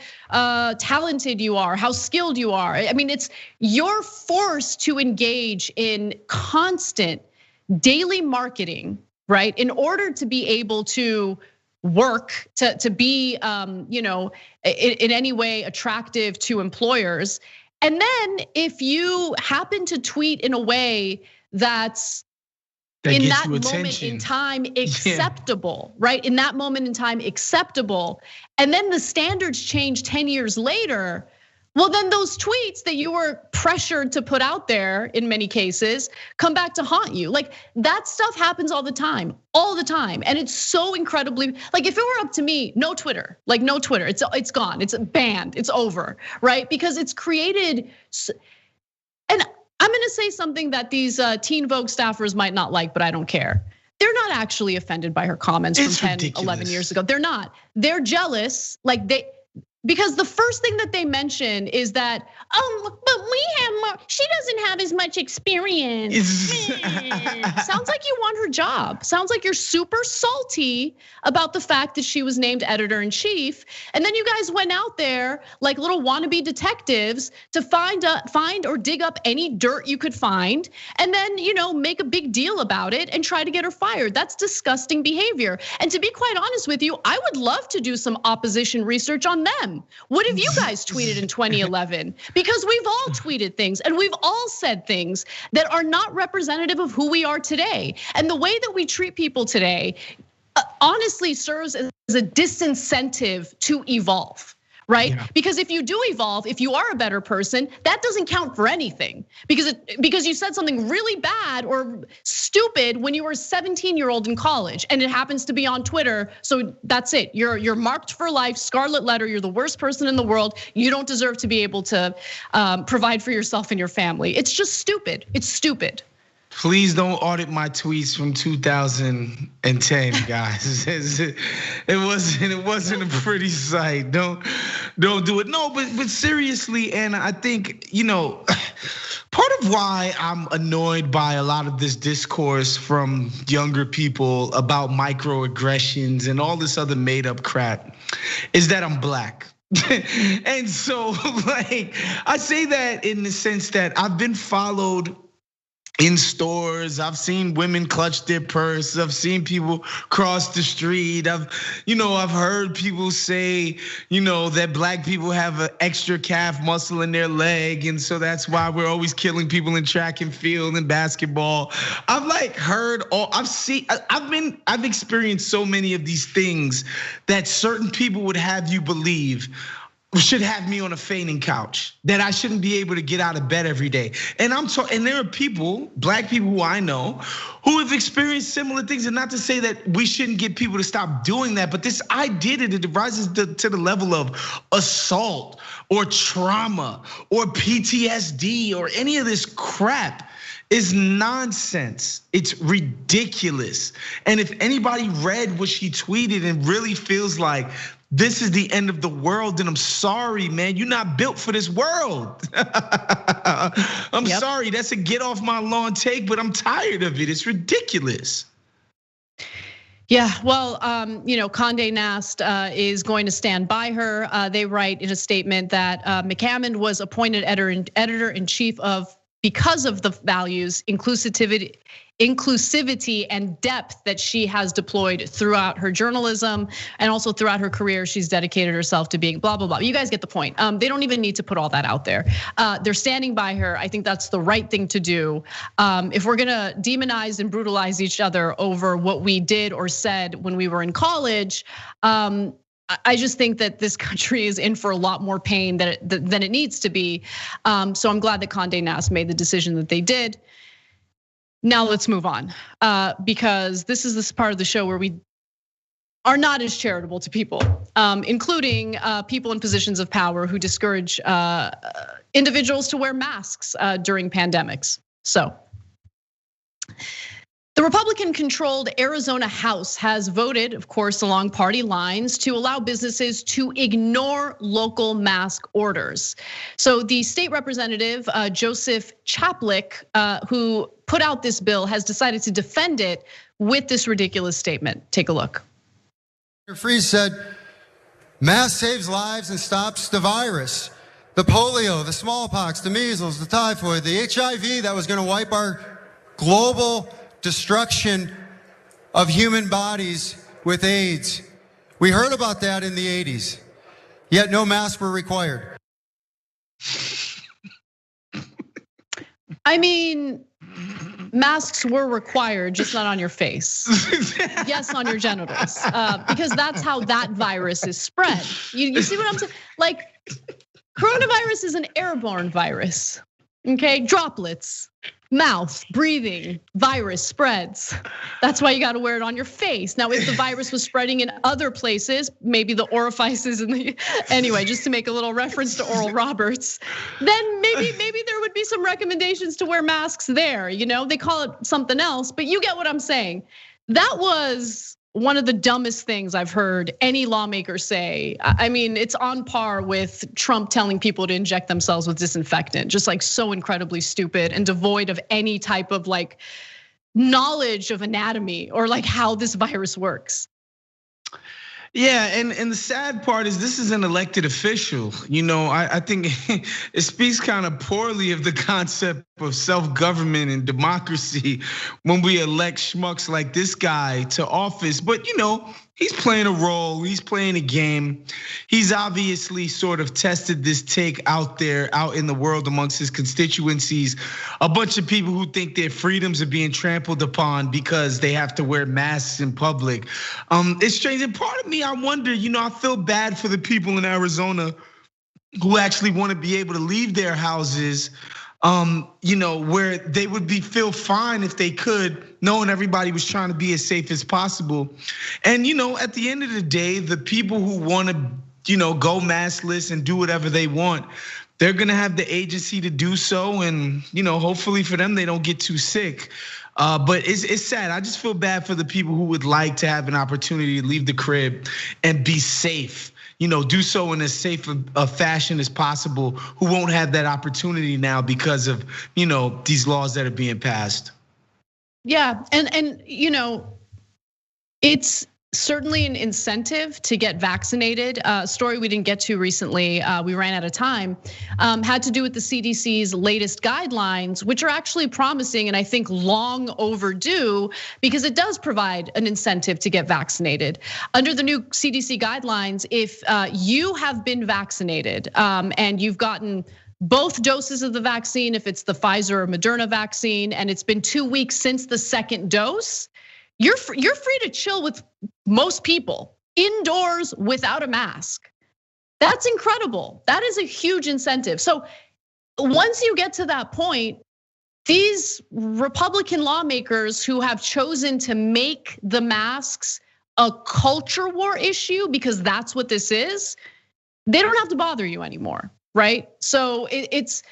talented you are, how skilled you are. I mean, you're forced to engage in constant daily marketing, right? In order to be able to work, to be, in any way attractive to employers. And then if you happen to tweet in a way that's in that moment in time acceptable, right? In that moment in time acceptable, and then the standards change 10 years later, well, then those tweets that you were pressured to put out there in many cases come back to haunt you. Like, that stuff happens all the time. And it's so incredibly, like, if it were up to me, no Twitter, like no Twitter, it's gone, it's banned, it's over, right? Because it's created, and I'm gonna say something that these Teen Vogue staffers might not like, but I don't care. They're not actually offended by her comments from 10, ridiculous. 11 years ago. They're not, they're jealous, because the first thing that they mention is that, but we have more, she doesn't have as much experience. Sounds like you want her job. Sounds like you're super salty about the fact that she was named editor-in-chief. And then you guys went out there like little wannabe detectives to find or dig up any dirt you could find, and then make a big deal about it and try to get her fired. That's disgusting behavior. And to be quite honest with you, I would love to do some opposition research on them. What have you guys tweeted in 2011? Because we've all tweeted things and we've all said things that are not representative of who we are today. And the way that we treat people today honestly serves as a disincentive to evolve. Right? Yeah. Because if you do evolve, if you are a better person, that doesn't count for anything. Because you said something really bad or stupid when you were a 17-year-old in college, and it happens to be on Twitter. So that's it. You're marked for life, scarlet letter. You're the worst person in the world. You don't deserve to be able to provide for yourself and your family. It's just stupid. It's stupid. Please don't audit my tweets from 2010, guys. It wasn't a pretty sight. Don't do it. No, but seriously, and I think part of why I'm annoyed by a lot of this discourse from younger people about microaggressions and all this other made up crap is that I'm black. And so, I say that in the sense that I've been followed in stores, I've seen women clutch their purse. I've seen people cross the street. I've heard people say, that black people have an extra calf muscle in their leg, and so that's why we're always killing people in track and field and basketball. I've heard all. I've experienced so many of these things that certain people would have you believe should have me on a fainting couch, that I shouldn't be able to get out of bed every day. And and there are people, black people who I know, who have experienced similar things. And not to say that we shouldn't get people to stop doing that, but this idea that it rises to the level of assault or trauma or PTSD or any of this crap is nonsense. It's ridiculous. And if anybody read what she tweeted and really feels like this is the end of the world, then I'm sorry, man. You're not built for this world. I'm sorry, that's a get off my lawn take, but I'm tired of it. It's ridiculous. Yeah, well, Condé Nast is going to stand by her. They write in a statement that McCammond was appointed editor-in-chief because of the values, inclusivity and depth that she has deployed throughout her journalism and also throughout her career. She's dedicated herself to being blah, blah, blah. You guys get the point. They don't even need to put all that out there. They're standing by her. I think that's the right thing to do. If we're gonna demonize and brutalize each other over what we did or said when we were in college, I just think that this country is in for a lot more pain than it needs to be. So I'm glad that Condé Nast made the decision that they did. Now let's move on, because this is this part of the show where we are not as charitable to people, including people in positions of power who discourage individuals to wear masks during pandemics. So the Republican-controlled Arizona House has voted, of course, along party lines to allow businesses to ignore local mask orders. So the state representative, Joseph Chaplick, who put out this bill, has decided to defend it with this ridiculous statement. Take a look. Freeze said, mask saves lives and stops the virus. The polio, the smallpox, the measles, the typhoid, the HIV that was gonna wipe our global destruction of human bodies with AIDS. We heard about that in the 80s, yet no masks were required. I mean, masks were required, just not on your face. Yes, on your genitals, because that's how that virus is spread. You see what I'm saying? Like, coronavirus is an airborne virus, okay? Droplets. Mouth, breathing, virus spreads. That's why you gotta wear it on your face. Now, if the virus was spreading in other places, maybe the orifices anyway, just to make a little reference to Oral Roberts, then maybe there would be some recommendations to wear masks there. They call it something else, but you get what I'm saying. That was one of the dumbest things I've heard any lawmaker say. I mean, it's on par with Trump telling people to inject themselves with disinfectant, just like so incredibly stupid and devoid of any type of like knowledge of anatomy or like how this virus works. Yeah, and the sad part is this is an elected official. I think it speaks kind of poorly of the concept of self-government and democracy when we elect schmucks like this guy to office. But he's playing a role, he's playing a game. He's obviously sort of tested this take out there, out in the world amongst his constituencies. A bunch of people who think their freedoms are being trampled upon because they have to wear masks in public. It's strange, and part of me, I wonder, I feel bad for the people in Arizona who actually want to be able to leave their houses, where they would feel fine if they could, knowing everybody was trying to be as safe as possible. And at the end of the day, the people who want to, go maskless and do whatever they want, they're gonna have the agency to do so, and hopefully for them they don't get too sick. But it's sad. I just feel bad for the people who would like to have an opportunity to leave the crib and be safe. Do so in as safe a fashion as possible, who won't have that opportunity now because of, these laws that are being passed. Yeah, and it's certainly an incentive to get vaccinated. A story we didn't get to recently, we ran out of time, had to do with the CDC's latest guidelines, which are actually promising and I think long overdue, because it does provide an incentive to get vaccinated. Under the new CDC guidelines, if you have been vaccinated and you've gotten both doses of the vaccine, if it's the Pfizer or Moderna vaccine, and it's been 2 weeks since the second dose, you're free to chill with most people indoors without a mask. That's incredible. That is a huge incentive. So once you get to that point, these Republican lawmakers who have chosen to make the masks a culture war issue, because that's what this is, they don't have to bother you anymore, right? So it's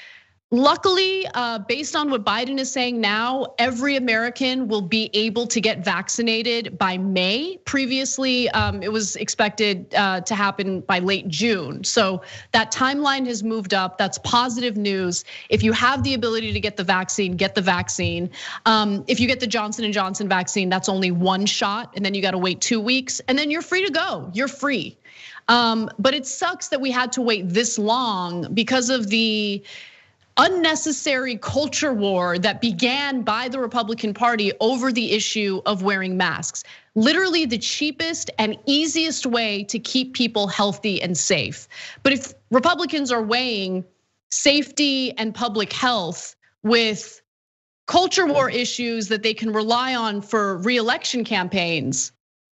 luckily, based on what Biden is saying now, every American will be able to get vaccinated by May. Previously, it was expected to happen by late June. So that timeline has moved up. That's positive news. If you have the ability to get the vaccine, get the vaccine. If you get the Johnson & Johnson vaccine, that's only one shot, and then you gotta wait 2 weeks, and then you're free to go, you're free. But it sucks that we had to wait this long because of the unnecessary culture war that began by the Republican Party over the issue of wearing masks. Literally the cheapest and easiest way to keep people healthy and safe. But if Republicans are weighing safety and public health with culture war issues that they can rely on for re-election campaigns,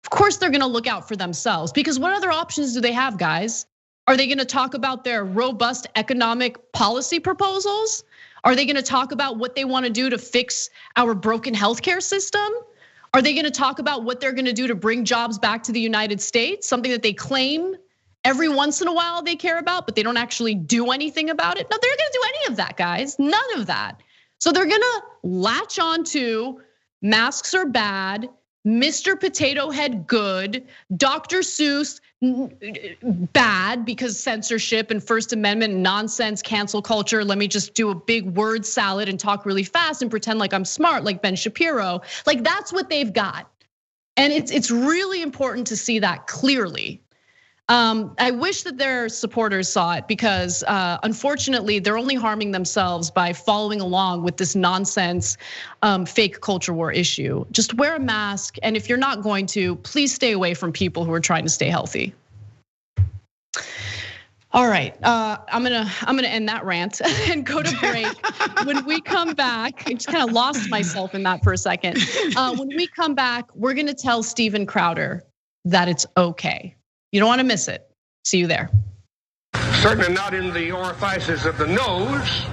of course they're gonna look out for themselves, because what other options do they have, guys? Are they gonna talk about their robust economic policy proposals? Are they gonna talk about what they wanna do to fix our broken healthcare system? Are they gonna talk about what they're gonna do to bring jobs back to the United States? Something that they claim every once in a while they care about, but they don't actually do anything about it? No, they're not gonna do any of that, guys, none of that. So they're gonna latch on to masks are bad, Mr. Potato Head good, Dr. Seuss bad because censorship and First Amendment nonsense, cancel culture. Let me just do a big word salad and talk really fast and pretend like I'm smart, like Ben Shapiro. Like that's what they've got. And it's really important to see that clearly. I wish that their supporters saw it, because unfortunately they're only harming themselves by following along with this nonsense fake culture war issue. Just wear a mask, and if you're not going to, please stay away from people who are trying to stay healthy. All right, I'm gonna end that rant and go to break. When we come back, I just kind of lost myself in that for a second. When we come back, we're gonna tell Steven Crowder that it's okay. You don't want to miss it. See you there. Certainly not in the orifices of the nose.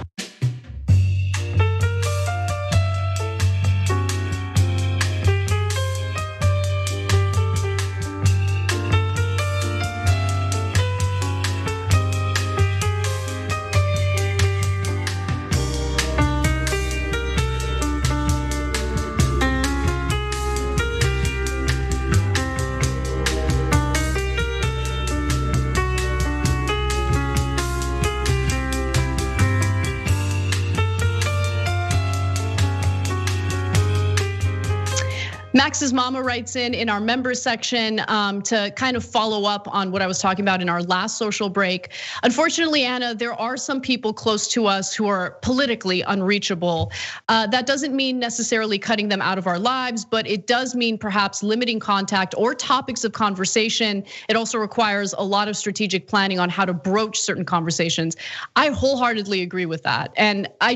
Max's mama writes in our members section to kind of follow up on what I was talking about in our last social break. Unfortunately, Anna, there are some people close to us who are politically unreachable. That doesn't mean necessarily cutting them out of our lives, but it does mean perhaps limiting contact or topics of conversation. It also requires a lot of strategic planning on how to broach certain conversations. I wholeheartedly agree with that. And I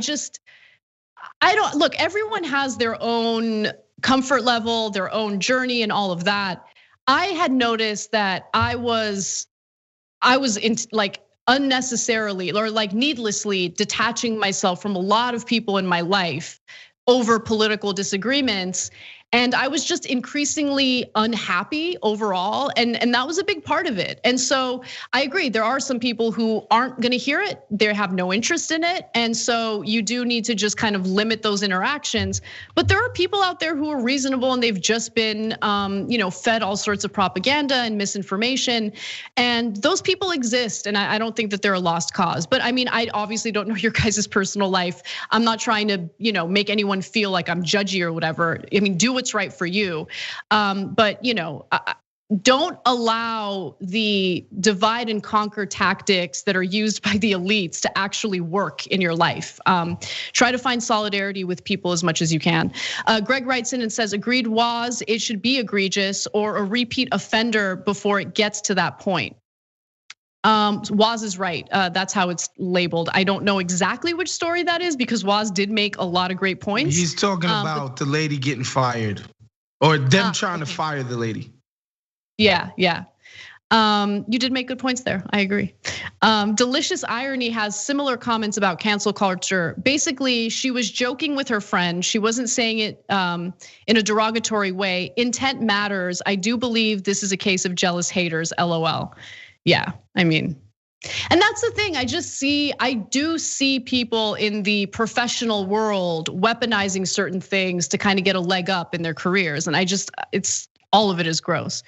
don't, look, everyone has their own comfort level, their own journey and all of that. I had noticed that I was like unnecessarily or like needlessly detaching myself from a lot of people in my life over political disagreements. And I was just increasingly unhappy overall, and that was a big part of it. And so I agree, there are some people who aren't gonna hear it, they have no interest in it. And so you do need to just kind of limit those interactions. But there are people out there who are reasonable and they've just been fed all sorts of propaganda and misinformation. And those people exist, and I don't think that they're a lost cause. But I mean, I obviously don't know your guys' personal life. I'm not trying to make anyone feel like I'm judgy or whatever. I mean, do what's right for you. But don't allow the divide and conquer tactics that are used by the elites to actually work in your life. Try to find solidarity with people as much as you can. Greg writes in and says, agreed, Woz, it should be egregious or a repeat offender before it gets to that point. Woz is right, that's how it's labeled. I don't know exactly which story that is because Woz did make a lot of great points. He's talking about the lady getting fired or them trying to fire the lady. Yeah. You did make good points there. I agree. Delicious Irony has similar comments about cancel culture. Basically, she was joking with her friend. She wasn't saying it in a derogatory way. Intent matters. I do believe this is a case of jealous haters, LOL. Yeah, I mean, and that's the thing. I do see people in the professional world weaponizing certain things to kind of get a leg up in their careers. And all of it is gross.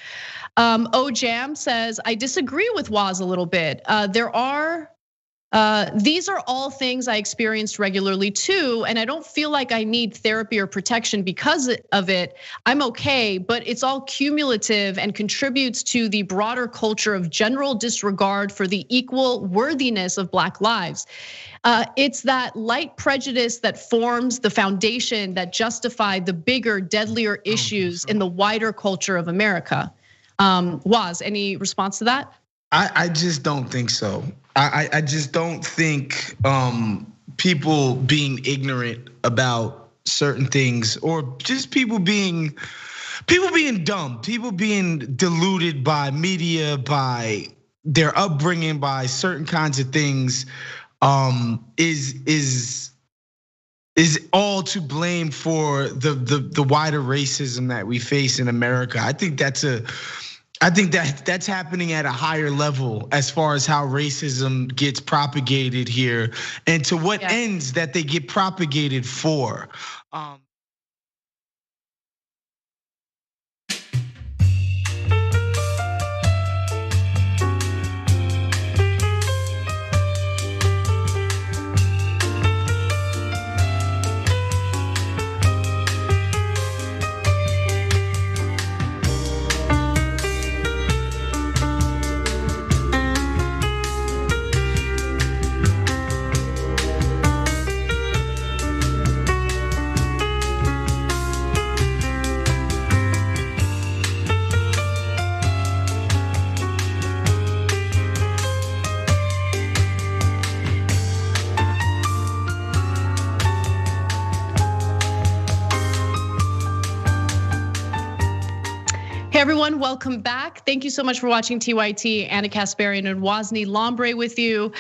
Jam says, I disagree with Waz a little bit. These are all things I experienced regularly too, and I don't feel like I need therapy or protection because of it. I'm okay, but it's all cumulative and contributes to the broader culture of general disregard for the equal worthiness of Black lives. It's that light prejudice that forms the foundation that justified the bigger, deadlier issues in the wider culture of America. Waz, any response to that? I just don't think so. I just don't think people being ignorant about certain things, or just people being dumb, people being deluded by media, by their upbringing, by certain kinds of things, is all to blame for the wider racism that we face in America. I think that's happening at a higher level as far as how racism gets propagated here, and to what ends that they get propagated for. Hey everyone, welcome back. Thank you so much for watching TYT. Anna Kasparian and Wosny Lombre with you.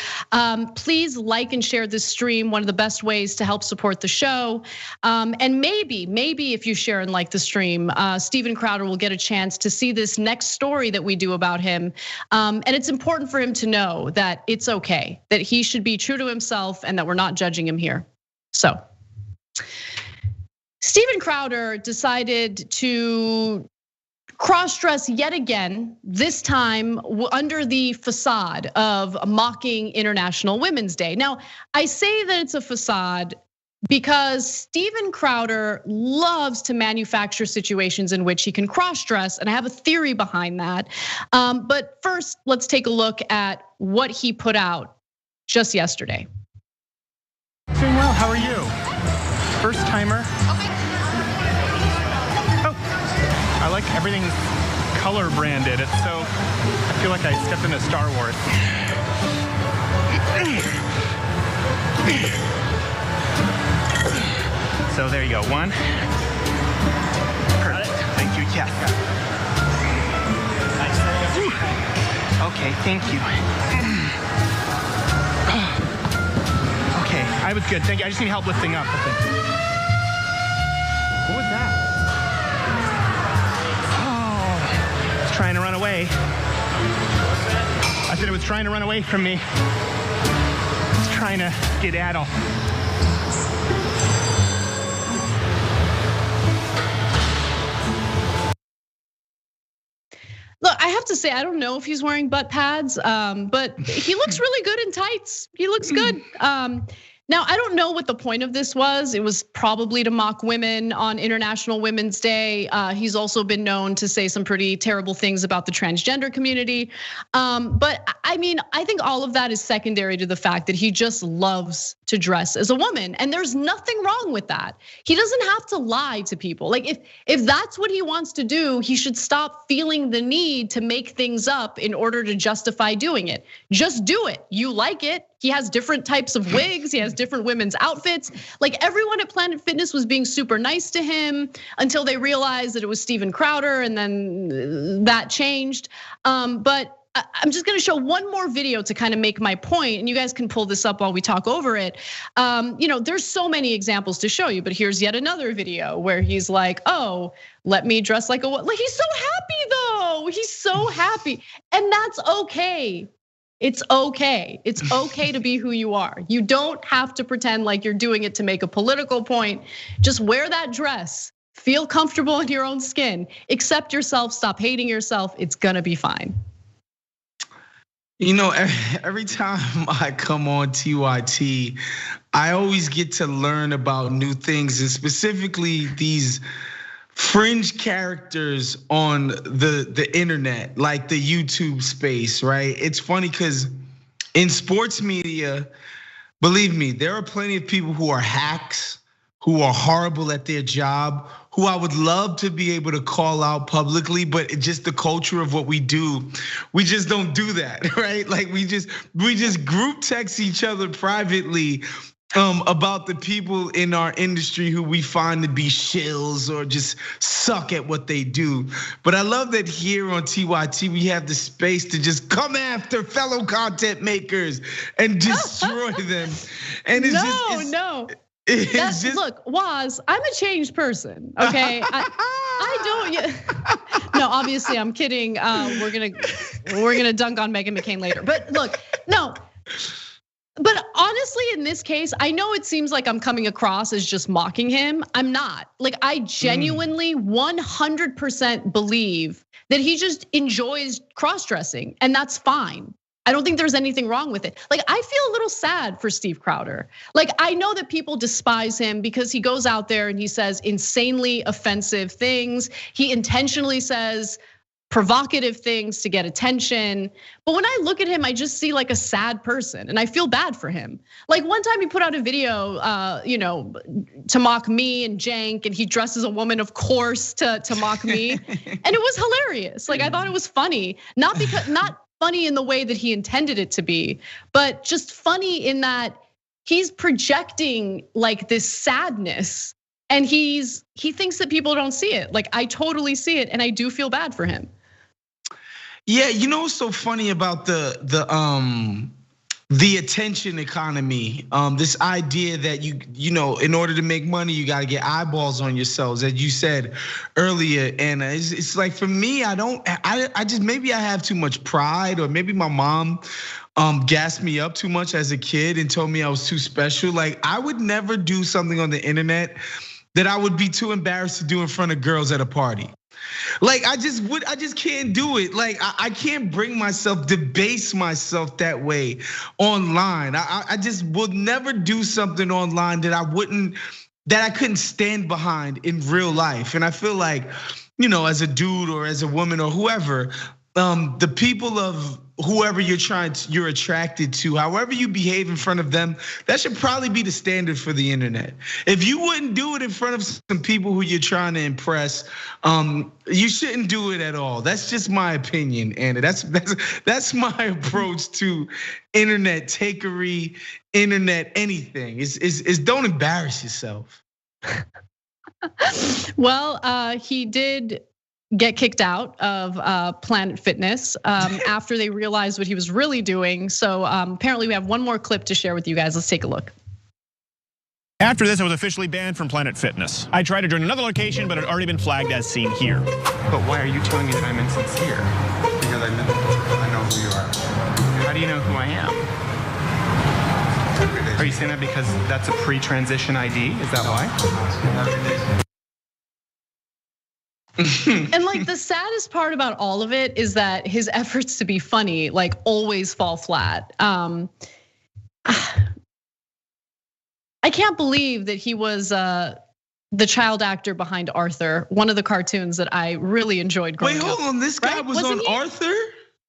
Please like and share this stream, one of the best ways to help support the show. And maybe if you share and like the stream, Steven Crowder will get a chance to see this next story that we do about him. And it's important for him to know that it's okay, that he should be true to himself and that we're not judging him here. So, Steven Crowder decided to cross-dress yet again, this time under the facade of mocking International Women's Day. Now, I say that it's a facade because Steven Crowder loves to manufacture situations in which he can cross-dress, and I have a theory behind that. But first, let's take a look at what he put out just yesterday. Doing well, how are you? First timer? I like everything's color branded. It's so, I feel like I stepped into Star Wars. So there you go, one. Perfect, thank you, yes. Okay, thank you. Okay, I was good, thank you. I just need help lifting up. What was that? Trying to run away. I said it was trying to run away from me. It's trying to skedaddle. Look, I have to say, I don't know if he's wearing butt pads, but he looks really good in tights. He looks good. Now, I don't know what the point of this was. It was probably to mock women on International Women's Day. He's also been known to say some pretty terrible things about the transgender community. But I mean, I think all of that is secondary to the fact that he just loves to dress as a woman. And there's nothing wrong with that. He doesn't have to lie to people. Like if that's what he wants to do, he should stop feeling the need to make things up in order to justify doing it. Just do it. You like it. He has different types of wigs. He has different women's outfits. Like everyone at Planet Fitness was being super nice to him until they realized that it was Steven Crowder, and then that changed. But I'm just gonna show one more video to kind of make my point, and you guys can pull this up while we talk over it. There's so many examples to show you, but here's yet another video where he's like, oh, let me dress like a what? Like he's so happy though. He's so happy, and that's okay. It's okay. It's okay to be who you are. You don't have to pretend like you're doing it to make a political point. Just wear that dress. Feel comfortable in your own skin. Accept yourself. Stop hating yourself. It's gonna be fine. Every time I come on TYT, I always get to learn about new things, and specifically these fringe characters on the internet, like the YouTube space, right? It's funny because in sports media, believe me, there are plenty of people who are hacks, who are horrible at their job, who I would love to be able to call out publicly, but just the culture of what we do, we just don't do that, right? Like we just group text each other privately about the people in our industry who we find to be shills or just suck at what they do. But I love that here on TYT, we have the space to just come after fellow content makers and destroy them. And it's look, Waz, I'm a changed person, okay? I don't. No, obviously I'm kidding. We're gonna dunk on Meghan McCain later. But look, no. But honestly, in this case, I know it seems like I'm coming across as just mocking him. I'm not. Like I genuinely 100% believe that he just enjoys cross-dressing, and that's fine. I don't think there's anything wrong with it. Like I feel a little sad for Steve Crowder. Like I know that people despise him because he goes out there and he says insanely offensive things. He intentionally says provocative things to get attention. But when I look at him, I just see like a sad person, and I feel bad for him. Like one time he put out a video, to mock me and Jank, and he dressed as a woman, of course, to mock me, and it was hilarious. Like I thought it was funny, not funny in the way that he intended it to be, but just funny in that he's projecting like this sadness, and he thinks that people don't see it. Like I totally see it, and I do feel bad for him. Yeah, what's so funny about the attention economy, this idea that in order to make money, you got to get eyeballs on yourselves, as you said earlier. And it's like for me, I just maybe I have too much pride, or maybe my mom gassed me up too much as a kid and told me I was too special. Like I would never do something on the internet that I would be too embarrassed to do in front of girls at a party. Like I just can't do it. Like I can't bring myself, debase myself that way online. I just will never do something online that I couldn't stand behind in real life. And I feel like, as a dude or as a woman or whoever, the people of whoever you're attracted to, however you behave in front of them, that should probably be the standard for the internet. If you wouldn't do it in front of some people who you're trying to impress, you shouldn't do it at all. That's just my opinion, Anna. That's my approach to internet takery, internet anything. Is don't embarrass yourself. Well, he did get kicked out of Planet Fitness after they realized what he was really doing. So apparently we have one more clip to share with you guys. Let's take a look. After this, I was officially banned from Planet Fitness. I tried to join another location, but it had already been flagged as seen here. But why are you telling me that I'm insincere? Because I know who you are. How do you know who I am? Are you saying that because that's a pre-transition ID? Is that why? And like the saddest part about all of it is that his efforts to be funny like always fall flat. I can't believe that he was the child actor behind Arthur, one of the cartoons that I really enjoyed growing up. Wait, hold on, this guy was on Arthur?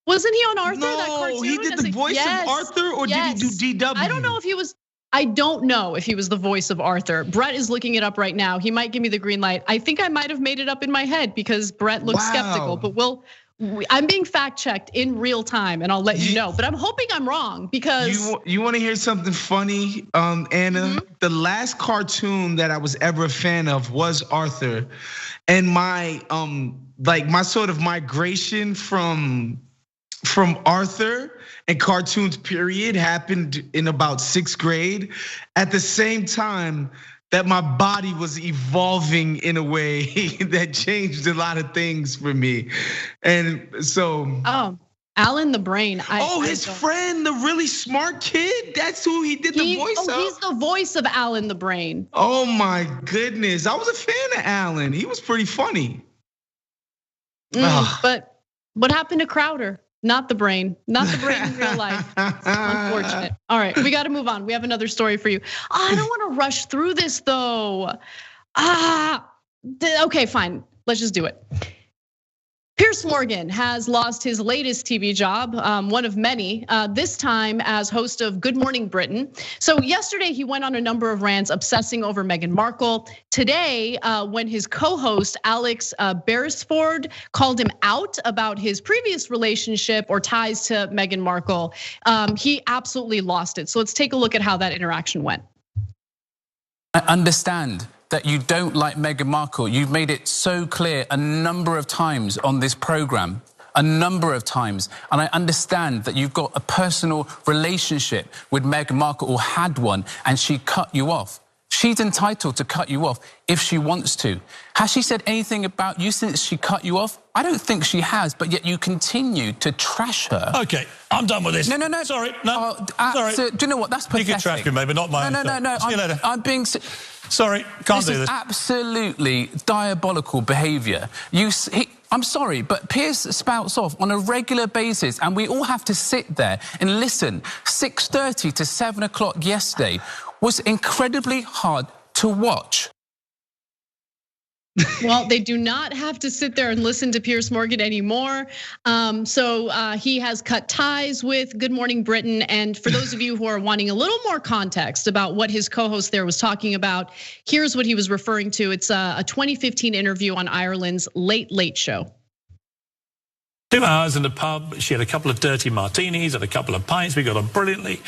Wasn't he on Arthur? No, that cartoon? He did the voice of Arthur, or did he do DW? I don't know if he was. I don't know if he was the voice of Arthur. Brett is looking it up right now. He might give me the green light. I think I might have made it up in my head because Brett looks skeptical, but I'm being fact checked in real time, and I'll let you know. But I'm hoping I'm wrong because you want to hear something funny, Anna? Mm-hmm. The last cartoon that I was ever a fan of was Arthur, and my my sort of migration from Arthur and cartoons period happened in about 6th grade. At the same time that my body was evolving in a way that changed a lot of things for me. And so Alan the Brain. His friend, the really smart kid, that's who he did the voice of? He's the voice of Alan the Brain. Oh my goodness, I was a fan of Alan. He was pretty funny. But what happened to Crowder? Not the brain in real life. It's unfortunate. All right, we got to move on. We have another story for you. I don't want to rush through this though. Okay, fine. Let's just do it. Piers Morgan has lost his latest TV job, one of many, this time as host of Good Morning Britain. So yesterday he went on a number of rants obsessing over Meghan Markle. Today, when his co-host Alex Beresford called him out about his previous relationship or ties to Meghan Markle, he absolutely lost it. So let's take a look at how that interaction went. I understand that you don't like Meghan Markle. You've made it so clear a number of times on this program, a number of times. And I understand that you've got a personal relationship with Meghan Markle or had one, and she cut you off. She's entitled to cut you off if she wants to. Has she said anything about you since she cut you off? I don't think she has, but yet you continue to trash her. Okay, I'm done with this. No. Sorry, no, sorry. So, do you know what? That's pathetic. You can trash me, maybe not mine. No. See you later. I'm being... Sorry, can't do this. This is absolutely diabolical behavior. I'm sorry, but Piers spouts off on a regular basis, and we all have to sit there and listen. 6:30 to 7 o'clock yesterday was incredibly hard to watch. Well, they do not have to sit there and listen to Piers Morgan anymore. So he has cut ties with Good Morning Britain. And for those of you who are wanting a little more context about what his co-host there was talking about, here's what he was referring to. It's a 2015 interview on Ireland's Late Late Show. 2 hours in the pub, she had a couple of dirty martinis and a couple of pints, we got on brilliantly.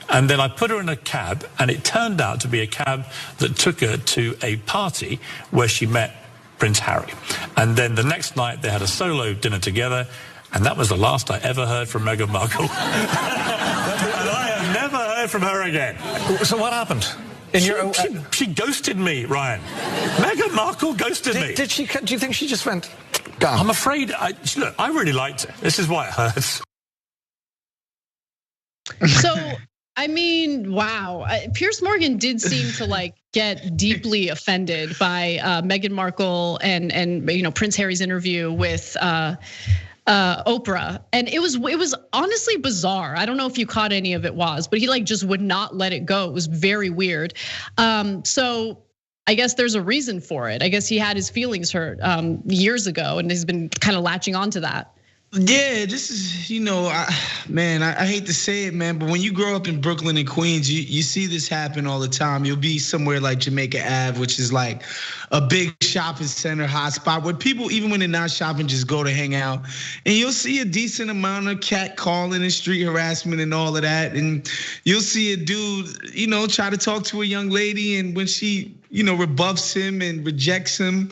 And then I put her in a cab, and it turned out to be a cab that took her to a party where she met Prince Harry. And then the next night they had a solo dinner together, and that was the last I ever heard from Meghan Markle. And I have never heard from her again. So what happened? She ghosted me, Ryan. Meghan Markle ghosted me. Did she? Do you think she just went, gone? I'm afraid, look, I really liked her. This is why it hurts. So, I mean, wow. Piers Morgan did seem to get deeply offended by Meghan Markle and Prince Harry's interview with Oprah, and it was honestly bizarre. I don't know if you caught any of it, but he just would not let it go. It was very weird. So I guess there's a reason for it. I guess he had his feelings hurt years ago, and he's been kind of latching on to that. Yeah, this is, I hate to say it, man, but when you grow up in Brooklyn and Queens, you see this happen all the time. You'll be somewhere like Jamaica Ave, which is like a big shopping center hotspot where people, even when they're not shopping, just go to hang out. And you'll see a decent amount of catcalling and street harassment and all of that. And you'll see a dude, try to talk to a young lady, and when she, rebuffs him and rejects him,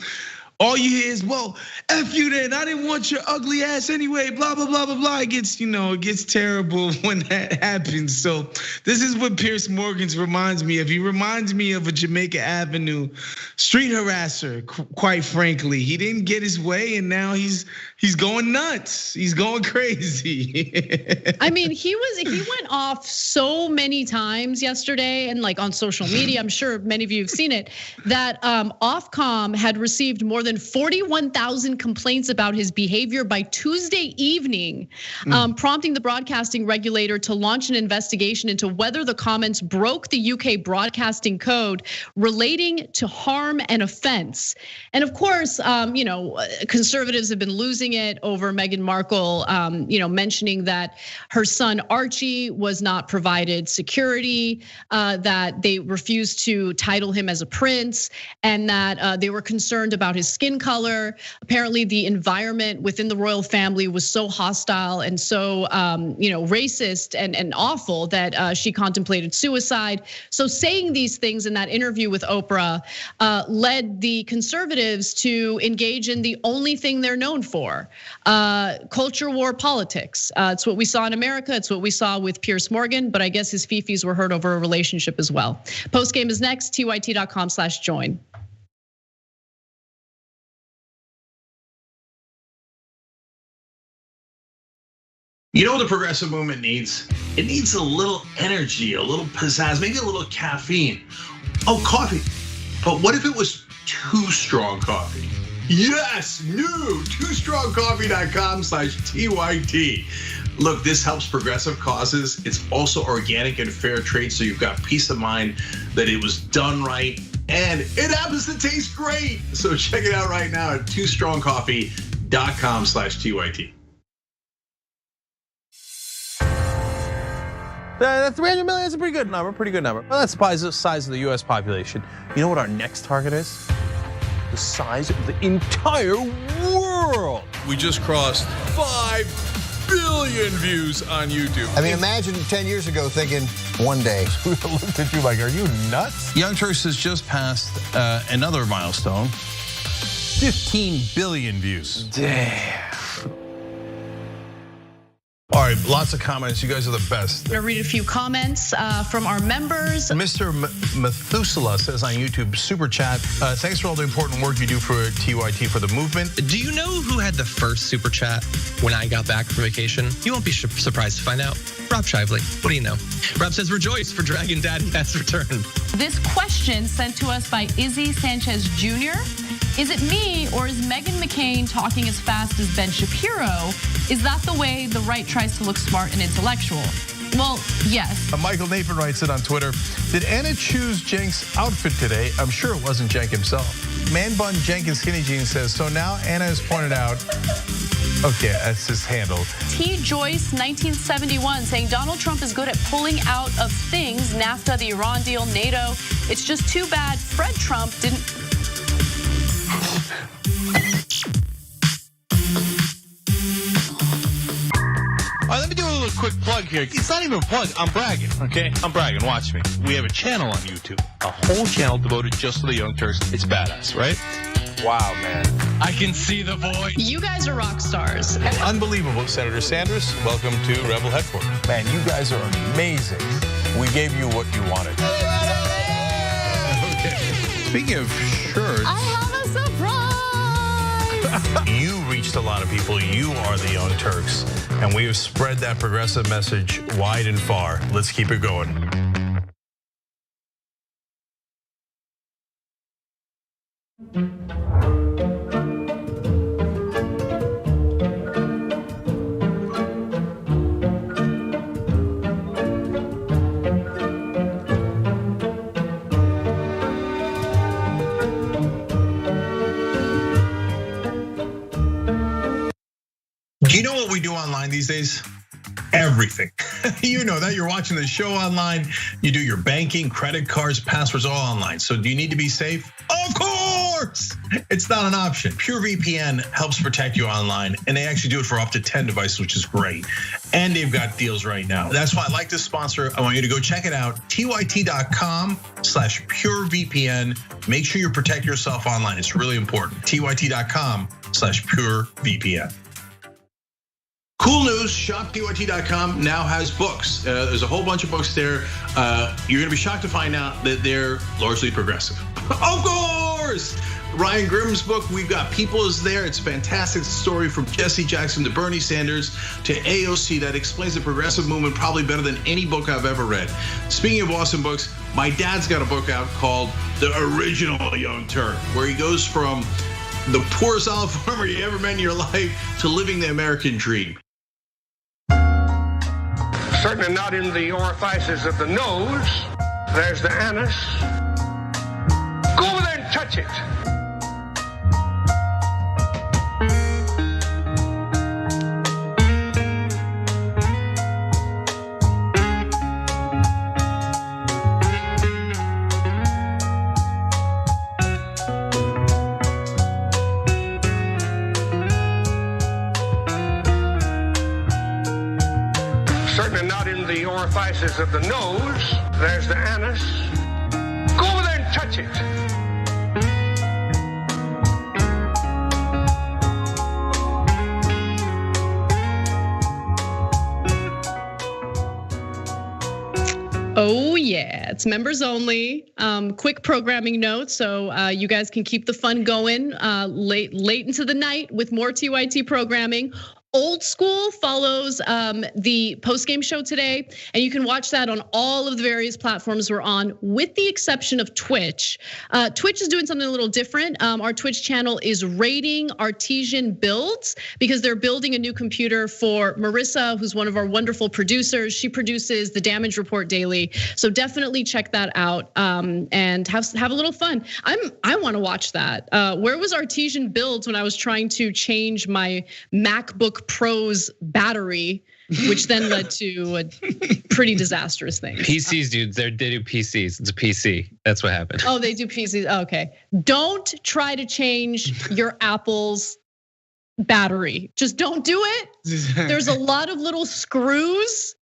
all you hear is, well, F you then, I didn't want your ugly ass anyway, blah, blah, blah, blah, blah. It gets terrible when that happens. So this is what Piers Morgan reminds me of. He reminds me of a Jamaica Avenue street harasser, quite frankly. He didn't get his way, and now he's going nuts. He's going crazy. I mean, he went off so many times yesterday, and on social media, I'm sure many of you have seen it, that Ofcom had received more than 41,000 complaints about his behavior by Tuesday evening, prompting the broadcasting regulator to launch an investigation into whether the comments broke the UK broadcasting code relating to harm and offense. And of course, conservatives have been losing it over Meghan Markle, mentioning that her son Archie was not provided security, that they refused to title him as a prince, and that they were concerned about his skin color. Apparently the environment within the royal family was so hostile and so racist and awful that she contemplated suicide. So saying these things in that interview with Oprah led the conservatives to engage in the only thing they're known for, culture war politics. It's what we saw in America. It's what we saw with Piers Morgan, but I guess his fifis were hurt over a relationship as well. Postgame is next, tyt.com/join. You know what the progressive movement needs? It needs a little energy, a little pizzazz, maybe a little caffeine. Oh, coffee. But what if it was Too Strong Coffee? Yes, new TooStrongCoffee.com/TYT. Look, this helps progressive causes. It's also organic and fair trade, so you've got peace of mind that it was done right, and it happens to taste great. So check it out right now at TooStrongCoffee.com/TYT. That 300 million is a pretty good number, Well, that's the size of the US population. You know what our next target is? The size of the entire world. We just crossed 5 billion views on YouTube. I mean, imagine 10 years ago thinking one day. We looked at you like, are you nuts? Young Turks has just passed another milestone. 15 billion views. Damn. All right, lots of comments. You guys are the best. I'm gonna read a few comments from our members. Mr. Methuselah says on YouTube, super chat, thanks for all the important work you do for TYT for the movement. Do you know who had the first super chat when I got back from vacation? You won't be surprised to find out. Rob Shively. What do you know? Rob says, rejoice, for Dragon Daddy has returned. This question sent to us by Izzy Sanchez Jr. Is it me or is Meghan McCain talking as fast as Ben Shapiro? Is that the way the right tries to look smart and intellectual? Well, yes. Michael Nathan writes it on Twitter. Did Anna choose Cenk's outfit today? I'm sure it wasn't Cenk himself. Man Bun Jenkins Skinny Jeans says, so now Anna has pointed out, okay, that's his handle. T. Joyce 1971 saying Donald Trump is good at pulling out of things, NAFTA, the Iran deal, NATO. It's just too bad Fred Trump didn't. All right, let me do a little quick plug here. It's not even a plug, I'm bragging, okay? I'm bragging, watch me. We have a channel on YouTube, a whole channel devoted just to the Young Turks. It's badass, right? Wow, man. I can see the voice. You guys are rock stars. Unbelievable, Senator Sanders. Welcome to Rebel Headquarters. Man, you guys are amazing. We gave you what you wanted. Okay. Speaking of shirts. I have a surprise. You reached a lot of people. You are the Young Turks. And we have spread that progressive message wide and far. Let's keep it going. Do you know what we do online these days? Everything. You know that. You're watching the show online. You do your banking, credit cards, passwords, all online. So do you need to be safe? Of course! It's not an option. PureVPN helps protect you online, and they actually do it for up to 10 devices, which is great. And they've got deals right now. That's why I like this sponsor. I want you to go check it out. TYT.com/PureVPN. Make sure you protect yourself online. It's really important. TYT.com/PureVPN. Cool news, shoptyt.com now has books. There's a whole bunch of books there. You're gonna be shocked to find out that they're largely progressive. Of course! Ryan Grimm's book, We've Got People, is there. It's a fantastic story from Jesse Jackson to Bernie Sanders to AOC that explains the progressive movement probably better than any book I've ever read. Speaking of awesome books, my dad's got a book out called The Original Young Turk, where he goes from the poorest olive farmer you ever met in your life to living the American dream. Certainly not in the orifices of the nose. There's the anus. Go over there and touch it. orifices of the nose, there's the anus. Go over there and touch it. Oh yeah, it's members only. Quick programming note, so you guys can keep the fun going late into the night with more TYT programming. Old School follows the post-game show today, and you can watch that on all of the various platforms we're on, with the exception of Twitch. Twitch is doing something a little different. Our Twitch channel is rating artesian builds because they're building a new computer for Marissa, who's one of our wonderful producers. She produces the Damage Report daily, so definitely check that out and have a little fun. I want to watch that. Where was artesian builds when I was trying to change my MacBook Pro's battery, which then led to a pretty disastrous thing? PCs, dude, they do PCs. It's a PC. That's what happened. Oh, they do PCs. Okay. Don't try to change your Apple's battery. Just don't do it. There's a lot of little screws.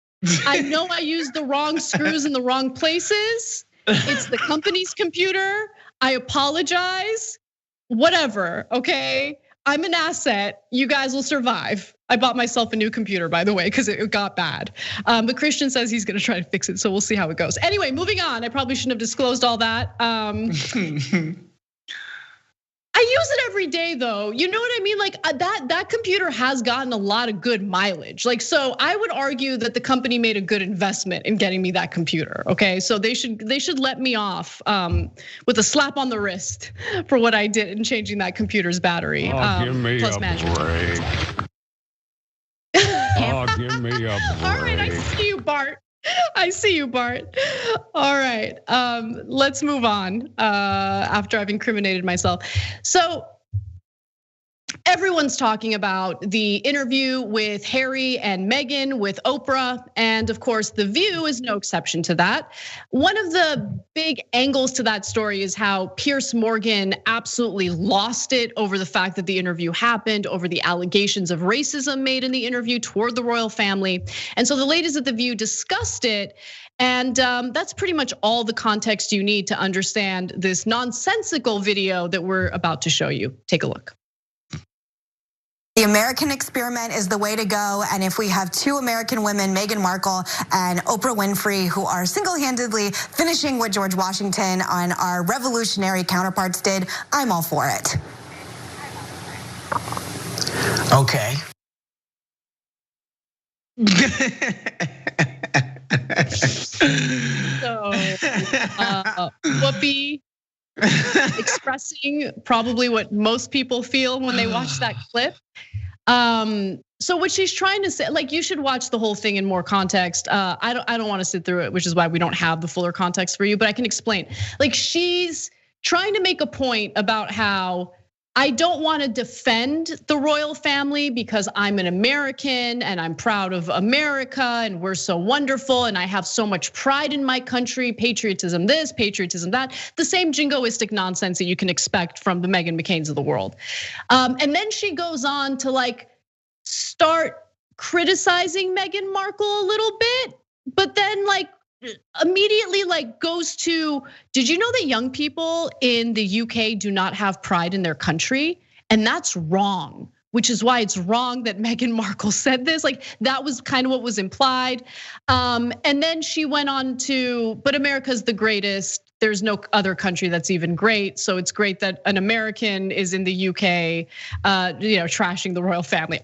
I know I used the wrong screws in the wrong places. It's the company's computer. I apologize. Whatever, okay? I'm an asset. You guys will survive. I bought myself a new computer, by the way, because it got bad. But Christian says he's gonna try to fix it, so we'll see how it goes. Anyway, moving on. I probably shouldn't have disclosed all that. I use it every day though. You know what I mean? Like that computer has gotten a lot of good mileage. Like, so I would argue that the company made a good investment in getting me that computer. Okay, so they should let me off with a slap on the wrist for what I did in changing that computer's battery. Give me plus a management. break. Oh, give me a break. All right, I see you, Bart. I see you, Bart. All right, let's move on after I've incriminated myself. So everyone's talking about the interview with Harry and Meghan with Oprah, and of course, The View is no exception to that. One of the big angles to that story is how Piers Morgan absolutely lost it over the fact that the interview happened, over the allegations of racism made in the interview toward the royal family. And so the ladies at The View discussed it, and that's pretty much all the context you need to understand this nonsensical video that we're about to show you. Take a look. The American experiment is the way to go. And if we have two American women, Meghan Markle and Oprah Winfrey, who are single-handedly finishing what George Washington and our revolutionary counterparts did, I'm all for it. Okay. So, Whoopi expressing probably what most people feel when they watch that clip. So what she's trying to say, like, you should watch the whole thing in more context. I don't want to sit through it, which is why we don't have the fuller context for you, but I can explain. Like, she's trying to make a point about how I don't want to defend the royal family because I'm an American and I'm proud of America and we're so wonderful and I have so much pride in my country, patriotism this, patriotism that, the same jingoistic nonsense that you can expect from the Meghan McCains of the world. And then she goes on to like start criticizing Meghan Markle a little bit, but then like immediately like goes to, did you know that young people in the UK do not have pride in their country? And that's wrong, which is why it's wrong that Meghan Markle said this. Like, that was kind of what was implied. And then she went on to, but America's the greatest. There's no other country that's even great. So it's great that an American is in the UK, trashing the royal family.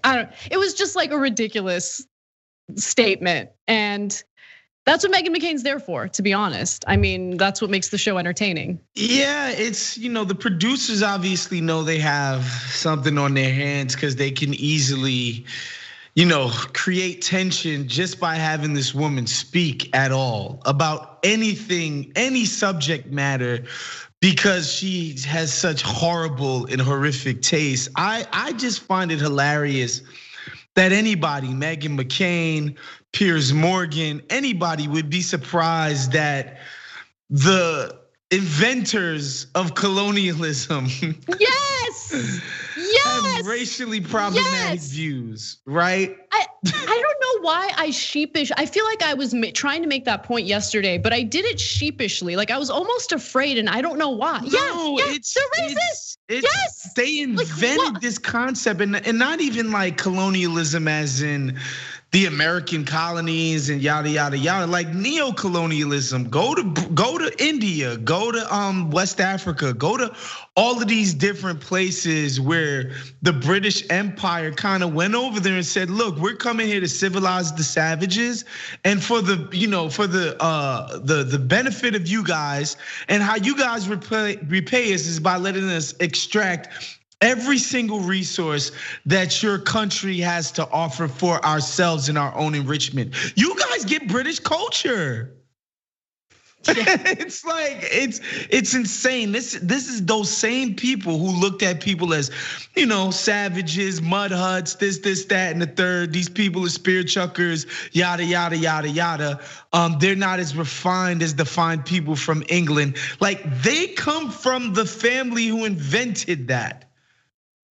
It was just like a ridiculous statement. And that's what Meghan McCain's there for, to be honest. I mean, that's what makes the show entertaining. Yeah, it's, the producers obviously know they have something on their hands because they can easily, create tension just by having this woman speak at all about anything, any subject matter, because she has such horrible and horrific taste. I just find it hilarious that anybody, Meghan McCain, Piers Morgan, anybody would be surprised that the inventors of colonialism. Yes, have racially problematic views, right? I don't know why I feel like I was trying to make that point yesterday, but I did it sheepishly. Like I was almost afraid, and I don't know why. No, it's they're racist. Yes, they invented this concept, and not even like colonialism, as in the American colonies and yada yada yada. Like neo-colonialism. Go to India. Go to West Africa. Go to all of these different places where the British Empire kind of went over there and said, "Look, we're coming here to civilize the savages, and for the benefit of you guys, and how you guys repay us is by letting us extract every single resource that your country has to offer for ourselves and our own enrichment. You guys get British culture." It's like it's insane. This is those same people who looked at people as, savages, mud huts, this, that, and the third. These people are spear chuckers, yada yada yada yada. They're not as refined as the fine people from England. Like they come from the family who invented that.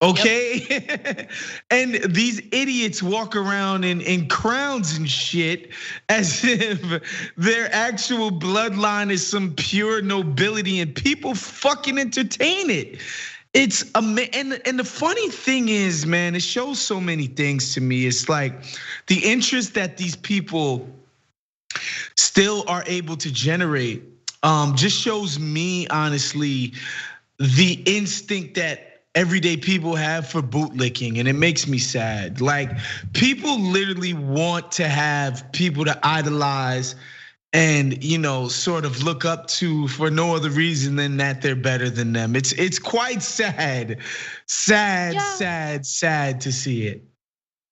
Okay, yep. And these idiots walk around in crowns and shit as if their actual bloodline is some pure nobility, and people fucking entertain it. It's and the funny thing is, man, it shows so many things to me. It's like the interest that these people still are able to generate just shows me, honestly, the instinct that everyday people have for bootlicking, and it makes me sad. Like people literally want to have people to idolize and sort of look up to for no other reason than that they're better than them. It's quite sad to see it.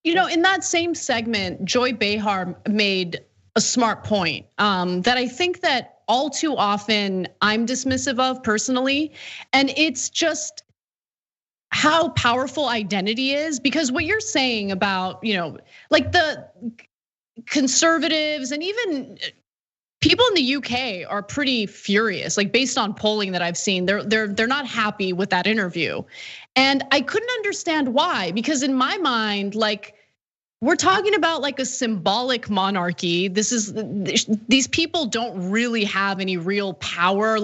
In that same segment, Joy Behar made a smart point that I think that all too often I'm dismissive of personally, and it's just how powerful identity is. Because what you're saying about, like the conservatives and even people in the UK are pretty furious, like based on polling that I've seen, they're not happy with that interview. And I couldn't understand why, because in my mind, like we're talking about like a symbolic monarchy. These people don't really have any real power,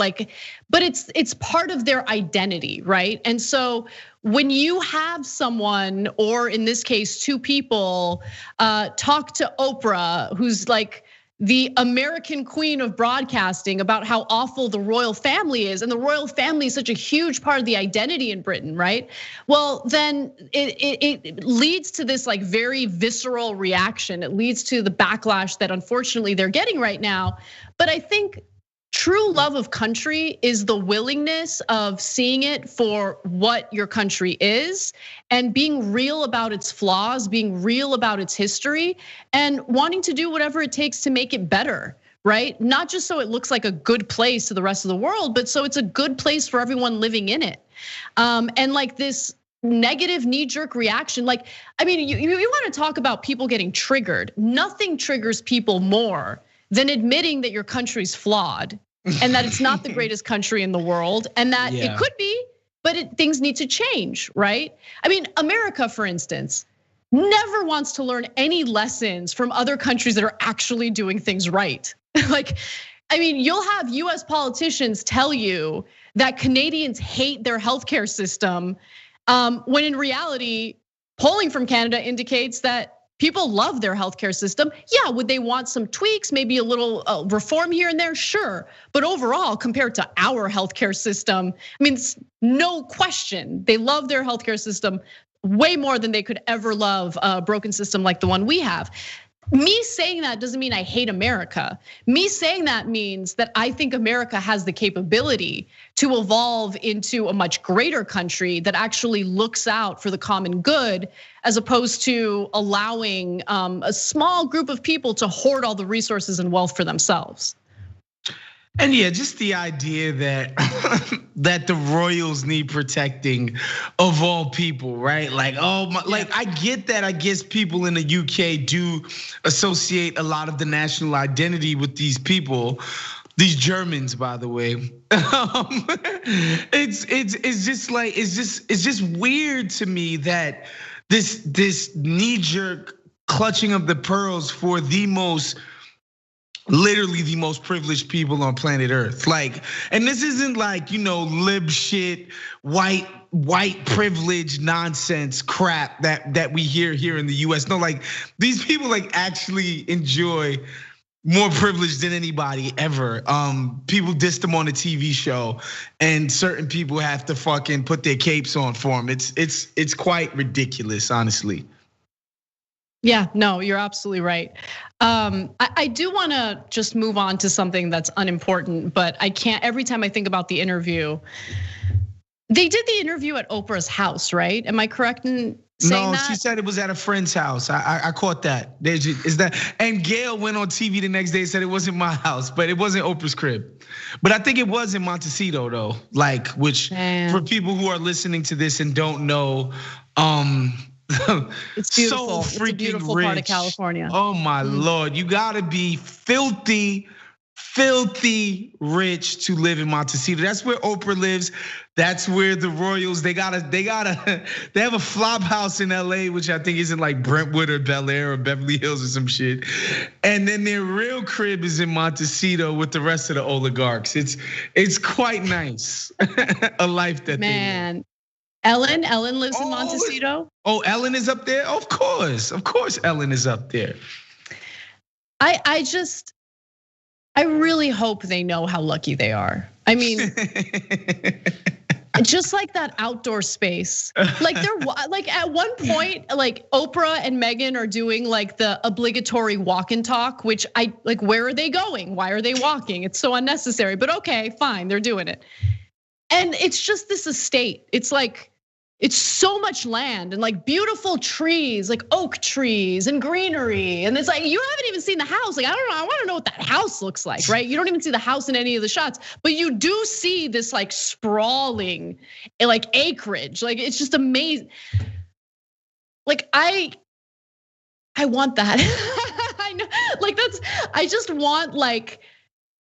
but it's part of their identity, right? And so when you have someone, or in this case, two people, talk to Oprah, who's like the American queen of broadcasting, about how awful the royal family is, and the royal family is such a huge part of the identity in Britain, right? Well, then it leads to this like very visceral reaction. It leads to the backlash that unfortunately they're getting right now. But I think true love of country is the willingness of seeing it for what your country is, and being real about its flaws, being real about its history, and wanting to do whatever it takes to make it better, right? Not just so it looks like a good place to the rest of the world, but so it's a good place for everyone living in it. And like this negative knee-jerk reaction, like, I mean, you want to talk about people getting triggered. Nothing triggers people more than admitting that your country's flawed and that it's not the greatest country in the world, and that it could be, but things need to change, right? I mean, America, for instance, never wants to learn any lessons from other countries that are actually doing things right. Like, I mean, you'll have US politicians tell you that Canadians hate their healthcare system, when in reality, polling from Canada indicates that people love their healthcare system. Yeah, would they want some tweaks, maybe a little reform here and there? Sure, but overall, compared to our healthcare system, I mean, it's no question, they love their healthcare system way more than they could ever love a broken system like the one we have. Me saying that doesn't mean I hate America. Me saying that means that I think America has the capability to evolve into a much greater country that actually looks out for the common good, as opposed to allowing a small group of people to hoard all the resources and wealth for themselves. And yeah, just the idea that that the royals need protecting of all people, right? Like, oh my, like I get that. I guess people in the UK do associate a lot of the national identity with these people, these Germans, by the way. It's just weird to me that this knee-jerk clutching of the pearls for literally the most privileged people on planet Earth. Like, and this isn't like, lib shit, white privilege nonsense crap that we hear here in the US. No, like these people like actually enjoy more privilege than anybody ever. People diss them on a TV show, and certain people have to fucking put their capes on for them. It's quite ridiculous, honestly. Yeah, no, you're absolutely right. I do want to just move on to something that's unimportant, but I can't. Every time I think about the interview, they did the interview at Oprah's house, right? Am I correct in saying that? No, she said it was at a friend's house. I caught that. Is that? And Gayle went on TV the next day and said it wasn't my house, but it wasn't Oprah's crib. But I think it was in Montecito though, like which for people who are listening to this and don't know. It's beautiful. So freaking it's a beautiful rich. part of California. Oh my Lord, you gotta be filthy rich to live in Montecito. That's where Oprah lives. That's where the Royals. They have a flop house in LA, which I think isn't like Brentwood or Bel Air or Beverly Hills or some shit. And then their real crib is in Montecito with the rest of the oligarchs. It's quite nice, a life that they live. Ellen lives in Montecito. Oh, Ellen is up there? Of course Ellen is up there. I really hope they know how lucky they are. I mean, just like that outdoor space. Like they're like at one point, like Oprah and Meghan are doing like the obligatory walk and talk, which I like, where are they going? Why are they walking? It's so unnecessary, but okay, fine, they're doing it. And it's just this estate. It's like, it's so much land and like beautiful trees, like oak trees and greenery. And it's like, you haven't even seen the house. Like, I don't know, I wanna know what that house looks like, right? You don't even see the house in any of the shots, but you do see this like sprawling, like acreage. Like, it's just amazing. Like, I want that. I know, like I just want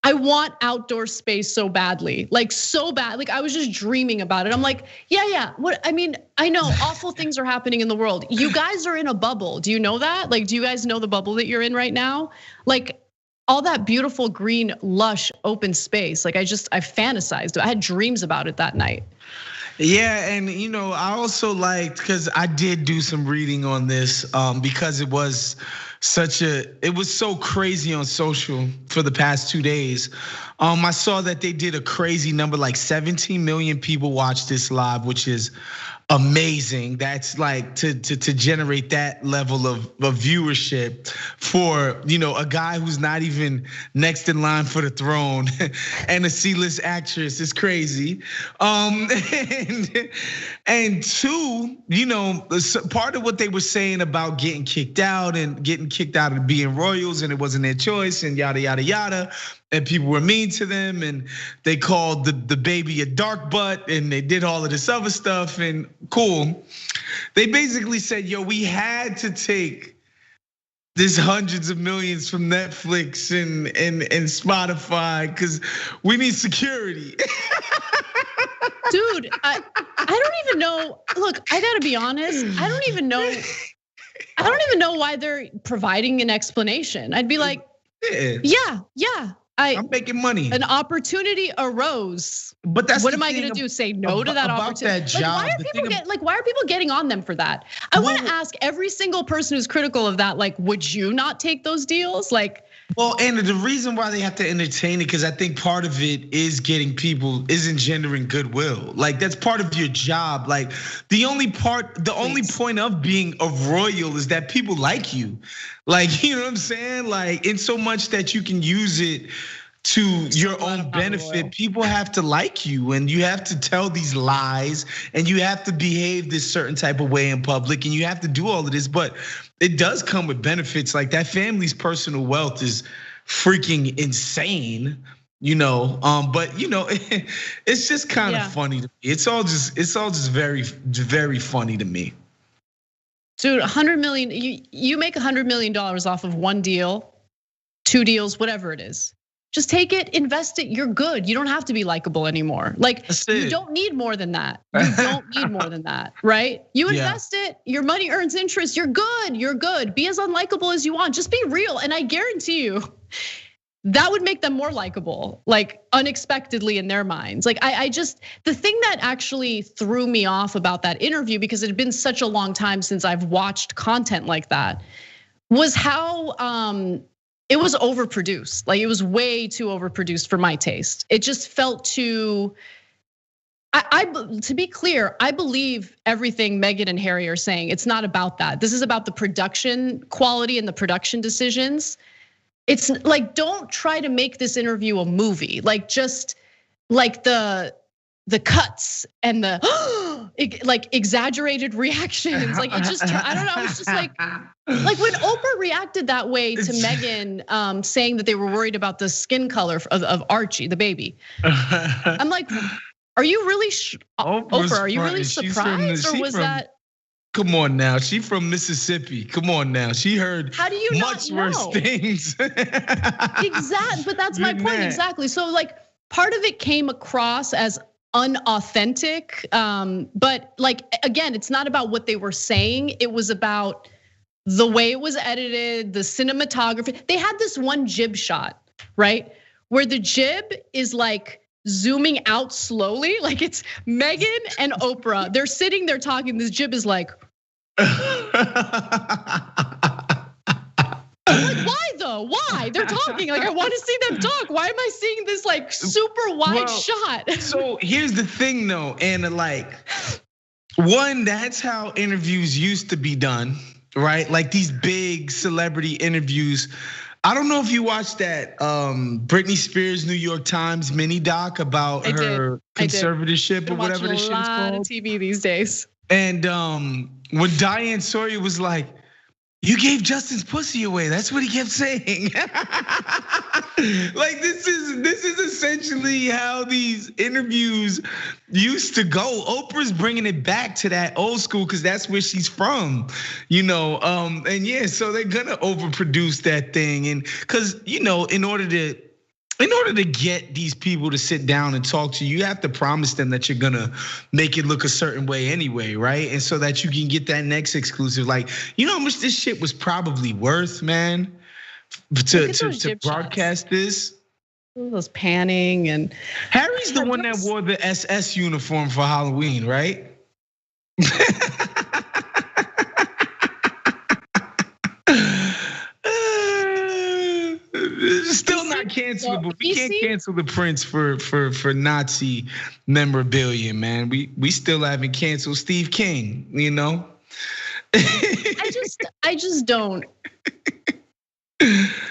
I want outdoor space so badly, like so bad. Like I was just dreaming about it. I'm like, yeah. What I mean, I know awful things are happening in the world. You guys are in a bubble. Do you know that? Like, do you guys know the bubble that you're in right now? Like all that beautiful green, lush, open space. Like I fantasized. I had dreams about it that night. Yeah, and I also liked, because I did do some reading on this, because it was so crazy on social for the past 2 days. I saw that they did a crazy number, like 17 million people watched this live, which is amazing. That's like to generate that level of viewership for a guy who's not even next in line for the throne and a C-list actress is crazy. And two, part of what they were saying about getting kicked out and being royals and it wasn't their choice and yada yada yada. And people were mean to them, and they called the baby a dark butt, and they did all of this other stuff. And cool, they basically said, "Yo, we had to take this hundreds of millions from Netflix and Spotify because we need security." Dude, I don't even know. Look, I gotta be honest. I don't even know why they're providing an explanation. I'd be like, yeah. I'm making money. An opportunity arose. But that's what am I gonna do? Say no to that opportunity? That job, why are people getting on them for that? I want to ask every single person who's critical of that, like, would you not take those deals? Like, well, and the reason why they have to entertain it, because I think part of it is engendering goodwill. Like that's part of your job. Like the only point of being a royal is that people like you. Like, you know what I'm saying? Like in so much that you can use it to your own benefit. People have to like you, and you have to tell these lies, and you have to behave this certain type of way in public, and you have to do all of this, but it does come with benefits. Like that family's personal wealth is freaking insane, but it's just kind of funny to me. It's all just very, very funny to me. Dude, 100 million, you make $100 million off of one deal, 2 deals, whatever it is. Just take it, invest it, you're good. You don't have to be likable anymore. Like, you don't need more than that. You don't need more than that, right? You invest it, your money earns interest, you're good. Be as unlikable as you want, just be real. And I guarantee you, that would make them more likable, like unexpectedly in their minds. Like the thing that actually threw me off about that interview, because it had been such a long time since I've watched content like that, was how it was overproduced. Like, it was way too overproduced for my taste. It just felt too, to be clear, I believe everything Meghan and Harry are saying. It's not about that. This is about the production quality and the production decisions. It's like, don't try to make this interview a movie. Like, just like the cuts and the like exaggerated reactions. Like, it just, I don't know, it's just like when Oprah reacted that way to Meghan, saying that they were worried about the skin color of Archie, the baby. I'm like, are you really, Oprah, are you really surprised, or was that? Come on now, she from Mississippi. Come on now, she heard How do you much not know? worse things. Exactly, but that's my point, exactly. So like, part of it came across as unauthentic, but like, again, it's not about what they were saying. It was about the way it was edited, the cinematography. They had this one jib shot, right? Where the jib is like zooming out slowly, like it's Meghan and Oprah. They're sitting there talking. This jib is like, I'm like, why though? Why? They're talking. Like, I want to see them talk. Why am I seeing this like super wide shot? So here's the thing though, Anna, like, one, that's how interviews used to be done, right? Like these big celebrity interviews. I don't know if you watched that Britney Spears New York Times mini doc about her conservatorship or whatever this shit's called. A lot of TV these days. And when Diane Sawyer was like, "You gave Justin's pussy away," that's what he kept saying. Like, this is essentially how these interviews used to go. Oprah's bringing it back to that old school because that's where she's from, you know. And yeah, so they're gonna overproduce that thing, and because in order to get these people to sit down and talk to you, you have to promise them that you're gonna make it look a certain way anyway, right? And so that you can get that next exclusive. Like, you know how much this shit was probably worth, man, to broadcast this. Those panning and Harry's the one that wore the SS uniform for Halloween, right? Still not cancelable. We can't cancel the Prince for Nazi memorabilia, man. We still haven't canceled Steve King, you know. I just don't.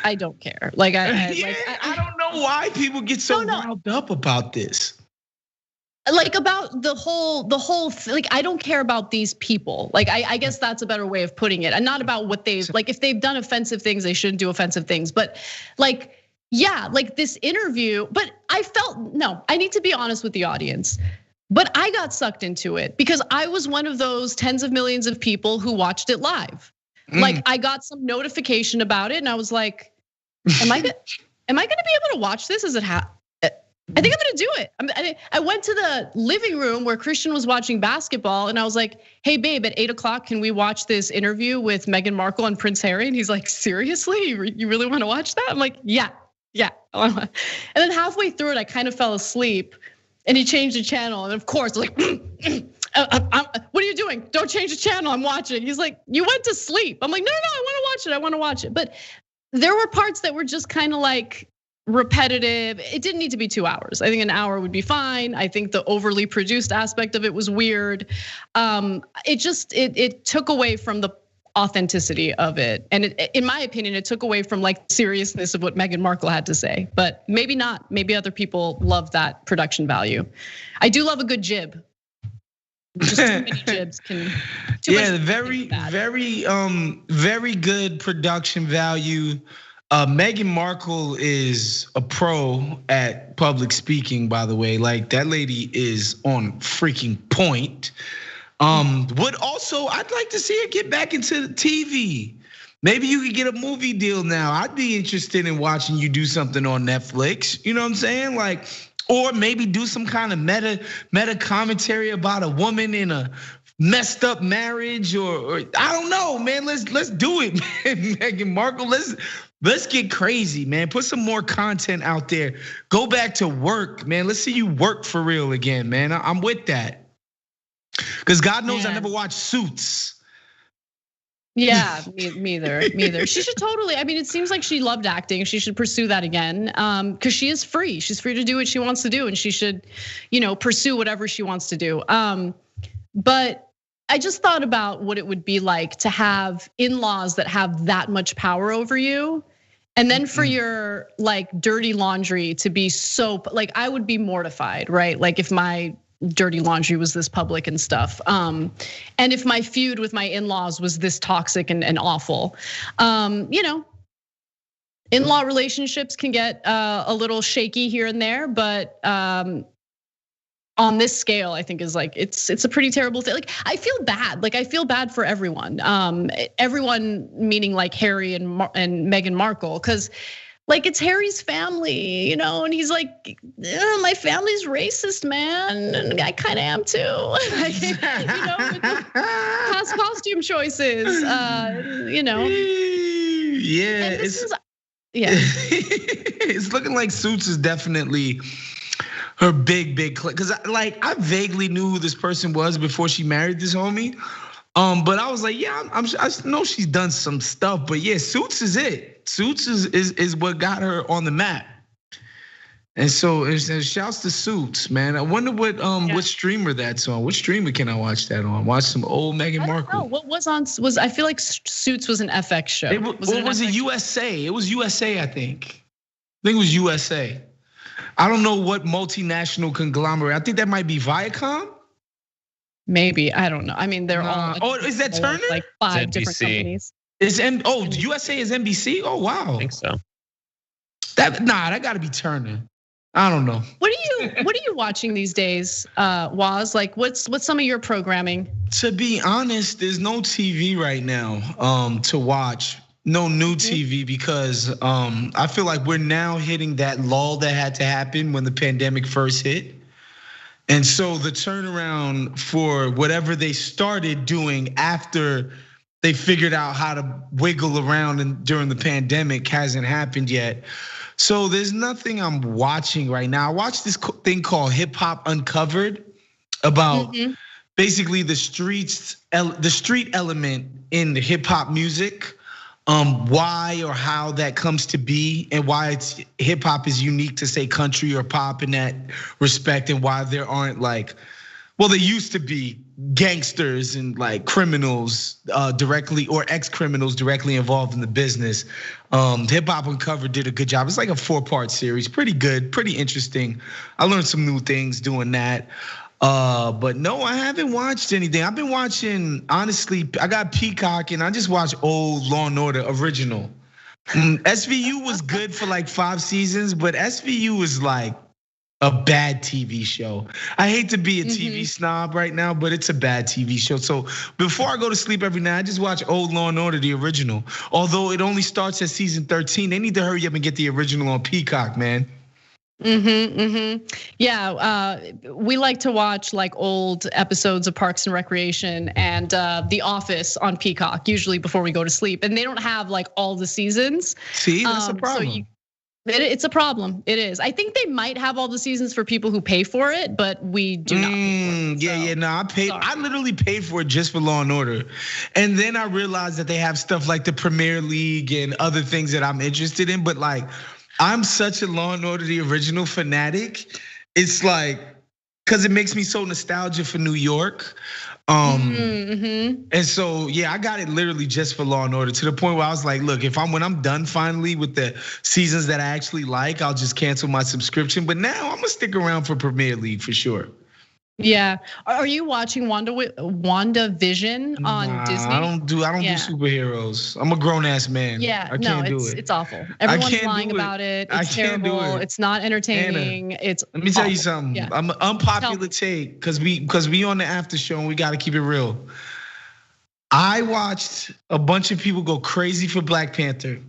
I don't care. Like I don't know why people get so riled up about this. Like about the whole like, I don't care about these people. Like I guess that's a better way of putting it. And not about what they've, like, if they've done offensive things, they shouldn't do offensive things. But like, yeah, like this interview, but I need to be honest with the audience. But I got sucked into it because I was one of those tens of millions of people who watched it live. Like, I got some notification about it and I was like, am I gonna be able to watch this? Is it I think I'm gonna do it. I went to the living room where Christian was watching basketball and I was like, hey babe, at 8 o'clock, can we watch this interview with Meghan Markle and Prince Harry? And he's like, seriously, you really wanna watch that? I'm like, yeah. And then halfway through it, I kind of fell asleep and he changed the channel. And of course, like, what are you doing? Don't change the channel, I'm watching. He's like, you went to sleep. I'm like, no, I wanna watch it. But there were parts that were just kind of like repetitive. It didn't need to be 2 hours. I think an hour would be fine. I think the overly produced aspect of it was weird. It took away from the authenticity of it. And in my opinion, it took away from like seriousness of what Meghan Markle had to say, but maybe not. Maybe other people love that production value. I do love a good jib. Just too many jibs can. Very good production value. Meghan Markle is a pro at public speaking, by the way. Like, that lady is on freaking point. I'd like to see her get back into TV. Maybe you could get a movie deal now. I'd be interested in watching you do something on Netflix. You know what I'm saying? Like, or maybe do some kind of meta commentary about a woman in a messed up marriage, or I don't know, man. Let's do it, man. Meghan Markle. Let's get crazy, man. Put some more content out there. Go back to work, man. Let's see you work for real again, man. I'm with that. Because God knows I never watched Suits. Yeah, me either. She should totally. I mean, it seems like she loved acting. She should pursue that again, because she is free. She's free to do what she wants to do, and she should, pursue whatever she wants to do. But I just thought about what it would be like to have in-laws that have that much power over you, and then for your like dirty laundry to be so like, I would be mortified, right? Like if my dirty laundry was this public and stuff. And if my feud with my in-laws was this toxic and awful, in-law relationships can get a little shaky here and there, but on this scale, I think is like, it's a pretty terrible thing. Like I feel bad. Like I feel bad for everyone. Everyone meaning like Harry and Meghan Markle, because like it's Harry's family, and he's like, my family's racist, man, and I kind of am too. With the past costume choices, Yeah, it's looking like Suits is definitely her big click. Because like I vaguely knew who this person was before she married this homie. But I was like, yeah, I know she's done some stuff, but yeah, Suits is it. Suits is what got her on the map. And so shouts to Suits, man. I wonder what streamer that's on. What streamer can I watch that on? Watch some old Meghan Markle. What was I feel like Suits was an FX show. Was it USA? It was USA, I think. It was USA. I don't know what multinational conglomerate. I think that might be Viacom. Maybe, I don't know. I mean, they're all. Oh, is that Turner? Like 5 different companies. USA is NBC. Oh wow. I think so. That got to be Turner. I don't know. What are you watching these days, Waz? Like, what's some of your programming? To be honest, there's no TV right now to watch. No new TV, because I feel like we're now hitting that lull that had to happen when the pandemic first hit. And so the turnaround for whatever they started doing after they figured out how to wiggle around during the pandemic hasn't happened yet. So there's nothing I'm watching right now. I watched this thing called Hip Hop Uncovered about basically the street element in the hip hop music. Why or how that comes to be, and why hip hop is unique to say country or pop in that respect, and why there aren't like, well, there used to be gangsters and like criminals directly or ex-criminals directly involved in the business. Hip Hop Uncovered did a good job. It's like a 4-part series, pretty good, pretty interesting. I learned some new things doing that. But no, I haven't watched anything. I've been watching, honestly, I got Peacock and I just watched old Law and Order original. SVU was good for like 5 seasons, but SVU was like a bad TV show. I hate to be a TV snob right now, but it's a bad TV show. So before I go to sleep every night, I just watch old Law and Order, the original. Although it only starts at season 13, they need to hurry up and get the original on Peacock, man. Yeah, we like to watch like old episodes of Parks and Recreation and The Office on Peacock, usually before we go to sleep. And they don't have like all the seasons. See, that's a problem. It's a problem. It is. I think they might have all the seasons for people who pay for it, but we do not pay for it. No, I paid. I literally paid for it just for Law and Order, and then I realized that they have stuff like the Premier League and other things that I'm interested in. But like, I'm such a Law and Order, the original fanatic. It's like, cause it makes me so nostalgic for New York. And so, yeah, I got it literally just for Law and Order, to the point where I was like, look, when I'm done finally with the seasons that I actually like, I'll just cancel my subscription. But now I'm gonna stick around for Premier League for sure. Yeah, are you watching WandaVision on Disney? I don't do superheroes. I'm a grown ass man. Yeah, I can't do it. It's awful. Everyone's lying about it. It's terrible. It's not entertaining. Anna, let me tell you something. Yeah. I'm an unpopular take because we on the after show and we got to keep it real. I watched a bunch of people go crazy for Black Panther.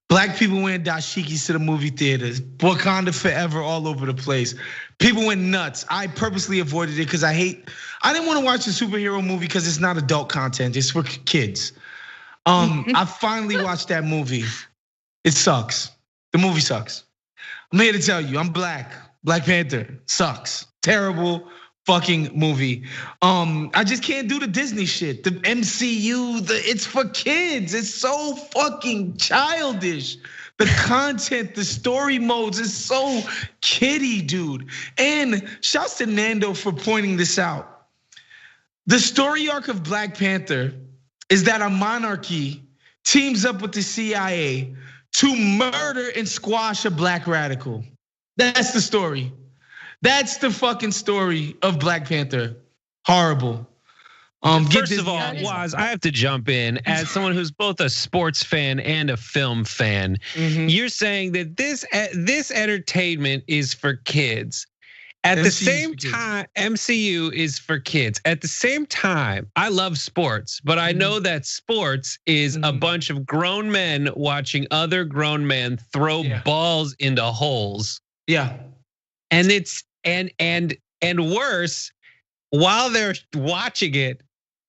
Black people went dashikis to the movie theaters. Wakanda Forever all over the place. People went nuts. I purposely avoided it because I didn't want to watch a superhero movie because it's not adult content. It's for kids. I finally watched that movie. It sucks. The movie sucks. I'm here to tell you, I'm black. Black Panther sucks. Terrible fucking movie. I just can't do the Disney shit. The MCU, it's for kids. It's so fucking childish. The content, the story modes is so kiddie, dude. And shouts to Nando for pointing this out. The story arc of Black Panther is that a monarchy teams up with the CIA to murder and squash a black radical. That's the story. That's the fucking story of Black Panther. Horrible. First of all, Waz, I have to jump in as someone who's both a sports fan and a film fan. You're saying that this entertainment is for kids. At the same time, MCU is for kids. At the same time, I love sports, but I know that sports is a bunch of grown men watching other grown men throw balls into holes. Yeah. And it's and worse, while they're watching it,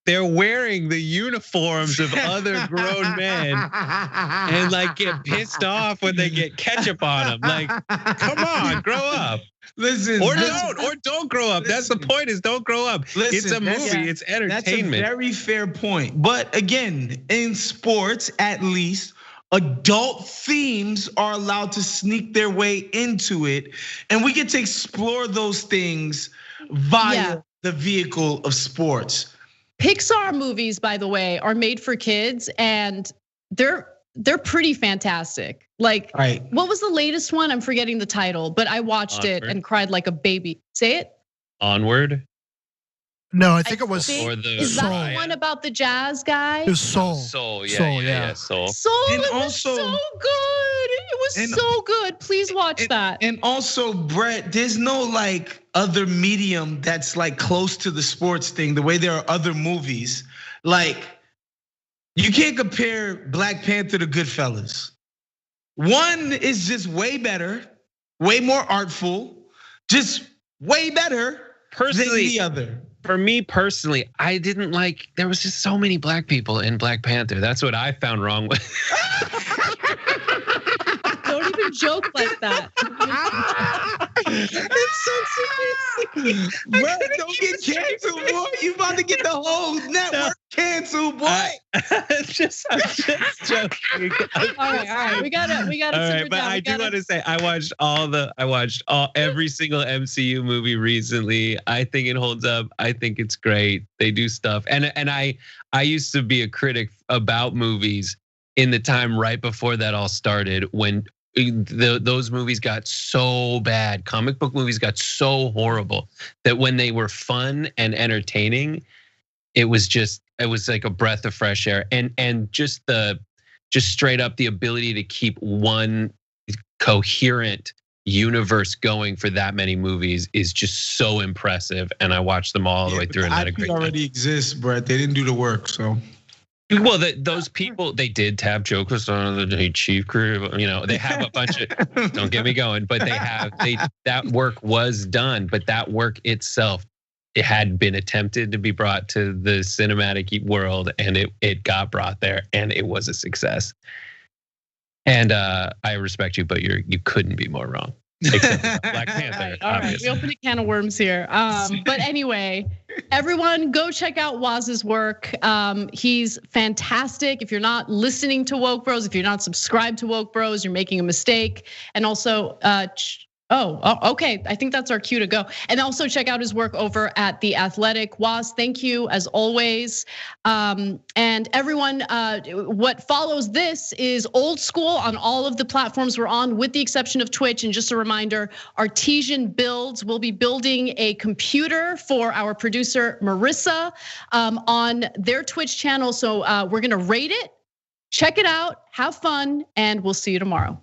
they're wearing the uniforms of other grown men and like get pissed off when they get ketchup on them. Like, come on, grow up. Listen, or don't grow up. That's the point, is don't grow up. It's a movie, it's entertainment. That's a very fair point. But again, in sports, at least, adult themes are allowed to sneak their way into it. And we get to explore those things via the vehicle of sports. Pixar movies, by the way, are made for kids, and they're pretty fantastic. Like, what was the latest one? I'm forgetting the title, but I watched it and cried like a baby. Say it. Onward. No, I think it was. Is that the one about the jazz guy? It was Soul. Soul, Soul. And it was so good. It was so good. Please watch that. And also, Brett, there's no like other medium that's like close to the sports thing, the way there are other movies. Like, you can't compare Black Panther to Goodfellas. One is just way better, way more artful, just way better than the other. For me personally, I didn't like, there was just so many black people in Black Panther. That's what I found wrong with. Don't even joke like that. It's so serious. Bro, don't get canceled, boy. You about to get the whole network canceled, boy. I'm just joking. All right. We gotta all right, but I do want to say I watched every single MCU movie recently. I think it holds up. I think it's great. They do stuff. And I used to be a critic about movies in the time right before that all started, when those movies got so bad, comic book movies got so horrible that when they were fun and entertaining, it was like a breath of fresh air. And just straight up the ability to keep one coherent universe going for that many movies is just so impressive. And I watched them all the way through and had a great time. Already exists, Brett. They didn't do the work, so. Well, those people, they did have Joe Quesada, the chief crew. They have a bunch of. Don't get me going, but that work was done. But that work itself, it had been attempted to be brought to the cinematic world, and it got brought there, and it was a success. And I respect you, but you couldn't be more wrong. Except for Black Panther. All right, we opened a can of worms here. But anyway, everyone go check out Waz's work. He's fantastic. If you're not listening to Woke Bros, if you're not subscribed to Woke Bros, you're making a mistake. And also, okay. I think that's our cue to go. And also check out his work over at The Athletic. Waz, thank you as always. And everyone, what follows this is Old School on all of the platforms we're on, with the exception of Twitch. And just a reminder, Artesian Builds will be building a computer for our producer Marissa on their Twitch channel. So we're gonna rate it, check it out, have fun, and we'll see you tomorrow.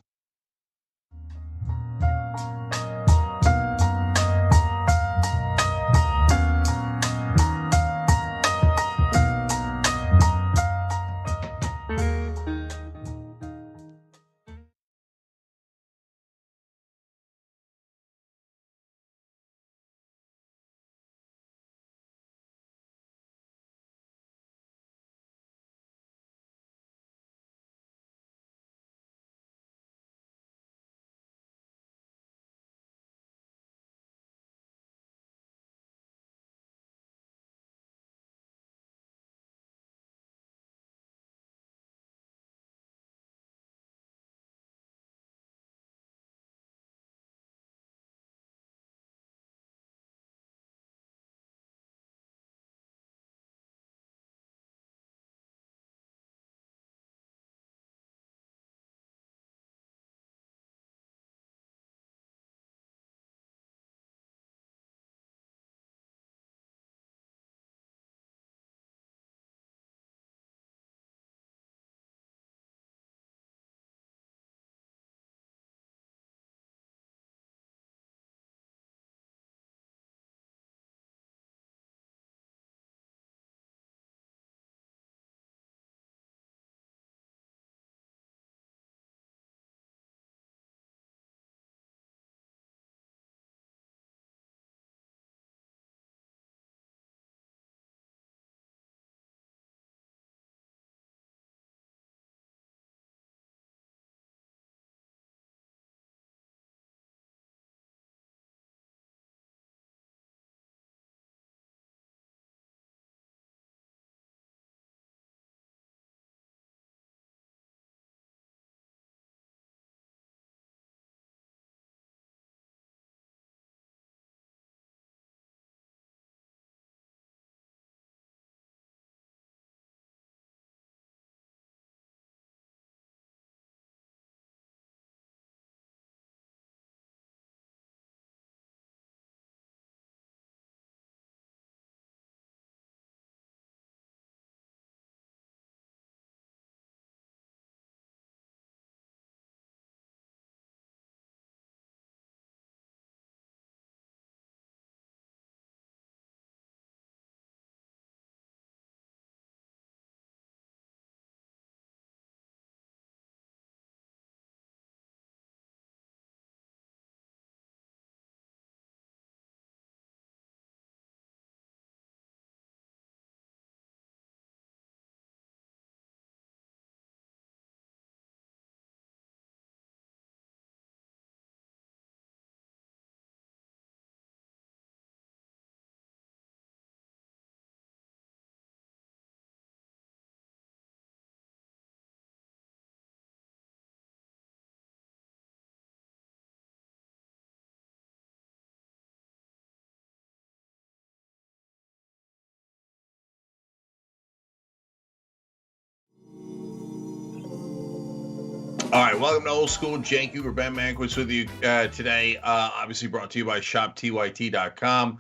All right, welcome to Old School. Cenk Uygur, Ben Mankiewicz with you today. Obviously brought to you by shoptyt.com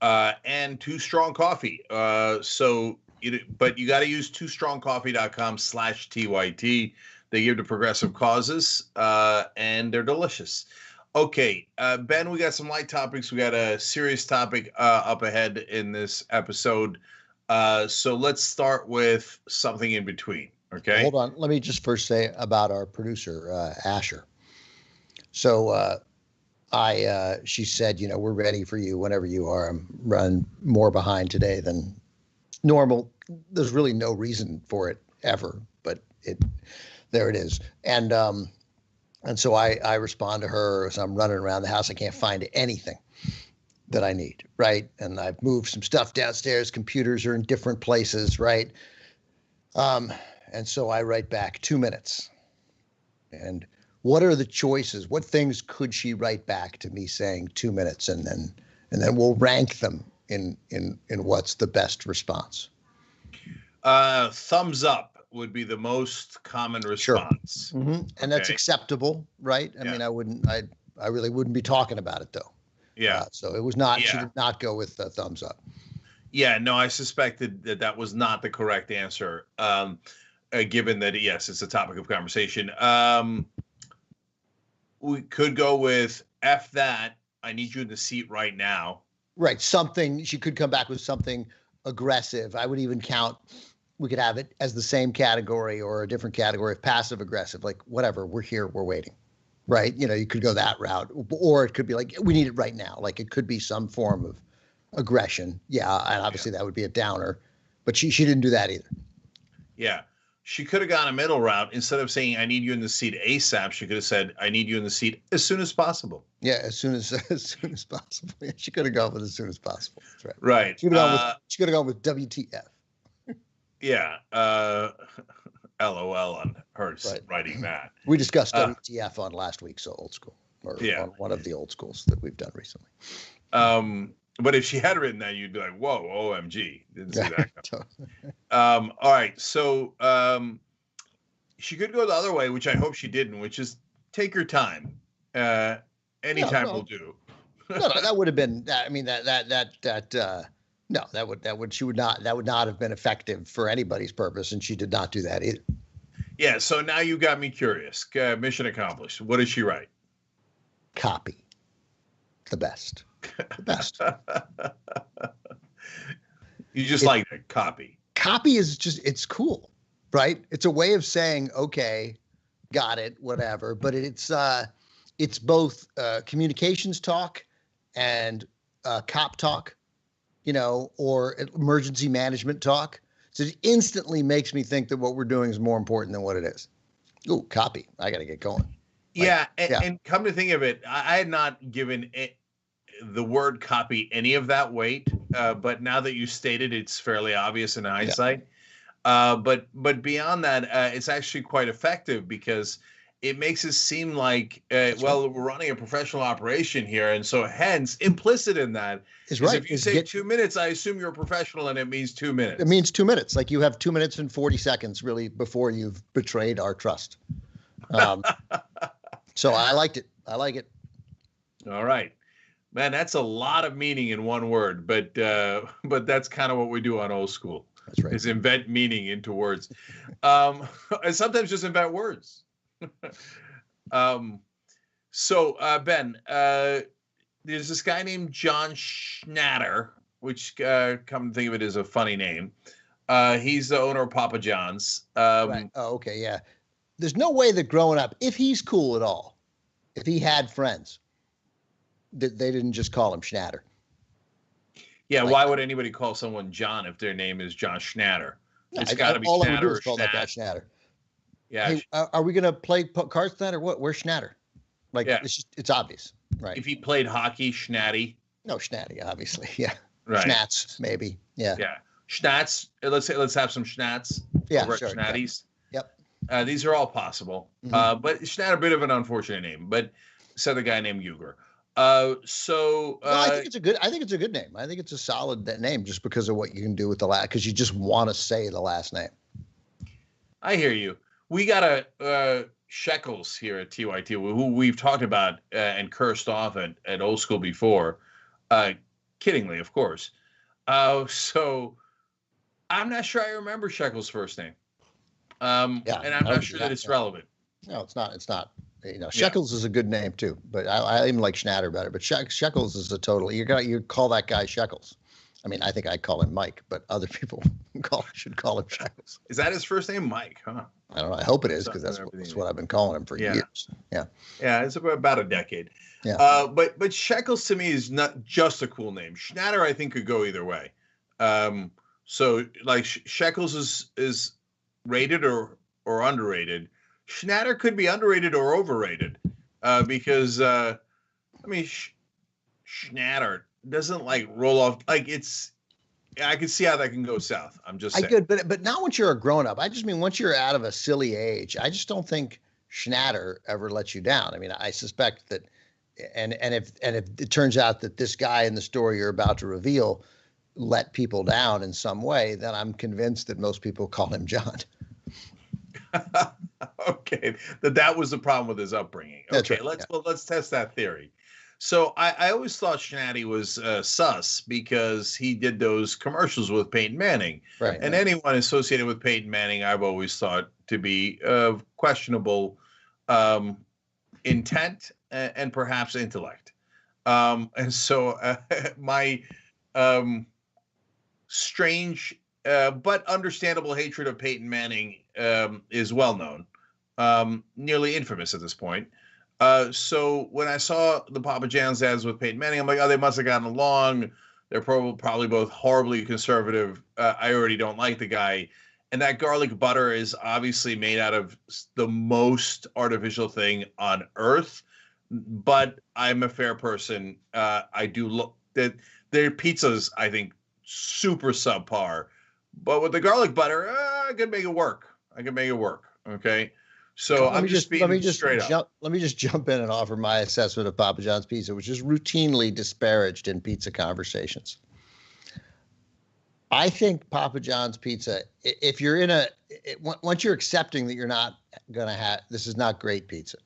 and Too Strong Coffee. But you got to use toostrongcoffee.com/TYT. They give to progressive causes, and they're delicious. Okay, Ben, we got some light topics. We got a serious topic up ahead in this episode. So let's start with something in between. Okay. Hold on. Let me just first say about our producer, Asher. So she said, we're ready for you whenever you are. I'm running more behind today than normal. There's really no reason for it ever, but there it is. And so I respond to her as I'm running around the house. I can't find anything that I need, right? And I've moved some stuff downstairs. Computers are in different places, right? And so I write back 2 minutes. And what are the choices? What things could she write back to me saying 2 minutes, and then we'll rank them in what's the best response? Thumbs up would be the most common response. Sure. Mm-hmm. And that's acceptable, right? I mean, I really wouldn't be talking about it though. Yeah. So it was not. Yeah. She did not go with thumbs up. Yeah. No, I suspected that was not the correct answer. Given that, yes, it's a topic of conversation. We could go with F that. I need you in the seat right now. Right. Something, she could come back with something aggressive. I would even count, we could have it as the same category or a different category of passive aggressive, like whatever, we're here, we're waiting. Right. You could go that route, or it could be like, we need it right now. Like it could be some form of aggression. Yeah. And obviously that would be a downer, but she didn't do that either. Yeah. She could have gone a middle route. Instead of saying, I need you in the seat ASAP, she could have said, I need you in the seat as soon as possible. Yeah, as soon as possible. Yeah, she could have gone with as soon as possible. That's right. Right. She could have gone with WTF. Yeah. LOL on her writing that. We discussed WTF on last week's Old School, or on one of the old schools that we've done recently. But if she had written that, you'd be like, whoa, OMG. Didn't see that coming. All right. So she could go the other way, which I hope she didn't, which is take your time. Anytime will do. No, that would have been, I mean, that would not have been effective for anybody's purpose. And she did not do that either. Yeah. So now you got me curious. Mission accomplished. What did she write? Copy. The best. The best. You just like that copy. Copy is just, it's cool, right? It's a way of saying, okay, got it, whatever. But it's both communications talk and cop talk, or emergency management talk. So it instantly makes me think that what we're doing is more important than what it is. Ooh, copy. I got to get going. And come to think of it, I had not given the word copy any of that weight, but now that you stated, it's fairly obvious in hindsight. But beyond that, it's actually quite effective because it makes it seem like, we're running a professional operation here, and so hence implicit in that is if you say 2 minutes, I assume you're a professional, and it means 2 minutes. It means 2 minutes. Like you have 2 minutes and 40 seconds really before you've betrayed our trust. So I liked it. I like it. All right. Man, that's a lot of meaning in one word, but that's kind of what we do on Old School. That's right. Is invent meaning into words, and sometimes just invent words. So Ben, there's this guy named John Schnatter, which come to think of it is a funny name. He's the owner of Papa John's. Right. Oh, okay, yeah. There's no way that growing up, if he's cool at all, if he had friends, that they didn't just call him Schnatter. Yeah, why would anybody call someone John if their name is John Schnatter? It's got to be all Schnatter I would do is or call that guy Schnatter. Yeah. Hey, are we gonna play cards tonight or what? Where's Schnatter? Like, it's obvious, right? If he played hockey, Schnatty. No, Schnatty, obviously, yeah. Right. Schnatz, maybe, yeah. Yeah, Schnatz. Let's have some Schnatz. Yeah, over sure. at Schnatty's. Yep. These are all possible, but Schnatter, a bit of an unfortunate name. But said the guy named Uygur. I think it's a good name. I think it's a solid name just because of what you can do with the last, because you just want to say the last name. I hear you. We got a Shekels here at TYT, who we've talked about and cursed off at Old School before, kiddingly, of course. So I'm not sure I remember Shekels' first name. And I'm not sure that it's relevant. No, it's not. It's not. Shekels is a good name too, but I even like Schnatter better. But Shekels is a total. You call that guy Shekels. I mean, I think I call him Mike, but other people should call him Shekels. Is that his first name, Mike? Huh? I don't know. I hope it is, because that's what I've been calling him for years. Yeah. Yeah, it's about a decade. Yeah. But Shekels to me is not just a cool name. Schnatter, I think, could go either way. So like Shekels is rated or underrated. Schnatter could be underrated or overrated, because I mean, Schnatter doesn't like roll off like it's. I can see how that can go south. I'm just saying. But not once you're a grown up. I just mean once you're out of a silly age. I just don't think Schnatter ever lets you down. I mean, I suspect that, and if it turns out that this guy in the story you're about to reveal let people down in some way, then I'm convinced that most people call him John. Okay, that was the problem with his upbringing. That's okay, right, let's test that theory. So I always thought Schnatty was sus because he did those commercials with Peyton Manning. Right. And anyone associated with Peyton Manning, I've always thought to be of questionable intent and perhaps intellect. And so my strange but understandable hatred of Peyton Manning is well known, nearly infamous at this point. So when I saw the Papa John's ads with Peyton Manning, I'm like, oh, they must have gotten along. They're probably both horribly conservative. I already don't like the guy. And that garlic butter is obviously made out of the most artificial thing on earth. But I'm a fair person. I do look that their pizzas, I think, super subpar. But with the garlic butter, I can make it work. Okay. So I'm just being straight up. Let me just jump in and offer my assessment of Papa John's pizza, which is routinely disparaged in pizza conversations. I think Papa John's pizza, if you're once you're accepting that you're not going to have, this is not great pizza,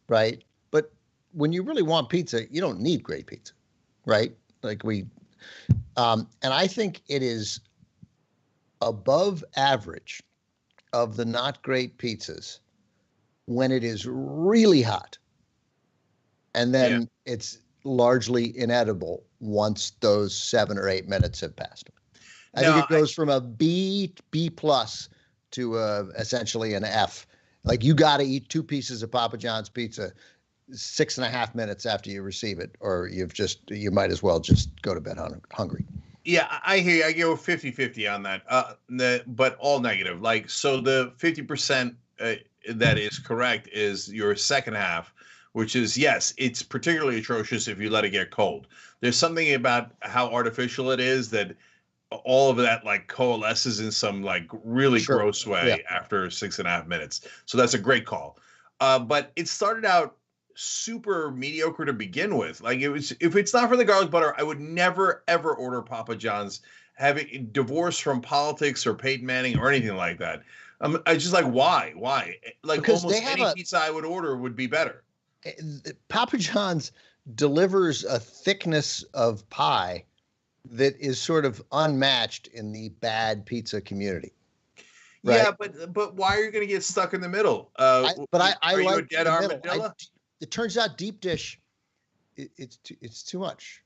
right? But when you really want pizza, you don't need great pizza, right? Like and I think it is above average of the not great pizzas when it is really hot, and then it's largely inedible once those 7 or 8 minutes have passed. I think it goes from a B plus to essentially an F. Like you got to eat 2 pieces of Papa John's pizza 6.5 minutes after you receive it, or you might as well just go to bed hungry. Yeah, I hear you. I go 50-50 on that, but all negative. Like, so the 50% that is correct is your second half, which is, yes, it's particularly atrocious if you let it get cold. There's something about how artificial it is that all of that like coalesces in some like really gross way after 6.5 minutes. So that's a great call. But it started out super mediocre to begin with. Like if it's not for the garlic butter, I would never ever order Papa John's, having divorced from politics or Peyton Manning or anything like that. I just like, why? Like because almost any pizza I would order would be better. Papa John's delivers a thickness of pie that is sort of unmatched in the bad pizza community. Right? Yeah, but why are you going to get stuck in the middle? I like you a dead armadillo? It turns out deep dish, it's too much.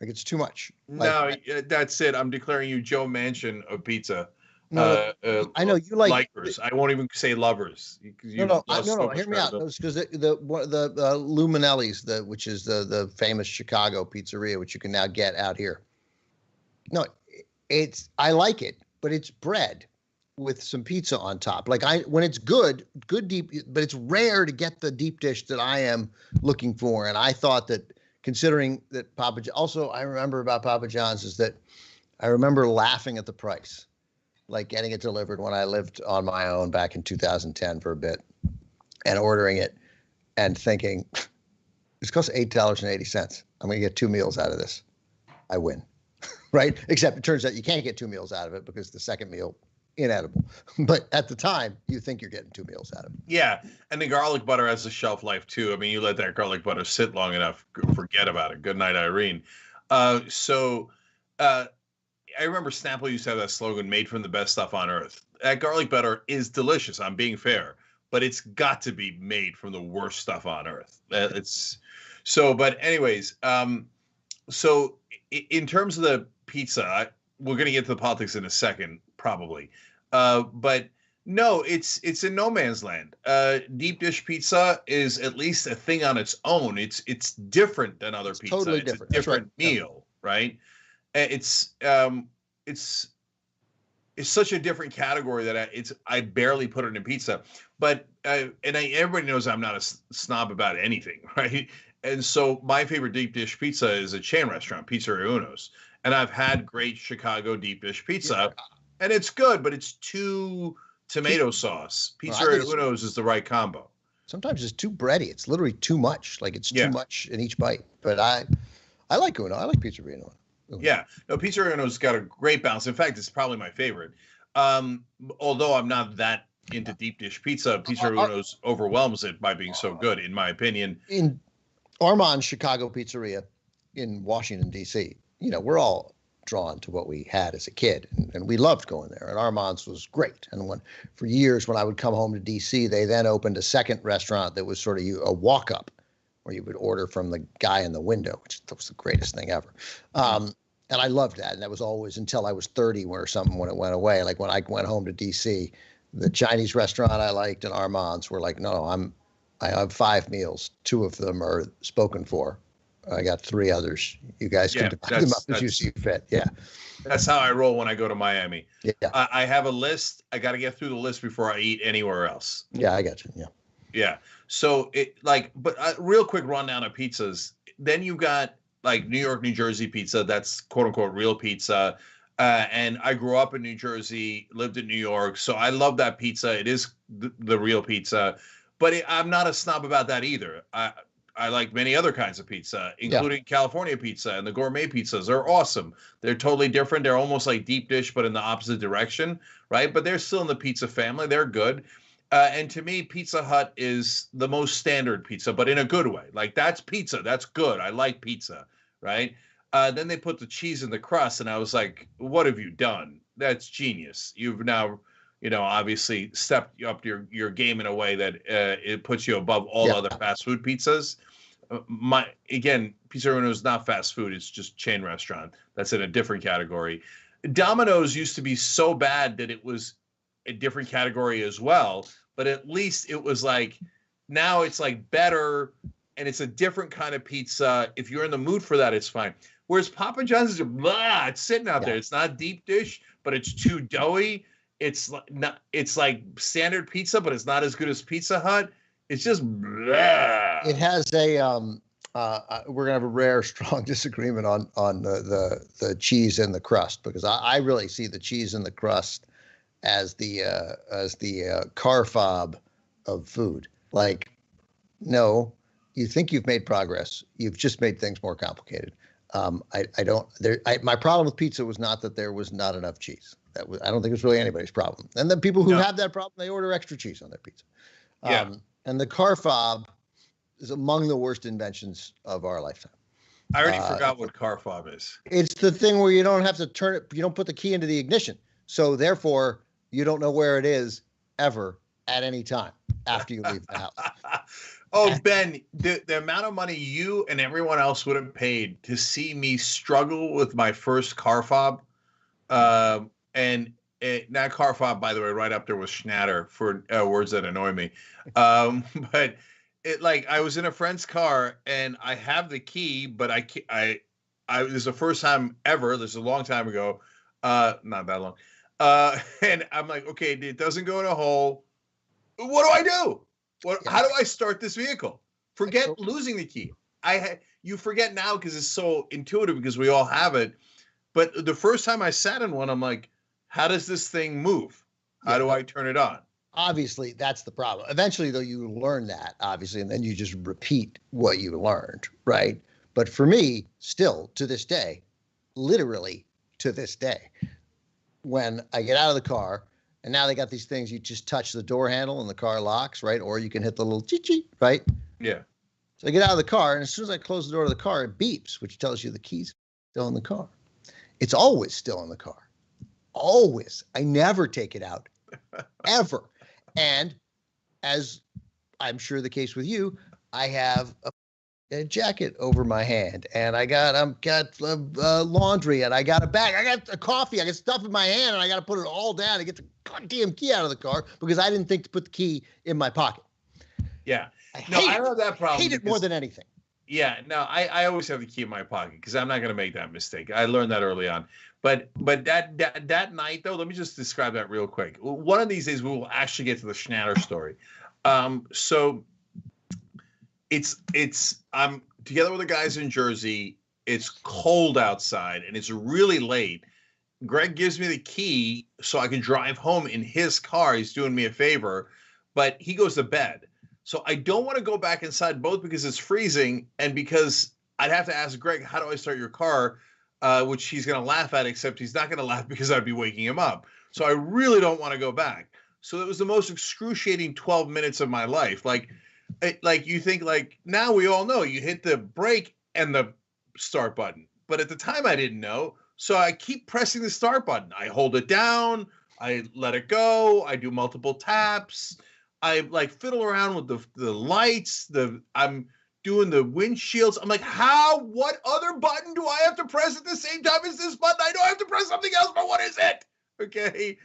Like it's too much. No, that's it. I'm declaring you Joe Manchin of pizza. No, I know you like likers. I won't even say lovers. No. Hear me out. Because the Lou Manelli's, which is the famous Chicago pizzeria, which you can now get out here. No, I like it, but it's bread with some pizza on top. Like when it's good deep, but it's rare to get the deep dish that I am looking for. And I thought that, considering that also I remember about Papa John's is that I remember laughing at the price. Like getting it delivered when I lived on my own back in 2010 for a bit and ordering it and thinking, it's cost $8.80. I'm going to get 2 meals out of this. I win, right? Except it turns out you can't get 2 meals out of it because the second meal inedible. But at the time, you think you're getting 2 meals out of it. Yeah, and the garlic butter has a shelf life too. I mean, you let that garlic butter sit long enough, forget about it. Good night, Irene. I remember Snapple used to have that slogan, "Made from the best stuff on earth." That garlic butter is delicious. I'm being fair, but it's got to be made from the worst stuff on earth. But anyways, so in terms of the pizza, we're going to get to the politics in a second, probably. But no, it's in no man's land. Deep dish pizza is at least a thing on its own. It's different than other pizza. Totally it's different. a different meal, right? It's such a different category that I barely put it in pizza. But everybody knows I'm not a snob about anything, right? And so my favorite deep dish pizza is a chain restaurant, Pizzeria Uno's. And I've had great Chicago deep dish pizza, and it's good, but it's too tomato sauce. Pizzeria Uno's is the right combo. Sometimes it's too bready. It's literally too much. Like it's too much in each bite. But I like Uno. I like Pizzeria Uno. Yeah, no, Pizzeria Uno's got a great balance. In fact, it's probably my favorite. Although I'm not that into deep dish pizza, Pizzeria Uno's overwhelms it by being so good, in my opinion. In Armand's Chicago Pizzeria in Washington, D.C., we're all drawn to what we had as a kid, and we loved going there. And Armand's was great. And for years, when I would come home to D.C., they then opened a second restaurant that was sort of a walk-up, where you would order from the guy in the window, which was the greatest thing ever. And I loved that. And that was always until I was 30 or something when it went away. Like when I went home to D.C., the Chinese restaurant I liked and Armand's were like, no, I have 5 meals. 2 of them are spoken for. I got 3 others. You guys can divide them up as you see fit. Yeah. That's how I roll when I go to Miami. Yeah. I have a list. I got to get through the list before I eat anywhere else. Yeah, I got you. Yeah. Yeah. So but real quick rundown of pizzas. Then you got like New York, New Jersey pizza. That's quote unquote real pizza. And I grew up in New Jersey, lived in New York. So I love that pizza. It is the real pizza, but I'm not a snob about that either. I like many other kinds of pizza, including California pizza and the gourmet pizzas. They're awesome. They're totally different. They're almost like deep dish, but in the opposite direction, right? But they're still in the pizza family. They're good. And to me, Pizza Hut is the most standard pizza, but in a good way. Like that's pizza. That's good. I like pizza, right? Then they put the cheese in the crust, and I was like, what have you done? That's genius. You've now, obviously stepped up your game in a way that it puts you above all other fast food pizzas. Pizzeria Uno is not fast food. It's just chain restaurant. That's in a different category. Domino's used to be so bad that it was a different category as well. But at least it was like, now it's like better, and it's a different kind of pizza. If you're in the mood for that, it's fine. Whereas Papa John's is it's sitting out there. It's not deep dish, but it's too doughy. It's like standard pizza, but it's not as good as Pizza Hut. It's just blah. It has a we're gonna have a rare, strong disagreement on the cheese and the crust, because I really see the cheese and the crust as the car fob of food. Like, no, you think you've made progress. You've just made things more complicated. My problem with pizza was not that there was not enough cheese. I don't think it's really anybody's problem. And the people who have that problem, they order extra cheese on their pizza. And the car fob is among the worst inventions of our lifetime. I already forgot what car fob is. It's the thing where you don't have to turn it. You don't put the key into the ignition. So therefore, you don't know where it is ever at any time after you leave the house. Oh, Ben, the amount of money you and everyone else would have paid to see me struggle with my first car fob. And that car fob, by the way, right up there with Schnatter for words that annoy me. But I was in a friend's car and I have the key, but I this is the first time ever. This is a long time ago, not that long. And I'm like, okay, it doesn't go in a hole. What do I do? How do I start this vehicle? Forget losing the key. You forget now because it's so intuitive because we all have it. But the first time I sat in one, I'm like, how does this thing move? How do I turn it on? Obviously, that's the problem. Eventually, though, you learn that, obviously, and then you just repeat what you learned, right? But for me, still, to this day, literally to this day, when I get out of the car And now they got these things, you just touch the door handle and the car locks, right? Or you can hit the little chee-chee, right? Yeah. So I get out of the car, and as soon as I close the door of the car, it beeps, which tells you the key's still in the car. It's always still in the car. Always. I never take it out, ever. And as I'm sure the case with you, I have a jacket over my hand, and I got laundry, and I got a bag, I got a coffee, I got stuff in my hand, and I got to put it all down to get the goddamn key out of the car because I didn't think to put the key in my pocket. Yeah. I don't have that problem. I hate it more than anything. Yeah, no, I always have the key in my pocket because I'm not going to make that mistake. I learned that early on. But that night, though, let me just describe that real quick. One of these days, we will actually get to the Schnatter story. So I'm together with the guys in Jersey. It's cold outside, and it's really late. Greg gives me the key so I can drive home in his car. He's doing me a favor, but he goes to bed. So I don't want to go back inside, both because it's freezing and because I'd have to ask Greg, how do I start your car? Which he's going to laugh at, except he's not going to laugh because I'd be waking him up. So I really don't want to go back. So it was the most excruciating 12 minutes of my life. Like you think, like, now we all know you hit the brake and the start button. But at the time I didn't know. So I keep pressing the start button. I hold it down. I let it go. I do multiple taps. I like fiddle around with the lights. I'm doing the windshields. I'm like, what other button do I have to press at the same time as this button? I know I have to press something else, but what is it? Okay.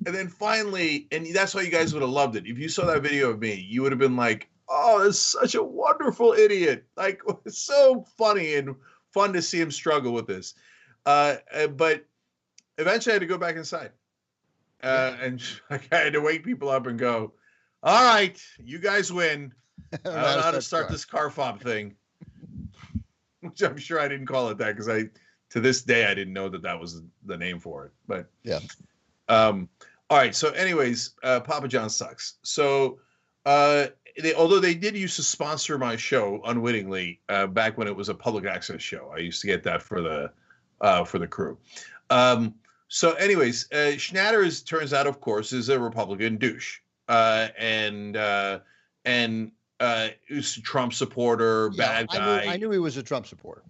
And then finally, and that's why you guys would have loved it. If you saw that video of me, you would have been like, oh, it's such a wonderful idiot. Like, it's so funny and fun to see him struggle with this. But eventually I had to go back inside. And I had to wake people up and go, all right, you guys win. I don't know how to start this car fob thing. Which I'm sure I didn't call it that because to this day, I didn't know that was the name for it. But yeah. All right. So anyways, Papa John sucks. So although they did used to sponsor my show unwittingly back when it was a public access show, I used to get that for the crew. So anyways, Schnatter turns out, of course, is a Republican douche. And he's a Trump supporter, bad guy. I knew he was a Trump supporter.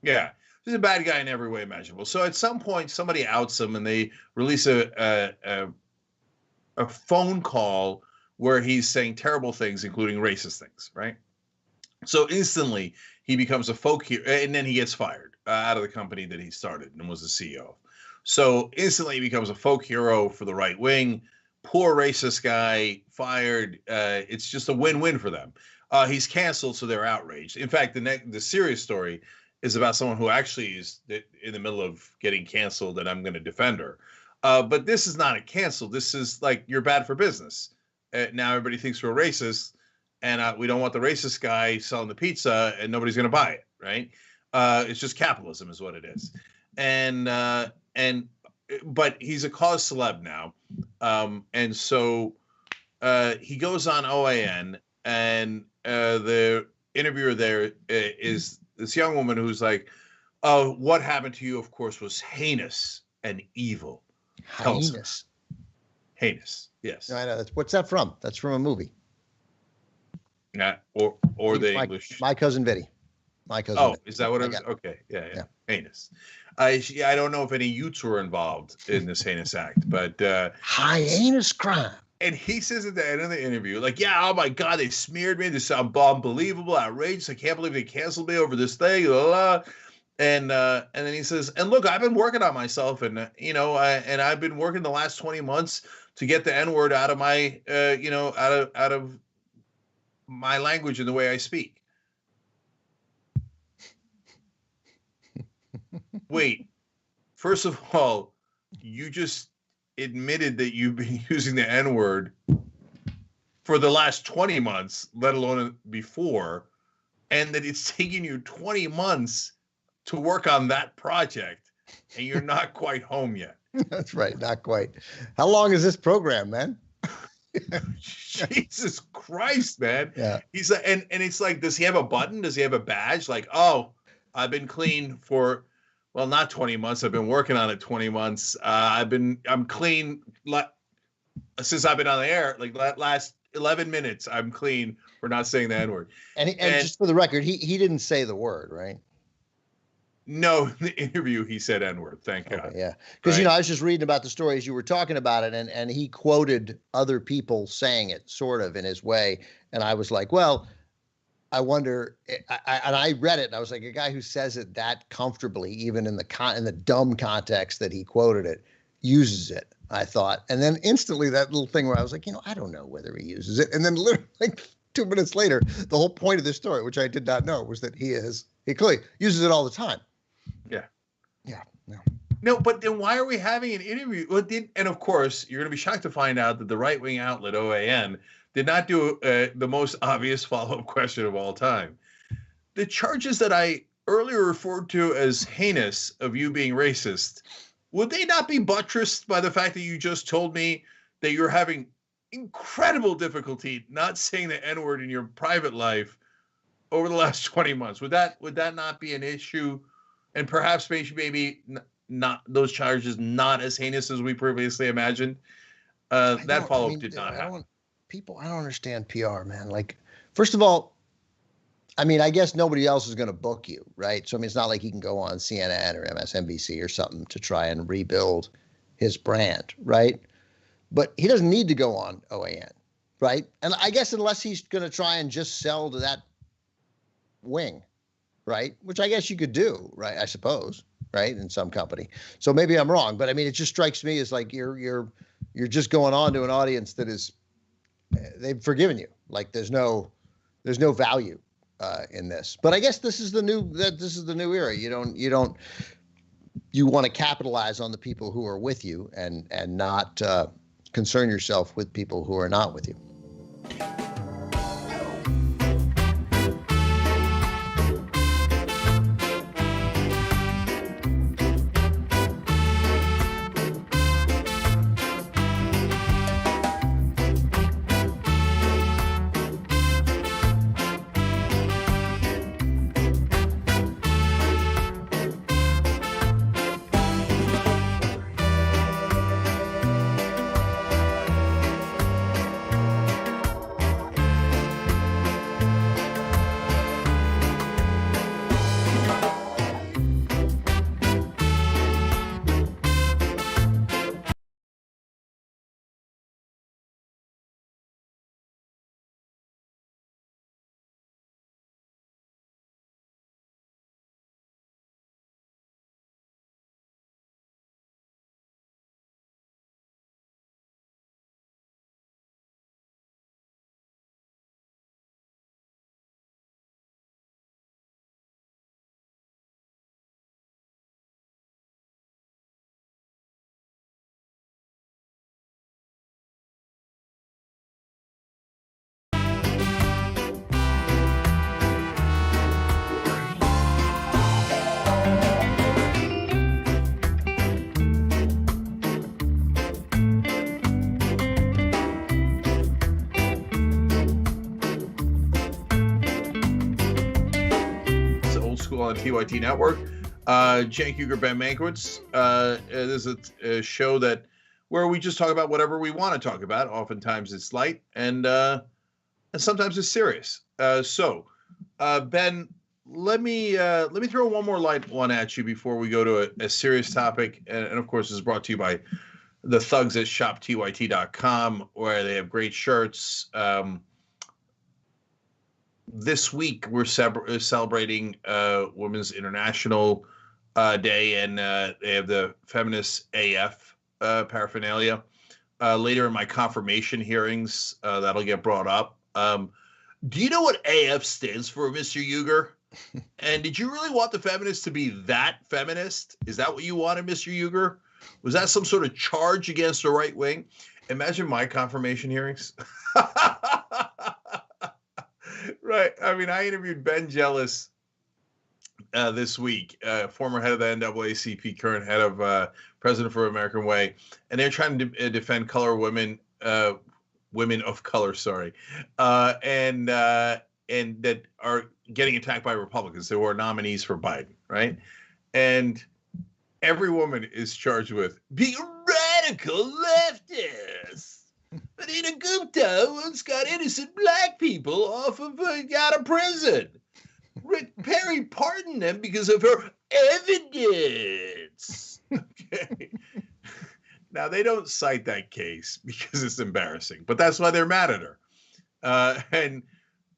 Yeah, he's a bad guy in every way imaginable. So at some point, somebody outs him, and they release a phone call where he's saying terrible things, including racist things, right? So instantly, he becomes a folk hero, and then he gets fired out of the company that he started and was the CEO of. So instantly, he becomes a folk hero for the right wing. Poor racist guy, fired. It's just a win-win for them. He's canceled, so they're outraged. In fact, the serious story is about someone who actually is in the middle of getting canceled, and I'm going to defend her. But this is not a cancel. This is like, you're bad for business. Now everybody thinks we're racist, and we don't want the racist guy selling the pizza, and nobody's going to buy it, right? It's just capitalism is what it is. But he's a cause celeb now. And so he goes on OAN, and the interviewer there is this young woman who's like, oh, what happened to you, of course, was heinous and evil. Heinous. Heinous, yes. No, I know. What's that from? That's from a movie. Yeah, or the English. My Cousin Vinny. My Cousin Oh, Vinny. is that what it was? Okay, yeah. Heinous. I don't know if any Utes were involved in this heinous act, but heinous crime. And he says at the end of the interview, like, yeah, oh my God, they smeared me. This is unbelievable, outrageous. I can't believe they canceled me over this thing. Blah, blah. And then he says, and look, I've been working on myself, and and I've been working the last 20 months to get the N-word out of my, out of my language and the way I speak. Wait, first of all, you just admitted that you've been using the N-word for the last 20 months, let alone before, and that it's taken you 20 months to work on that project, and you're not quite home yet. That's right, not quite. How long is this program, man? Jesus Christ, man. Yeah. He's like, and it's like, does he have a button? Does he have a badge? Like, oh, I've been clean for, well, not 20 months. I've been working on it 20 months. I'm clean. since I've been on the air, like last 11 minutes, I'm clean for not saying the N-word. And just for the record, he didn't say the word, right? No, in the interview he said N-word. Thank God. Yeah, because I was just reading about the story as you were talking about it, and he quoted other people saying it sort of in his way, and I was like, well, I wonder. And I read it, and I was like, a guy who says it that comfortably, even in the dumb context that he quoted it, uses it. I thought, and then instantly that little thing where I was like, I don't know whether he uses it, and then literally like 2 minutes later, the whole point of this story, which I did not know, was that he clearly uses it all the time. Yeah. Yeah. No, but then why are we having an interview? Well, and of course, you're going to be shocked to find out that the right-wing outlet OAN did not do the most obvious follow-up question of all time. The charges that I earlier referred to as heinous of you being racist, would they not be buttressed by the fact that you just told me that you're having incredible difficulty not saying the N-word in your private life over the last 20 months? Would that not be an issue? And perhaps maybe not those charges not as heinous as we previously imagined. That follow-up did not happen. I don't understand PR, man. Like, first of all, I mean, I guess nobody else is going to book you, right? So, I mean, it's not like he can go on CNN or MSNBC or something to try and rebuild his brand, right? But he doesn't need to go on OAN, right? And I guess unless he's going to try and just sell to that wing, right? Which I guess you could do, right? I suppose, right? In some company. So maybe I'm wrong, but I mean, it just strikes me as like you're just going on to an audience that is, they've forgiven you. Like there's no value in this. But I guess this is the new era. You want to capitalize on the people who are with you and not concern yourself with people who are not with you. On TYT Network. Cenk Uygur, Ben Mankiewicz. This is a show where we just talk about whatever we want to talk about. Oftentimes it's light and sometimes it's serious. So Ben, let me throw one more light one at you before we go to a serious topic. And of course, this is brought to you by the thugs at shoptyt.com, where they have great shirts. This week, we're celebrating Women's International Day, and they have the Feminist AF paraphernalia. Later in my confirmation hearings, that'll get brought up. Do you know what AF stands for, Mr. Uygur? And did you really want the feminists to be that feminist? Is that what you wanted, Mr. Uygur? Was that some sort of charge against the right wing? Imagine my confirmation hearings. Right. I mean, I interviewed Ben Jealous this week, former head of the NAACP, current head of President for American Way, and they're trying to defend women of color, and that are getting attacked by Republicans who are nominees for Biden, right? And every woman is charged with being a radical leftist. Vanita Gupta once got innocent black people out of prison. Rick Perry pardoned them because of her evidence. Okay. Now, they don't cite that case because it's embarrassing, but that's why they're mad at her.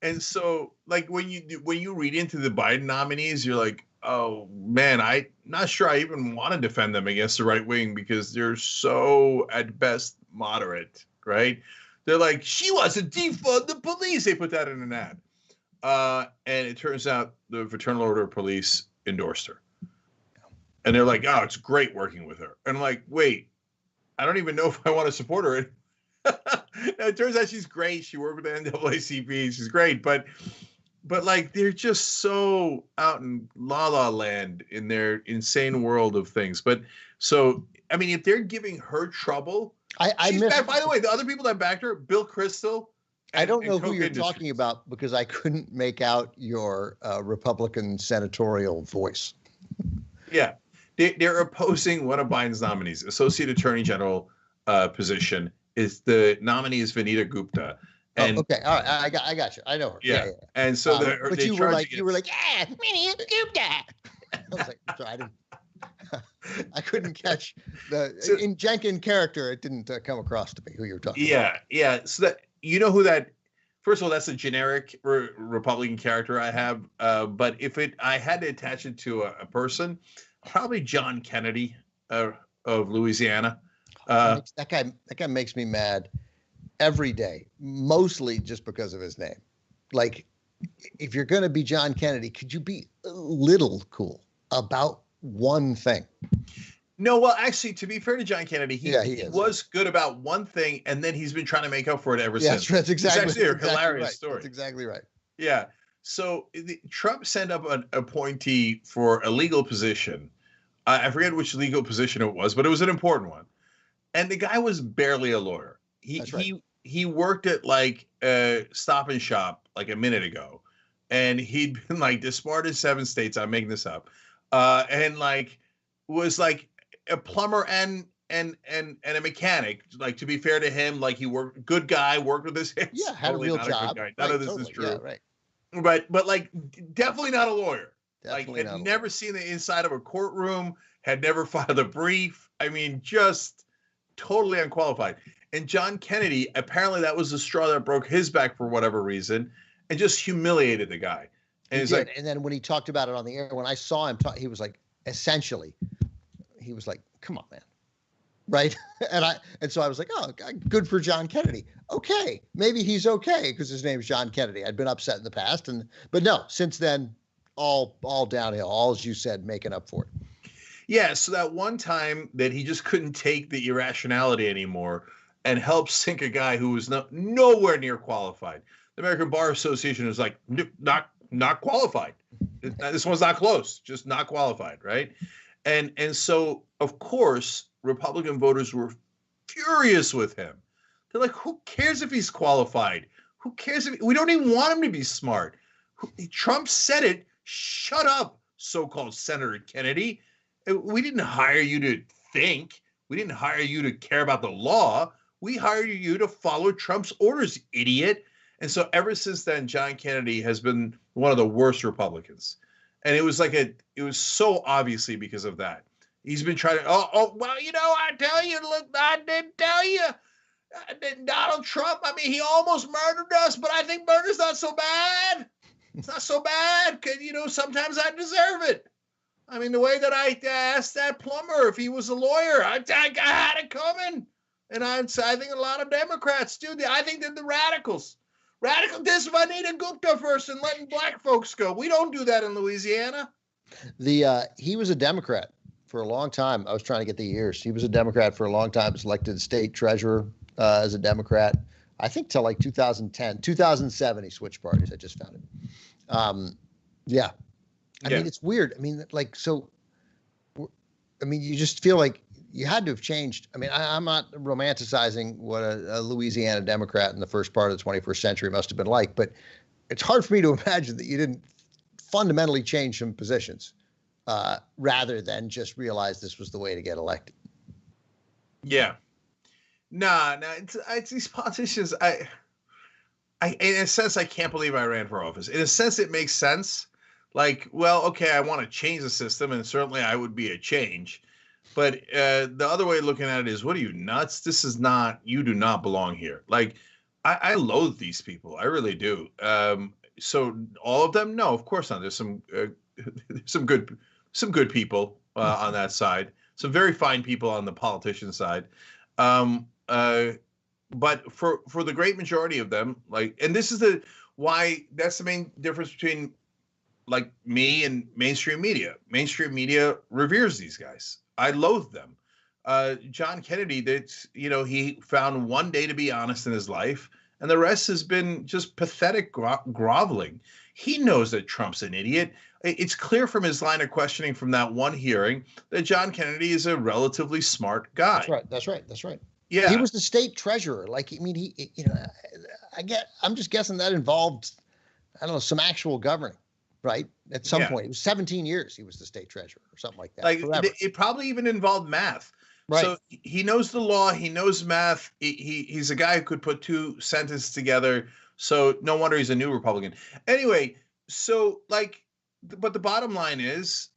And so, like, when you read into the Biden nominees, you're like, oh man, I'm not sure I even want to defend them against the right wing because they're so at best moderate, right? They're like, she wants to defund the police. They put that in an ad, and it turns out the Fraternal Order of Police endorsed her, and they're like, oh, it's great working with her. And I'm like, wait, I don't even know if I want to support her. It turns out she's great. She worked with the NAACP. She's great, but like, they're just so out in la la land in their insane world of things. But so, I mean, if they're giving her trouble, she's back. By the way, the other people that backed her, Bill Kristol. I don't know who you're talking about because I couldn't make out your Republican senatorial voice. Yeah, they're opposing one of Biden's nominees, Associate Attorney General position. Is the nominee is Vanita Gupta. And, okay, all right, I got you. I know her. Yeah. And so but you were like, Vanita Gupta. I was like, sorry, I couldn't catch in Jenkins character. It didn't come across to me who you're talking about. Yeah. So that who that. First of all, that's a generic Republican character I have. But if I had to attach it to a person, probably John Kennedy of Louisiana. That guy makes me mad every day, mostly just because of his name. Like, if you're going to be John Kennedy, could you be a little cool about one thing? No, well, actually, to be fair to John Kennedy, he was good about one thing, and then he's been trying to make up for it ever since. That's exactly, it's actually a hilarious right. story. That's exactly right. Yeah. So Trump sent up an appointee for a legal position. I forget which legal position it was, but it was an important one. And the guy was barely a lawyer. He worked at like Stop and Shop like a minute ago, and he'd been like the smartest 7 states. I'm making this up, and like was like a plumber and a mechanic. Like, to be fair to him, like, he worked, good guy, worked with his hands. Yeah, had totally a real job. None of this is true. Yeah, right. But like, definitely not a lawyer. Definitely like, had never seen the inside of a courtroom. Had never filed a brief. I mean, just totally unqualified. And John Kennedy, apparently that was the straw that broke his back for whatever reason, and just humiliated the guy. And he's like, and then when he talked about it on the air, when I saw him talk, he was like, essentially, he was like, "Come on, man." Right. And so I was like, oh, good for John Kennedy. Okay. Maybe he's okay because his name's John Kennedy. I'd been upset in the past. But no, since then, all downhill, all, as you said, making up for it. Yeah. So that one time that he just couldn't take the irrationality anymore and helped sink a guy who was nowhere near qualified. The American Bar Association is like, not qualified. This one's not close, just not qualified. Right. And so, of course, Republican voters were furious with him. They're like, who cares if he's qualified? Who cares if we don't even want him to be smart? Trump said it. Shut up, so-called Senator Kennedy. We didn't hire you to think. We didn't hire you to care about the law. We hired you to follow Trump's orders, idiot. And so ever since then, John Kennedy has been one of the worst Republicans. And it was so obviously because of that. He's been trying to, well, I tell you, look, I didn't tell you. Donald Trump, I mean, he almost murdered us, but I think murder's not so bad. It's not so bad because, sometimes I deserve it. I mean, the way that I asked that plumber if he was a lawyer, I had it coming. And I think a lot of Democrats do. I think they're the radicals. Radical Vanita Gupta first and letting black folks go. We don't do that in Louisiana. He was a Democrat for a long time. I was trying to get the years. He was a Democrat for a long time. Was elected state treasurer as a Democrat. I think till like 2010, 2007, he switched parties. I just found it. Yeah. I mean, it's weird. I mean, you just feel like you had to have changed. I mean, I'm not romanticizing what a Louisiana Democrat in the first part of the 21st century must have been like, but it's hard for me to imagine that you didn't fundamentally change some positions rather than just realize this was the way to get elected. Yeah. Nah, it's these politicians. I, in a sense, I can't believe I ran for office. In a sense, it makes sense. Like, well, okay, I want to change the system, and certainly I would be a change. But the other way of looking at it is, what are you, nuts? This is not, you do not belong here. Like, I loathe these people. I really do. So all of them? No, of course not. There's some good people on that side. Some very fine people on the politician side. But for the great majority of them, like, and this is why that's the main difference between like me and mainstream media. Mainstream media reveres these guys. I loathe them. John Kennedy, he found one day to be honest in his life, and the rest has been just pathetic groveling. He knows that Trump's an idiot. It's clear from his line of questioning from that one hearing that John Kennedy is a relatively smart guy. That's right. Yeah, he was the state treasurer. Like, I mean, I'm just guessing that involved, I don't know, some actual governing, right? At some point, it was 17 years he was the state treasurer or something like that. Like, it probably even involved math. Right. So he knows the law. He knows math. He's a guy who could put two sentences together. So no wonder he's a new Republican. Anyway, so like, but the bottom line is,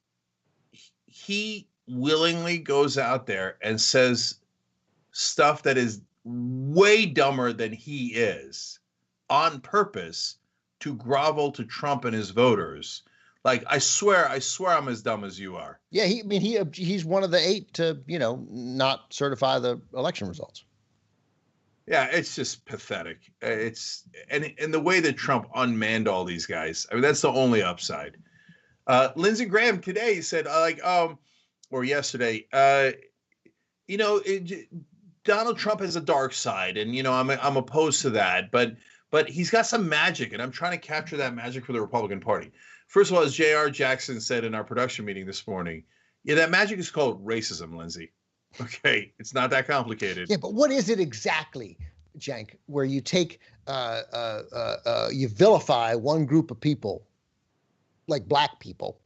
he willingly goes out there and says stuff that is way dumber than he is on purpose to grovel to Trump and his voters. Like, I swear I'm as dumb as you are. Yeah, he's one of the 8 to, not certify the election results. Yeah, it's just pathetic. It's and the way that Trump unmanned all these guys. I mean, that's the only upside. Lindsey Graham today said, or yesterday, Donald Trump has a dark side, and I'm opposed to that, but he's got some magic, and I'm trying to capture that magic for the Republican Party. First of all, as J.R. Jackson said in our production meeting this morning, that magic is called racism, Lindsey. Okay, it's not that complicated. Yeah, but what is it exactly, Cenk, where you take, you vilify one group of people, like black people,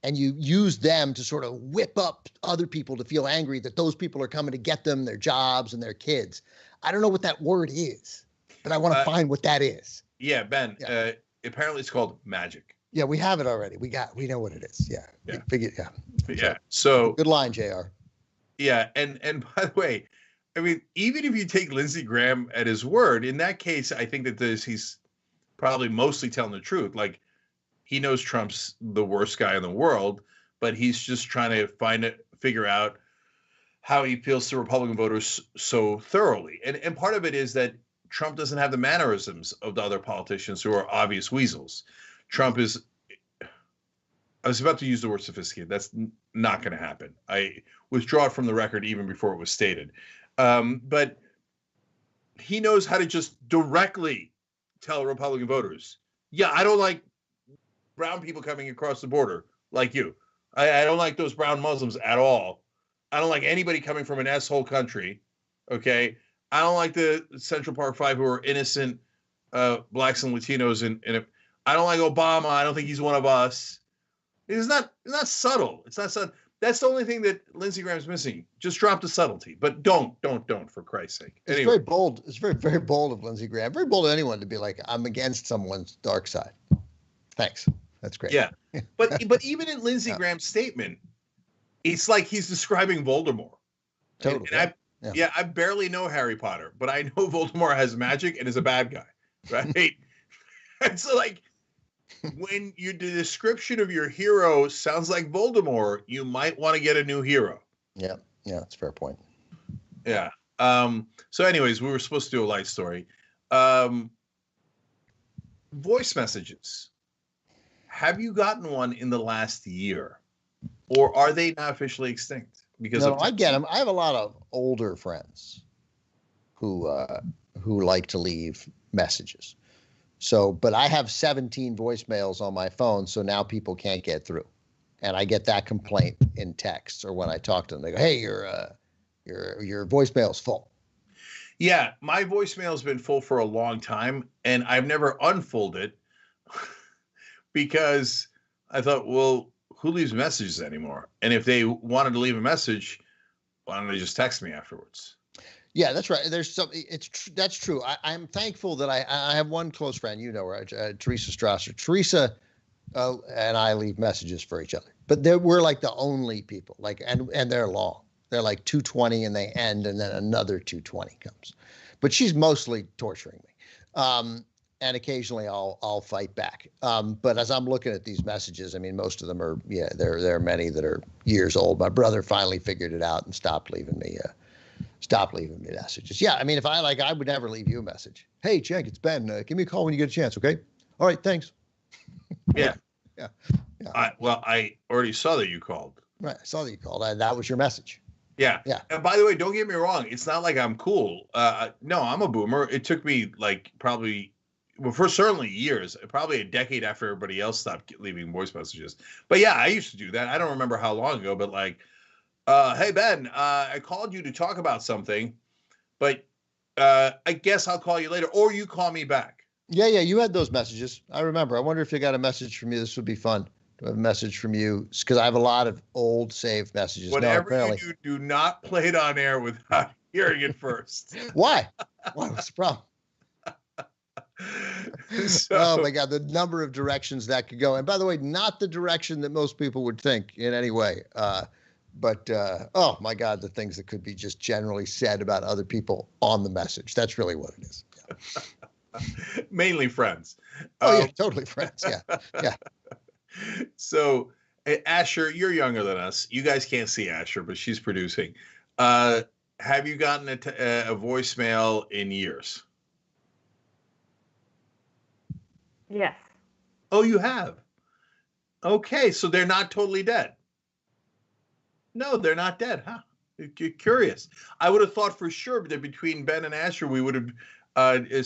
and you use them to sort of whip up other people to feel angry that those people are coming to get them their jobs and their kids? I don't know what that word is, but I want to find what that is. Yeah, Ben, apparently it's called magic. Yeah, we have it already. We know what it is. Yeah. Yeah. So good line, JR. Yeah, and by the way, I mean, even if you take Lindsey Graham at his word, in that case, I think that he's probably mostly telling the truth. Like, he knows Trump's the worst guy in the world, but he's just trying to figure out how he appeals to Republican voters so thoroughly. And part of it is that Trump doesn't have the mannerisms of the other politicians who are obvious weasels. Trump is, I was about to use the word sophisticated. That's not going to happen. I withdraw it from the record even before it was stated. But he knows how to just directly tell Republican voters, yeah, I don't like brown people coming across the border like you. I don't like those brown Muslims at all. I don't like anybody coming from an asshole country. Okay. I don't like the Central Park Five who are innocent blacks and Latinos. I don't like Obama. I don't think he's one of us. It's not subtle. It's not subtle. That's the only thing that Lindsey Graham's missing. Just drop the subtlety, but don't, for Christ's sake. It's very bold. It's very, very bold of Lindsey Graham. Very bold of anyone to be like, I'm against someone's dark side. Thanks. That's great. Yeah. But even in Lindsey Graham's statement, it's like he's describing Voldemort. Totally. And I barely know Harry Potter, but I know Voldemort has magic and is a bad guy. Right? It's like, when the description of your hero sounds like Voldemort, you might want to get a new hero. Yeah, that's a fair point. Yeah. So anyways, we were supposed to do a light story. Voice messages. Have you gotten one in the last year? Or are they not officially extinct? Because I get them. I have a lot of older friends who like to leave messages. So, but I have 17 voicemails on my phone, so now people can't get through. And I get that complaint in texts or when I talk to them. They go, hey, your voicemail's full. Yeah, my voicemail's been full for a long time, and I've never unfolded it because I thought, well, who leaves messages anymore? And if they wanted to leave a message, why don't they just text me afterwards? Yeah, that's right. There's something. That's true. I'm thankful that I have one close friend. You know her, Teresa Strasser. Teresa and I leave messages for each other, but we're like the only people. Like, and they're long. They're like 2:20 and they end, and then another 2:20 comes. But she's mostly torturing me, and occasionally I'll fight back. But as I'm looking at these messages, I mean, most of them are there are many that are years old. My brother finally figured it out and stopped leaving me messages. Yeah, I mean, if I would never leave you a message. Hey, Cenk, it's Ben. Give me a call when you get a chance, okay? All right, thanks. Yeah. Yeah. I already saw that you called. Right, I saw that you called. That was your message. Yeah. Yeah. And by the way, don't get me wrong. It's not like I'm cool. No, I'm a boomer. It took me for certainly years, probably a decade after everybody else stopped leaving voice messages. But yeah, I used to do that. I don't remember how long ago, but like, hey, Ben, I called you to talk about something, but I guess I'll call you later, or you call me back. Yeah, you had those messages. I remember. I wonder if you got a message from you. This would be fun to have a message from you, because I have a lot of old saved messages. Whatever you do not play it on air without hearing it first. Why? What's the problem? Oh my God, the number of directions that could go. And by the way, not the direction that most people would think in any way. But oh my God, the things that could be just generally said about other people on the message. That's really what it is. Yeah. Mainly friends. Oh yeah, totally friends. Yeah. So Asher, you're younger than us. You guys can't see Asher, but she's producing. Have you gotten a voicemail in years? Yes. Oh, you have? Okay, so they're not totally dead. No, they're not dead, huh? Curious. I would have thought for sure that between Ben and Asher, we would have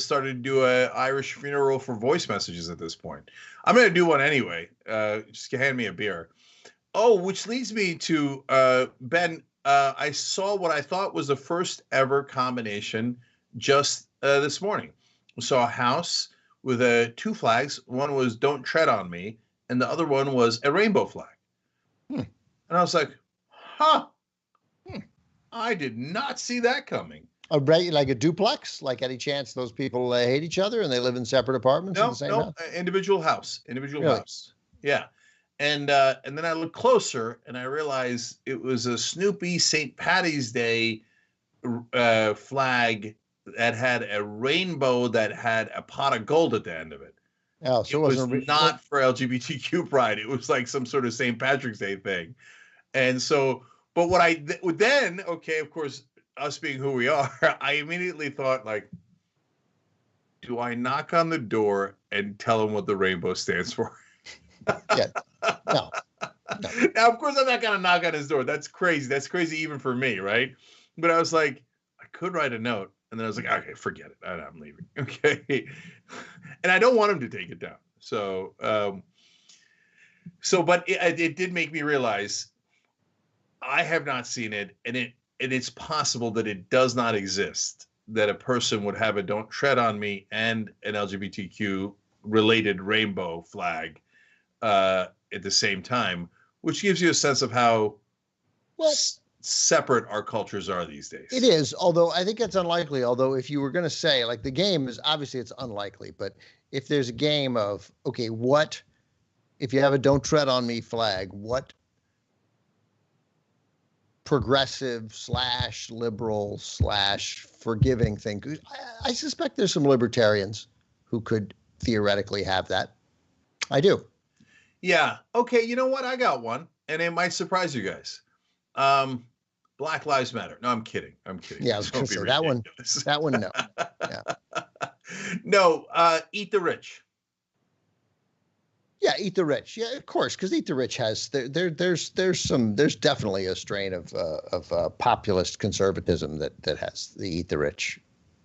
started to do an Irish funeral for voice messages at this point. I'm going to do one anyway. Just hand me a beer. Oh, which leads me to Ben. I saw what I thought was the first ever combination just this morning. We saw a house with two flags. One was "Don't Tread on Me," and the other one was a rainbow flag. And I was like, huh. I did not see that coming. Like a duplex? Like any chance those people hate each other and they live in separate apartments in the same house? Individual house. House. Yeah. And then I looked closer and I realized it was a Snoopy St. Paddy's Day flag that had a rainbow that had a pot of gold at the end of it. Oh, so it was not for LGBTQ pride. It was like some sort of St. Patrick's Day thing. And so, but what I then, okay, of course, us being who we are, I immediately thought, like, do I knock on the door and tell him what the rainbow stands for? Yeah. No. Now, of course, I'm not going to knock on his door. That's crazy. That's crazy even for me, right? But I was like, I could write a note. And then I was like, okay, forget it. I'm leaving. Okay. And I don't want him to take it down. So, but it did make me realize I have not seen it. And it's possible that it does not exist, that a person would have a "Don't Tread on Me" and an LGBTQ related rainbow flag at the same time, which gives you a sense of how separate our cultures are these days. It is, although I think it's unlikely. Although if you were going to say, like, the game is obviously it's unlikely, but if there's a game of, okay, what if you have a "Don't Tread on Me" flag, what progressive / liberal / forgiving thing? I suspect there's some libertarians who could theoretically have that. I do. Yeah. Okay. You know what? I got one, and it might surprise you guys. Black Lives Matter. No, I'm kidding. Yeah, I was going to say that one. That one, no. Yeah. No. Eat the Rich. Yeah, Eat the Rich. Yeah, of course, because Eat the Rich has there's definitely a strain of populist conservatism that has the Eat the Rich.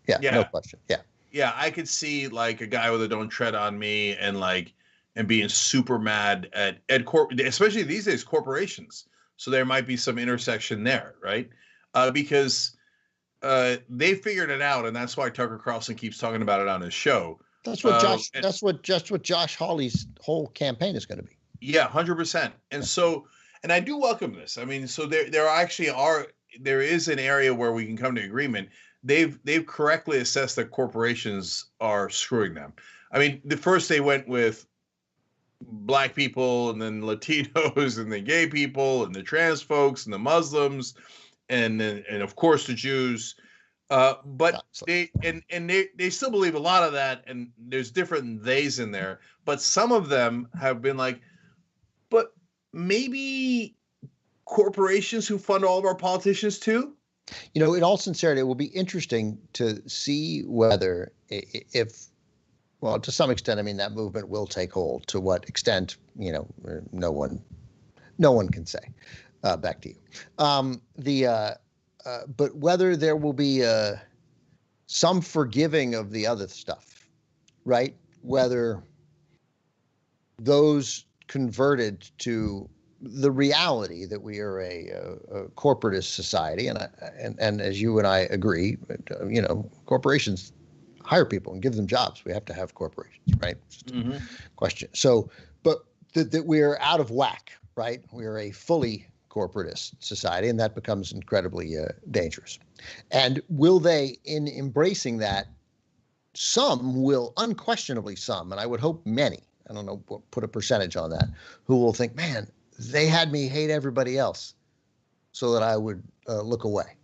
Yeah, no question. Yeah. Yeah, I could see like a guy with a "Don't Tread on Me" and being super mad at especially these days, corporations. So there might be some intersection there, right? Because they figured it out, and that's why Tucker Carlson keeps talking about it on his show. That's what Josh. That's what Josh Hawley's whole campaign is going to be. Yeah, 100%. And so, and I do welcome this. I mean, so there is an area where we can come to agreement. they've correctly assessed that corporations are screwing them. I mean, the first they went with black people, and then Latinos, and then gay people, and the trans folks, and the Muslims, and of course the Jews. But they still believe a lot of that, and there's different theys in there. But some of them have been like, but maybe corporations who fund all of our politicians too. You know, in all sincerity, it will be interesting to see whether, if, well, to some extent, I mean, that movement will take hold. To what extent, you know, no one can say. Back to you. But whether there will be some forgiving of the other stuff, right? Whether those converted to the reality that we are a corporatist society, and as you and I agree, you know, corporations hire people and give them jobs. We have to have corporations, right? Just a question. So, but that we are out of whack, right? We are a fully corporatist society, and that becomes incredibly dangerous. And will they, in embracing that, some will, unquestionably some, and I would hope many, I don't know, put a percentage on that, who will think, man, they had me hate everybody else so that I would look away.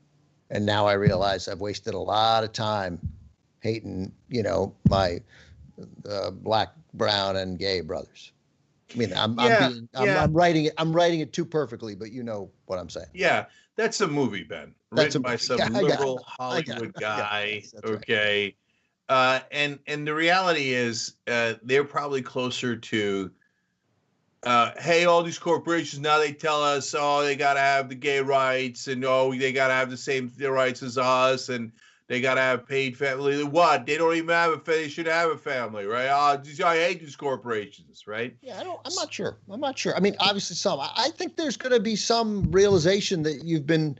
And now I realize I've wasted a lot of time hating, you know, my black, brown, and gay brothers. I mean, I'm writing it too perfectly, but you know what I'm saying. Yeah, that's a movie, Ben. Written by some liberal Hollywood guy. Okay. Right. And the reality is, they're probably closer to, hey, all these corporations now, they tell us, oh, they got to have the gay rights, and oh, they got to have the same rights as us, and they got to have paid family. What? They don't even have a family. They should have a family, right? I hate these corporations, right? Yeah, I'm not sure. I mean, obviously some. I think there's going to be some realization that you've been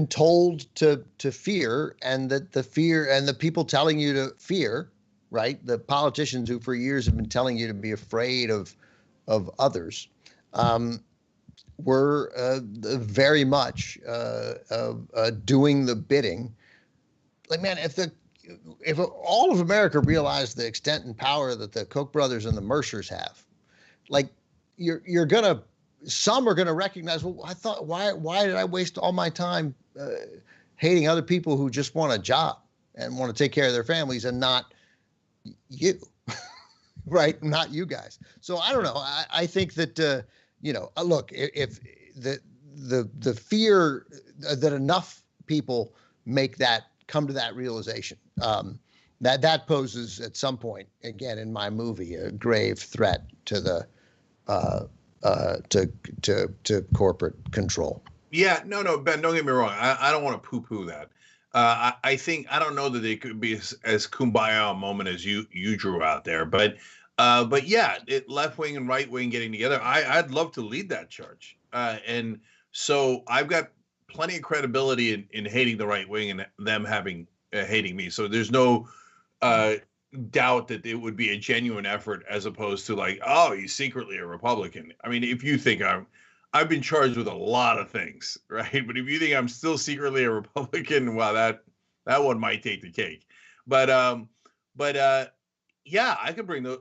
told to fear, and that the fear and the people telling you to fear, right? The politicians who for years have been telling you to be afraid of others, were very much doing the bidding. Like, man, if all of America realized the extent and power that the Koch brothers and the Mercers have, like, some are gonna recognize, well, I thought, why did I waste all my time hating other people who just want a job and want to take care of their families, and not you, right? Not you guys. So I don't know. I think that you know, look, if the fear that enough people come to that realization, that poses at some point, again in my movie, a grave threat to the to corporate control. Yeah, no, Ben, don't get me wrong. I don't want to poo-poo that. I think, I don't know that it could be as kumbaya a moment as you drew out there, but yeah, left wing and right wing getting together. I'd love to lead that charge, and so I've got plenty of credibility in hating the right wing and them hating me. So there's no doubt that it would be a genuine effort, as opposed to like, oh, he's secretly a Republican. I mean, if you think I've been charged with a lot of things, right? But if you think I'm still secretly a Republican, well, that one might take the cake. But yeah, I could bring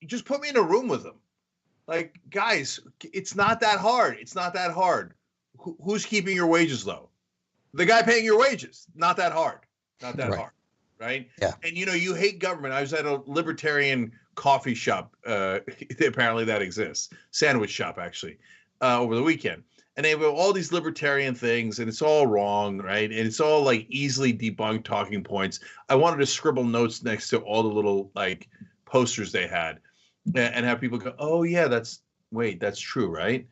just put me in a room with them. Like, guys, it's not that hard. It's not that hard. Who's keeping your wages low? The guy paying your wages. Not that hard. Not that hard, right? Yeah. And you know, you hate government. I was at a libertarian coffee shop. Apparently that exists. Sandwich shop, actually, over the weekend. And they have all these libertarian things, and it's all wrong, right? And it's all like easily debunked talking points. I wanted to scribble notes next to all the little like posters they had, and have people go, "Oh yeah, that's true, right?"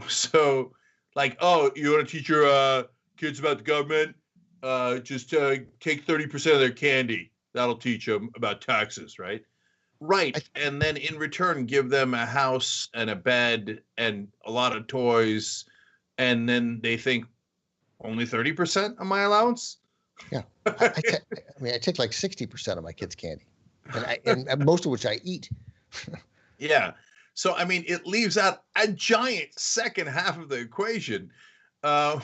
So. Like, oh, you want to teach your kids about the government? Just take 30% of their candy. That'll teach them about taxes, right? Right. And then in return, give them a house and a bed and a lot of toys. And then they think, only 30% of my allowance? Yeah. I take like 60% of my kids' candy, and most of which I eat. Yeah. So, I mean, it leaves out a giant second half of the equation. And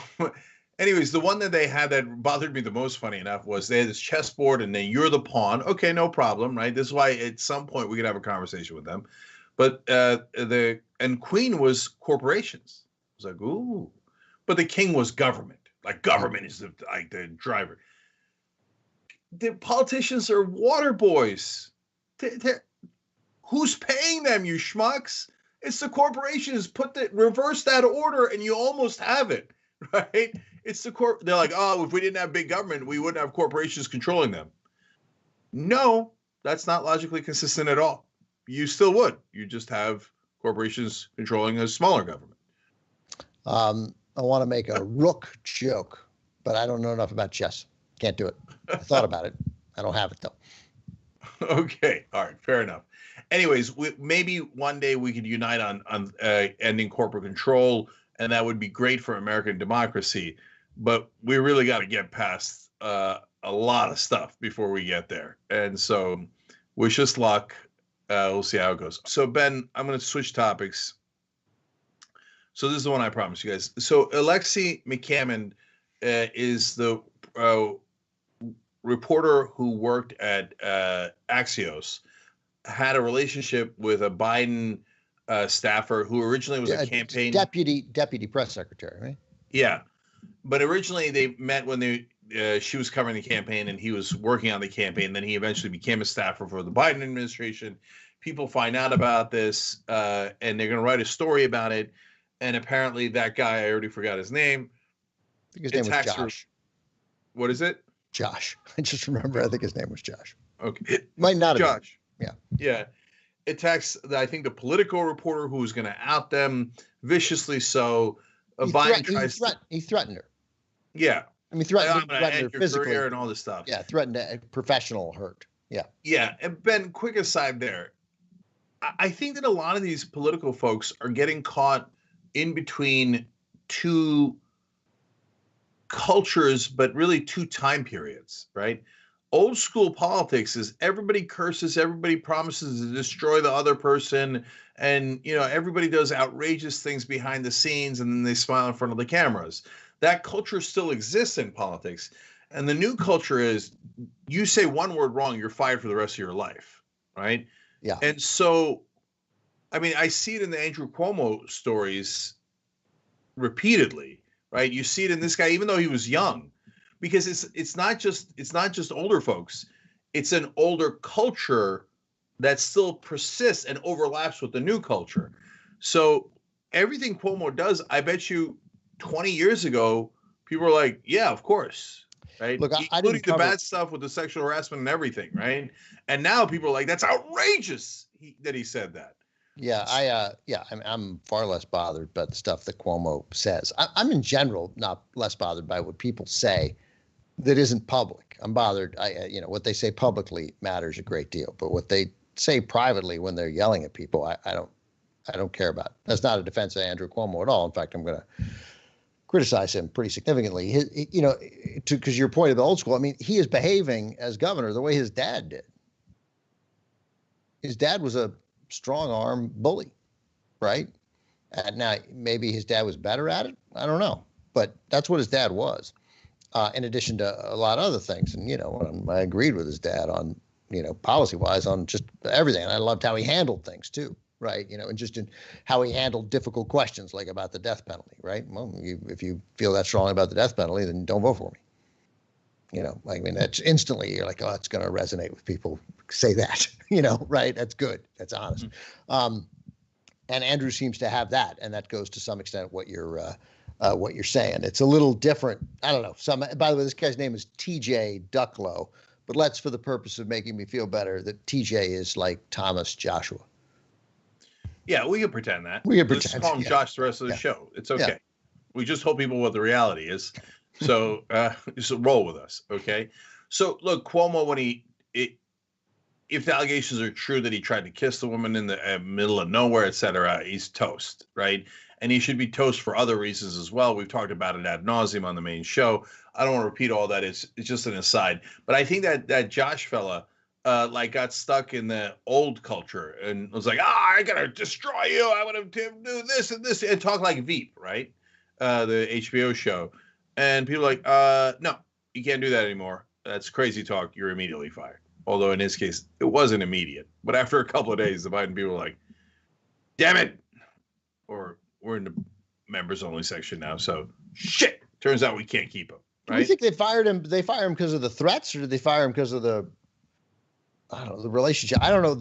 Anyways, the one that they had that bothered me the most, funny enough, was they had this chessboard and then you're the pawn. Okay, no problem, right? This is why at some point we could have a conversation with them. But and queen was corporations. I was like, ooh. But the king was government. Like government is the driver. The politicians are water boys. Who's paying them, you schmucks? It's the corporations. Reverse that order and you almost have it, right? It's the they're like, oh, if we didn't have big government, we wouldn't have corporations controlling them. No, that's not logically consistent at all. You still would. You just have corporations controlling a smaller government. I want to make a rook joke, but I don't know enough about chess. Can't do it. I thought about it. I don't have it though. Okay. All right. Fair enough. Anyways, maybe one day we could unite on ending corporate control, and that would be great for American democracy. But we really got to get past a lot of stuff before we get there. And so wish us luck. We'll see how it goes. So, Ben, I'm going to switch topics. So this is the one I promised you guys. So Alexei McCammon is the reporter who worked at Axios, had a relationship with a Biden staffer who originally was a campaign deputy press secretary, right? Yeah, but originally they met when she was covering the campaign and he was working on the campaign. Then he eventually became a staffer for the Biden administration. People find out about this and they're going to write a story about it. And apparently that guy, I already forgot his name. I think his name was Josh. What is it? Josh. I just remember. I think his name was Josh. Okay. Might not have Josh. Been. Yeah. Attacks, I think, the Politico reporter who was going to out them viciously so. He threatened her. Yeah. I mean, threatened her physically. And all this stuff. Yeah, threatened a professional hurt. Yeah. Yeah. And Ben, quick aside there. I think that a lot of these political folks are getting caught in between two cultures, but really two time periods, right? Old school politics is everybody curses, everybody promises to destroy the other person, and everybody does outrageous things behind the scenes, and then they smile in front of the cameras. That culture still exists in politics, and the new culture is you say one word wrong, you're fired for the rest of your life, right? Yeah. And so, I mean, I see it in the Andrew Cuomo stories repeatedly, right? You see it in this guy, even though he was young, because it's not just older folks. It's an older culture that still persists and overlaps with the new culture. So everything Cuomo does, I bet you 20 years ago, people were like, yeah, of course. Right. Look, including the bad stuff with the sexual harassment and everything. Right. And now people are like, that's outrageous that he said that. Yeah, I'm far less bothered by the stuff that Cuomo says. I'm in general not less bothered by what people say that isn't public. I'm bothered. What they say publicly matters a great deal, but what they say privately when they're yelling at people, I don't care about. That's not a defense of Andrew Cuomo at all. In fact, I'm going to criticize him pretty significantly. Because your point of the old school, I mean, he is behaving as governor the way his dad did. His dad was a strong arm bully, right? And now maybe his dad was better at it. I don't know, but that's what his dad was. In addition to a lot of other things, and I agreed with his dad on policy-wise on just everything. And I loved how he handled things too, right? And just in how he handled difficult questions like about the death penalty, right? Well, if you feel that strongly about the death penalty, then don't vote for me. I mean, that's instantly you're like, oh, it's going to resonate with people. Say that, right? That's good. That's honest. Mm-hmm. And Andrew seems to have that, and that goes to some extent what you're saying. It's a little different. I don't know. By the way, this guy's name is TJ Ducklow, but let's, for the purpose of making me feel better, that TJ is like Thomas Joshua. Yeah, we can pretend that. We can pretend. Let's call him Josh the rest of the show. It's okay. Yeah. We just told people what the reality is. So just roll with us, okay? So look, Cuomo, if the allegations are true that he tried to kiss the woman in the middle of nowhere, et cetera, he's toast, right? And he should be toast for other reasons as well. We've talked about it ad nauseum on the main show. I don't want to repeat all that. It's just an aside. But I think that Josh fella got stuck in the old culture and was like, I gotta destroy you. I want to do this and this and talk like Veep, right? The HBO show. And people are like, no, you can't do that anymore. That's crazy talk. You're immediately fired. Although in his case, it wasn't immediate. But after a couple of days, the Biden people were like, damn it. Or we're in the members only section now. So shit. Turns out we can't keep him. Right? Do you think they fired him? Did they fire him because of the threats, or did they fire him because of the, I don't know, the relationship? I don't know.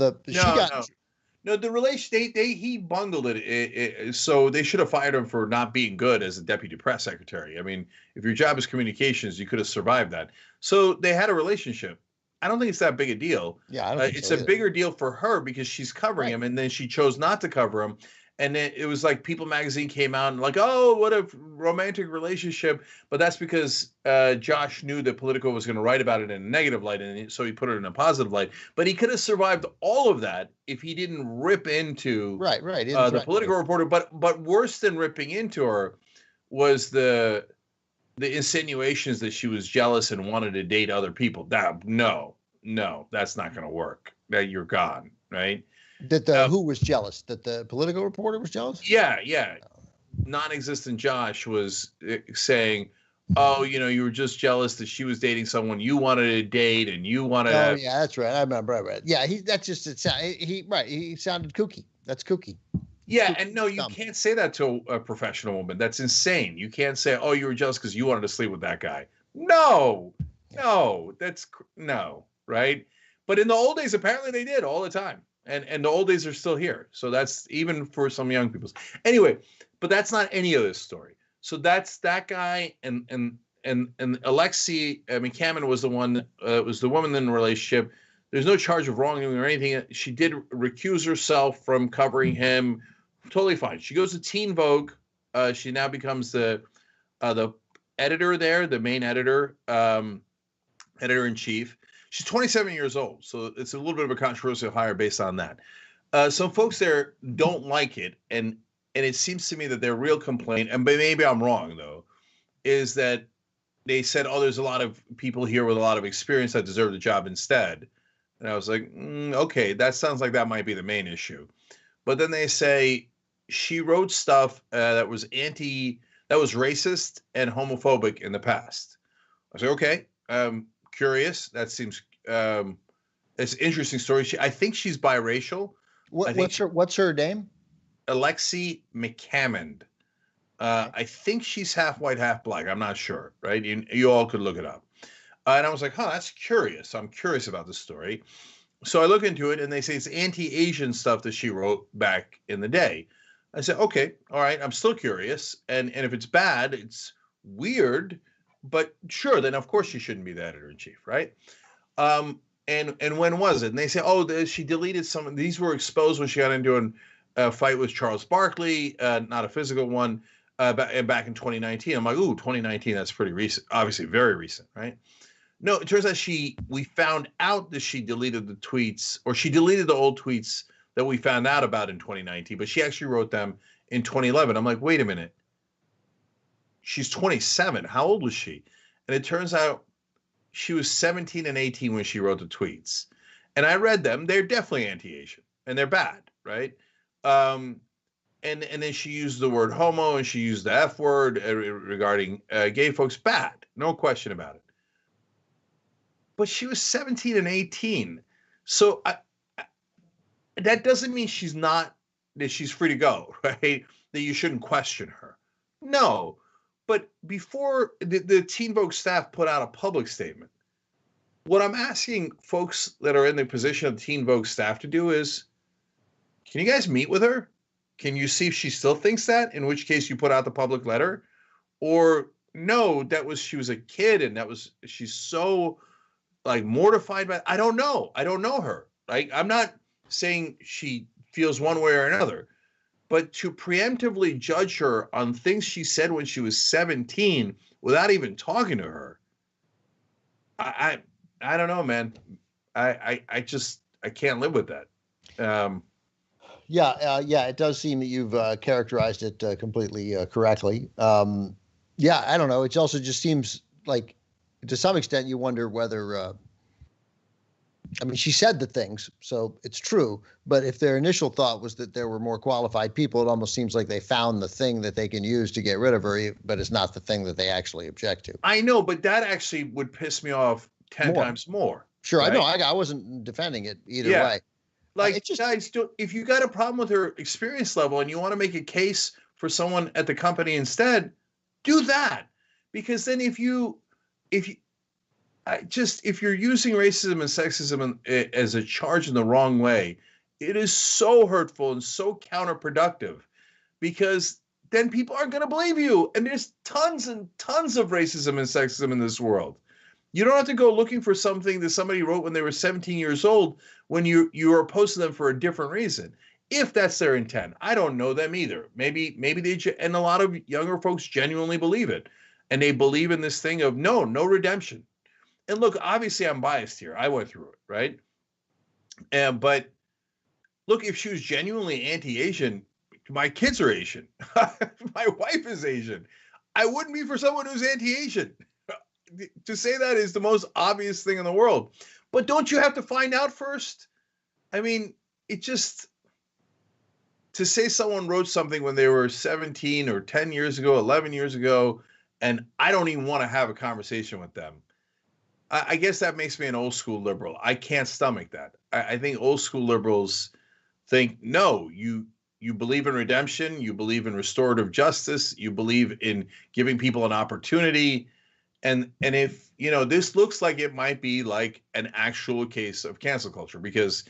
No, the relation. He bungled it. So they should have fired him for not being good as a deputy press secretary. I mean, if your job is communications, you could have survived that. So they had a relationship. I don't think it's that big a deal. Yeah, I don't think it's so a either. bigger deal for her because she's covering him, and then she chose not to cover him. And then it was like People Magazine came out and like, oh, what a romantic relationship. But that's because Josh knew that Politico was going to write about it in a negative light, and so he put it in a positive light. But he could have survived all of that if he didn't rip into the Politico reporter. But worse than ripping into her was the insinuations that she was jealous and wanted to date other people. No, that's not going to work. That you're gone, right? That who was jealous? That the Politico reporter was jealous? Yeah. Non-existent Josh was saying, "Oh, you were just jealous that she was dating someone you wanted to date, and you wanted." Oh, yeah, that's right. I remember. Yeah, he sounded kooky. That's kooky. Yeah, and no, you can't say that to a professional woman. That's insane. You can't say, "Oh, you were jealous because you wanted to sleep with that guy." No, right? But in the old days, apparently they did all the time. And the old days are still here. So that's even for some young people. Anyway, but that's not any of this story. So that's that guy and Alexi McCammon was the one was the woman in the relationship. There's no charge of wrongdoing or anything. She did recuse herself from covering him. Totally fine. She goes to Teen Vogue. She now becomes the editor there, the main editor, editor in chief. She's 27 years old, so it's a little bit of a controversial hire based on that. Some folks there don't like it, and it seems to me that their real complaint, and maybe I'm wrong though, is that they said, "Oh, there's a lot of people here with a lot of experience that deserve the job instead." And I was like, okay, that sounds like that might be the main issue. But then they say she wrote stuff that was racist and homophobic in the past. I say, okay. Curious. That seems it's an interesting story. I think she's biracial. What's her name? Alexi McCammon. I think she's half white, half black. I'm not sure. Right? You all could look it up. And I was like, that's curious. I'm curious about the story. So I look into it, and they say it's anti-Asian stuff that she wrote back in the day. I said, okay, all right. I'm still curious, and if it's bad, it's weird. But sure, then of course she shouldn't be the editor in chief, right? And when was it? And they say, she deleted some. These were exposed when she got into a fight with Charles Barkley, not a physical one, back in 2019. I'm like, 2019, that's pretty recent. Obviously, very recent, right? No, it turns out we found out that she deleted the tweets, or she deleted the old tweets that we found out about in 2019, but she actually wrote them in 2011. I'm like, wait a minute. She's 27. How old was she? And it turns out she was 17 and 18 when she wrote the tweets. And I read them. They're definitely anti-Asian, and they're bad, right? And then she used the word homo, and she used the F word regarding gay folks. Bad, no question about it. But she was 17 and 18. So that doesn't mean that she's free to go, right? That you shouldn't question her. No. But before the Teen Vogue staff put out a public statement, what I'm asking folks that are in the position of Teen Vogue staff to do is, can you guys meet with her? Can you see if she still thinks that? In which case you put out the public letter? Or no, she was a kid, and she's so like mortified by it. I don't know. I don't know her. Like, I'm not saying she feels one way or another. But to preemptively judge her on things she said when she was 17 without even talking to her, I don't know, man. I can't live with that. Yeah, it does seem that you've characterized it completely correctly. Yeah, I don't know. It also just seems like, to some extent, you wonder whether I mean, she said the things, so it's true. But if their initial thought was that there were more qualified people, it almost seems like they found the thing that they can use to get rid of her, but it's not the thing that they actually object to. I know, but that actually would piss me off 10 times more. Sure, right? I know. I wasn't defending it either way. Like, guys, if you got a problem with her experience level and you want to make a case for someone at the company instead, do that. Because then if you're using racism and sexism as a charge in the wrong way, it is so hurtful and so counterproductive, because then people aren't going to believe you. And there's tons and tons of racism and sexism in this world. You don't have to go looking for something that somebody wrote when they were 17 years old when you are opposed to them for a different reason. If that's their intent, I don't know them either. Maybe they, and a lot of younger folks genuinely believe it, and they believe in this thing of no redemption. And look, obviously I'm biased here. I went through it, right? But look, if she was genuinely anti-Asian, my kids are Asian. My wife is Asian. I wouldn't be for someone who's anti-Asian. To say that is the most obvious thing in the world. But don't you have to find out first? I mean, to say someone wrote something when they were 17 or 10 years ago, 11 years ago, and I don't even want to have a conversation with them. I guess that makes me an old school liberal. I can't stomach that. I think old school liberals think, no, you believe in redemption, you believe in restorative justice, you believe in giving people an opportunity. And if, this looks like it might be like an actual case of cancel culture, because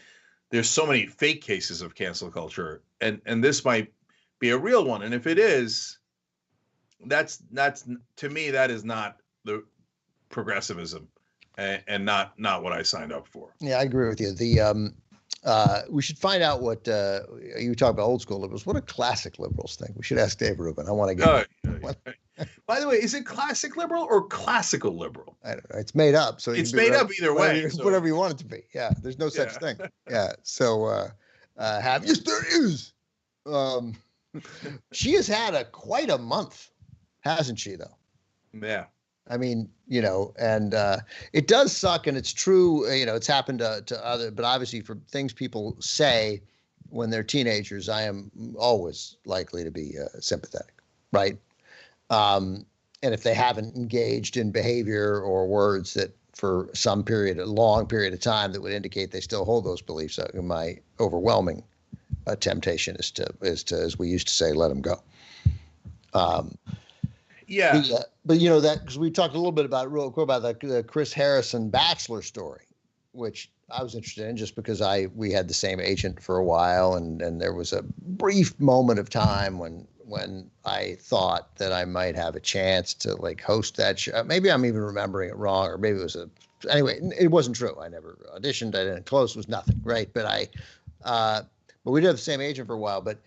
there's so many fake cases of cancel culture, and this might be a real one. And if it is, that's to me, that is not the progressivism and not what I signed up for. Yeah, I agree with you. We should find out what you talk about old school liberals. What do classic liberals think? We should ask Dave Rubin. I want to get. By the way, is it classic liberal or classical liberal? I don't know. It's made up, so it's made up either way. Whatever you want it to be. Yeah, there's no such thing. Yeah. So yes, there is. She has had quite a month, hasn't she? Though. Yeah. I mean, and it does suck, and it's true. It's happened to other, but obviously for things people say when they're teenagers, I am always likely to be sympathetic, right? And if they haven't engaged in behavior or words that for some period, a long period of time, that would indicate they still hold those beliefs, my overwhelming temptation is to, as we used to say, let them go. Yeah. But that, because we talked a little bit about real quick about the Chris Harrison Bachelor story, which I was interested in just because we had the same agent for a while, and there was a brief moment of time when I thought that I might have a chance to host that show. Maybe I'm even remembering it wrong, or maybe it was anyway, it wasn't true. I never auditioned. I didn't close. It was nothing. Right. But but we did have the same agent for a while, but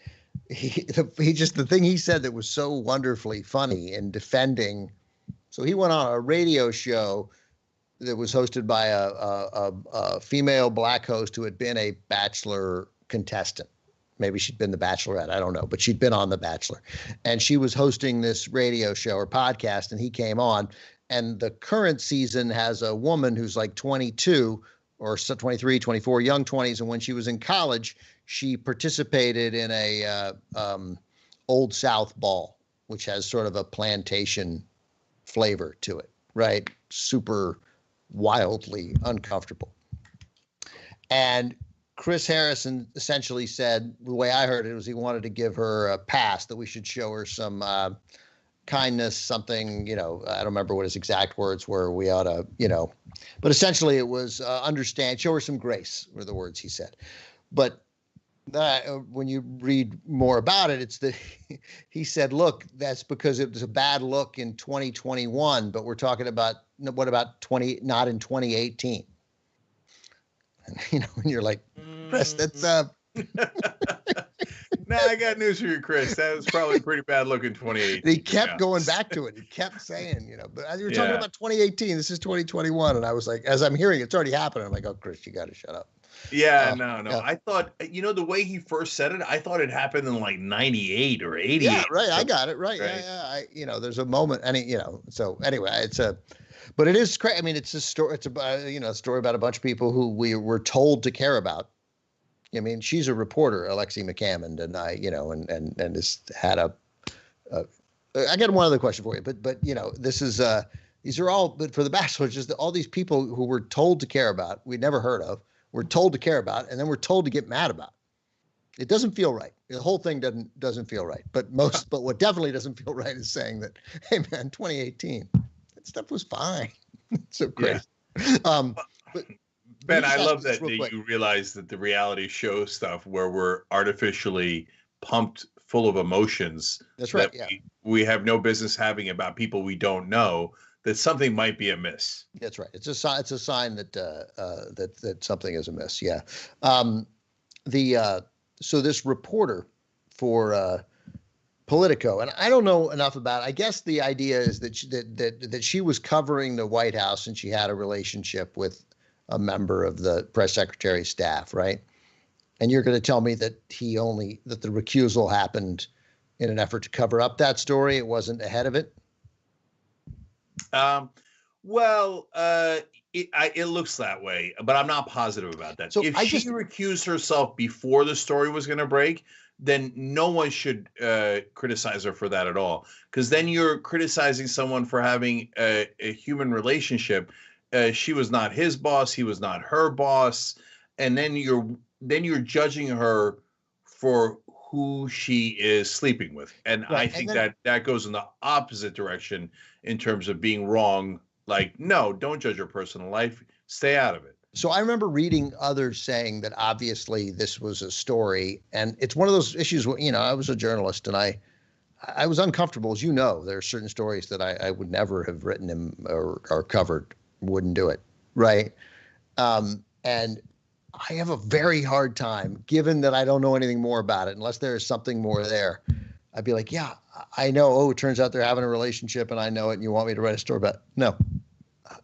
he just, the thing he said that was so wonderfully funny in defending. So he went on a radio show that was hosted by a female black host who had been a Bachelor contestant. Maybe she'd been the Bachelorette. I don't know, but she'd been on The Bachelor, and she was hosting this radio show or podcast, and he came on. And the current season has a woman who's like 22 or 23, 24, young 20s. And when she was in college, she participated in a Old South ball, which has sort of a plantation flavor to it, right? Super wildly uncomfortable. And Chris Harrison essentially said, the way I heard it was he wanted to give her a pass, that we should show her some kindness, something, I don't remember what his exact words were. We ought to, but essentially it was show her some grace were the words he said. But when you read more about it, it's that he said, look, that's because it was a bad look in 2021, but we're talking about, what about not in 2018? And, and you're like, Chris, that's No, I got news for you, Chris. That was probably a pretty bad look in 2018. He kept going back to it. He kept saying, but as you were talking about 2018, this is 2021. And I was like, as I'm hearing it's already happened, I'm like, oh, Chris, you got to shut up. Yeah, no. Yeah. I thought, the way he first said it, I thought it happened in like 98 or 88. Yeah, right. I got it. Right. Yeah. There's a moment. So anyway, But it is crazy. I mean, it's a story. It's about a story about a bunch of people who we were told to care about. I mean, she's a reporter, Alexi McCammond, and and has had a. I got one other question for you, but this is these are all. But for The Bachelor, just all these people who were told to care about, we'd never heard of, we're told to care about, and then we're told to get mad about. It doesn't feel right. The whole thing doesn't feel right. But what definitely doesn't feel right is saying that, hey man, 2018, that stuff was fine. It's so crazy. Yeah. But Ben, I love that you realize that the reality show stuff where we're artificially pumped full of emotions. That's right. That we have no business having about people we don't know. That something might be amiss. That's right. It's a sign that that something is amiss. Yeah. So this reporter for Politico, and I don't know enough about it. I guess the idea is that she was covering the White House and she had a relationship with a member of the press secretary's staff, right? And you're going to tell me that that the recusal happened in an effort to cover up that story. It wasn't ahead of it. It looks that way, but I'm not positive about that. So if she recused herself before the story was going to break, then no one should criticize her for that at all. Because then you're criticizing someone for having a human relationship. She was not his boss. He was not her boss. And then you're judging her for who she is sleeping with. And right. I think that goes in the opposite direction in terms of being wrong. Like, no, don't judge her personal life. Stay out of it. So I remember reading others saying that obviously this was a story, and it's one of those issues where, I was a journalist and I was uncomfortable. As you know, there are certain stories that I would never have written or covered, wouldn't do it. Right. And I have a very hard time, given that I don't know anything more about it, unless there is something more there. I'd be like, yeah, I know. Oh, it turns out they're having a relationship and I know it and you want me to write a story about it. No,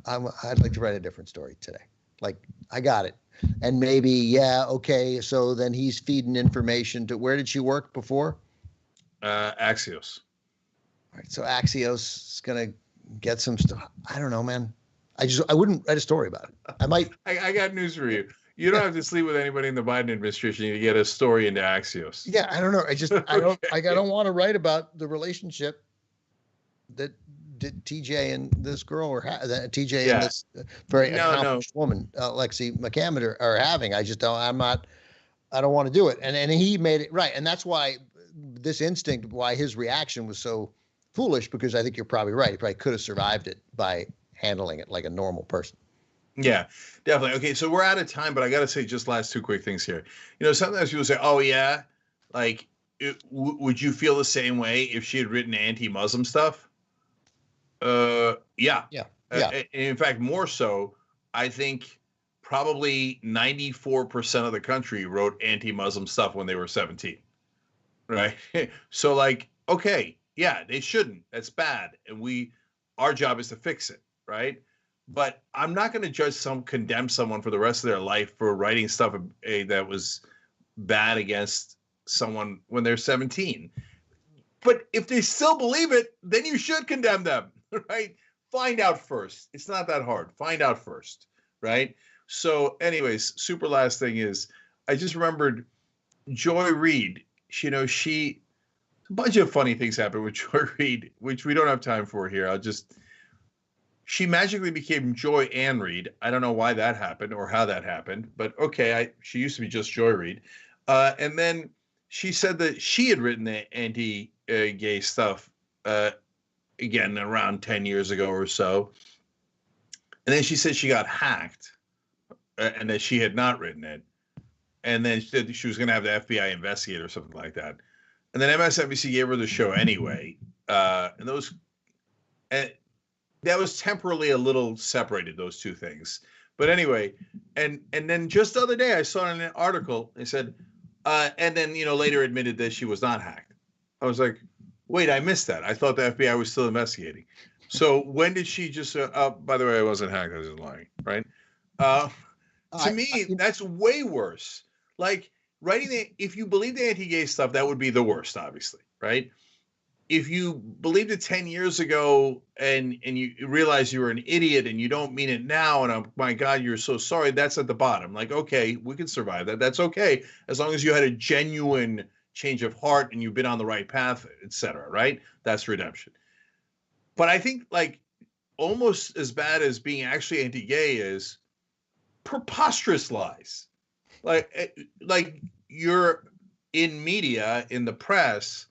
I'd like to write a different story today. Like, I got it. And maybe, okay, so then he's feeding information to, where did she work before? Axios. All right, so Axios is going to get some stuff. I don't know, man. I wouldn't write a story about it. I might. I got news for you. You don't have to sleep with anybody in the Biden administration to get a story into Axios. Yeah, I don't know. I don't want to write about the relationship that TJ and this girl and this very accomplished woman, Alexi McCammond, are having. I don't want to do it. And he made it right. And that's why why his reaction was so foolish, because I think you're probably right. He probably could have survived it by handling it like a normal person. Yeah, definitely. Okay, so we're out of time, but I got to say just last two quick things here. Sometimes people say, oh, yeah, like, would you feel the same way if she had written anti-Muslim stuff? Yeah. In fact, more so, I think probably 94% of the country wrote anti-Muslim stuff when they were 17, right? So, like, okay, yeah, they shouldn't. That's bad. And our job is to fix it, right? But I'm not going to condemn someone for the rest of their life for writing stuff that was bad against someone when they're 17. But if they still believe it, then you should condemn them, right? Find out first. It's not that hard. Find out first, right? So anyways, super last thing is, I just remembered Joy Reid. A bunch of funny things happened with Joy Reid, which we don't have time for here. She magically became Joy Ann Reid. I don't know why that happened or how that happened, but okay, she used to be just Joy Reid. And then she said that she had written the anti-gay stuff, again, around 10 years ago or so. And then she said she got hacked and that she had not written it. And then she said she was going to have the FBI investigate or something like that. And then MSNBC gave her the show anyway. That was temporarily a little separated, those two things. But anyway, and then just the other day I saw in an article, they said, and then, later admitted that she was not hacked. I was like, wait, I missed that. I thought the FBI was still investigating. So when did she just, by the way, I wasn't hacked, I was just lying, right? To me, that's way worse. Like, if you believe the anti-gay stuff, that would be the worst, obviously, right? if you believed it 10 years ago and you realize you were an idiot and you don't mean it now, and my God, you're so sorry, that's at the bottom. Like, okay, we can survive that. That's okay, as long as you had a genuine change of heart and you've been on the right path, etc. Right? That's redemption. But I think like almost as bad as being actually anti-gay is preposterous lies. Like you're in media, in the press,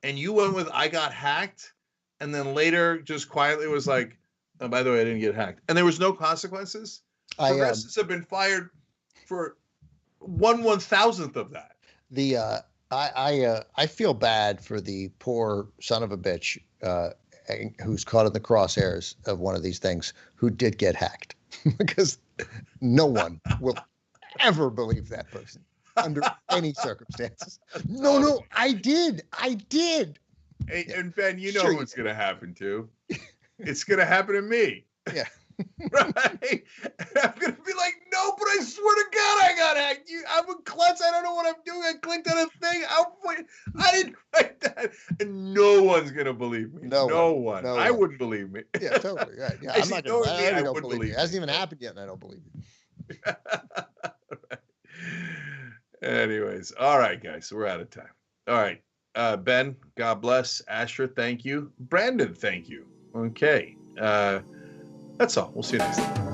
and you went with I got hacked, and then later just quietly was like, oh, by the way, I didn't get hacked. And there was no consequences. Progressives have been fired for 1/1000th of that. I feel bad for the poor son of a bitch who's caught in the crosshairs of one of these things who did get hacked, because no one will ever believe that person under any circumstances. No, I did. Hey, and Ben, you know what's going to happen to. It's going to happen to me. Yeah. Right? I'm going to be like, no, but I swear to God, I got hacked. I'm a klutz. I don't know what I'm doing. I clicked on a thing. I didn't write that. And no one's going to believe me. No one. I wouldn't believe me. Yeah, totally. Right. Yeah, I'm not going to lie. I don't believe you. It hasn't even happened yet, and I don't believe you. Anyways, all right, guys, we're out of time. All right, Ben, God bless. Asher, thank you. Brandon, thank you. Okay, that's all. We'll see you next time.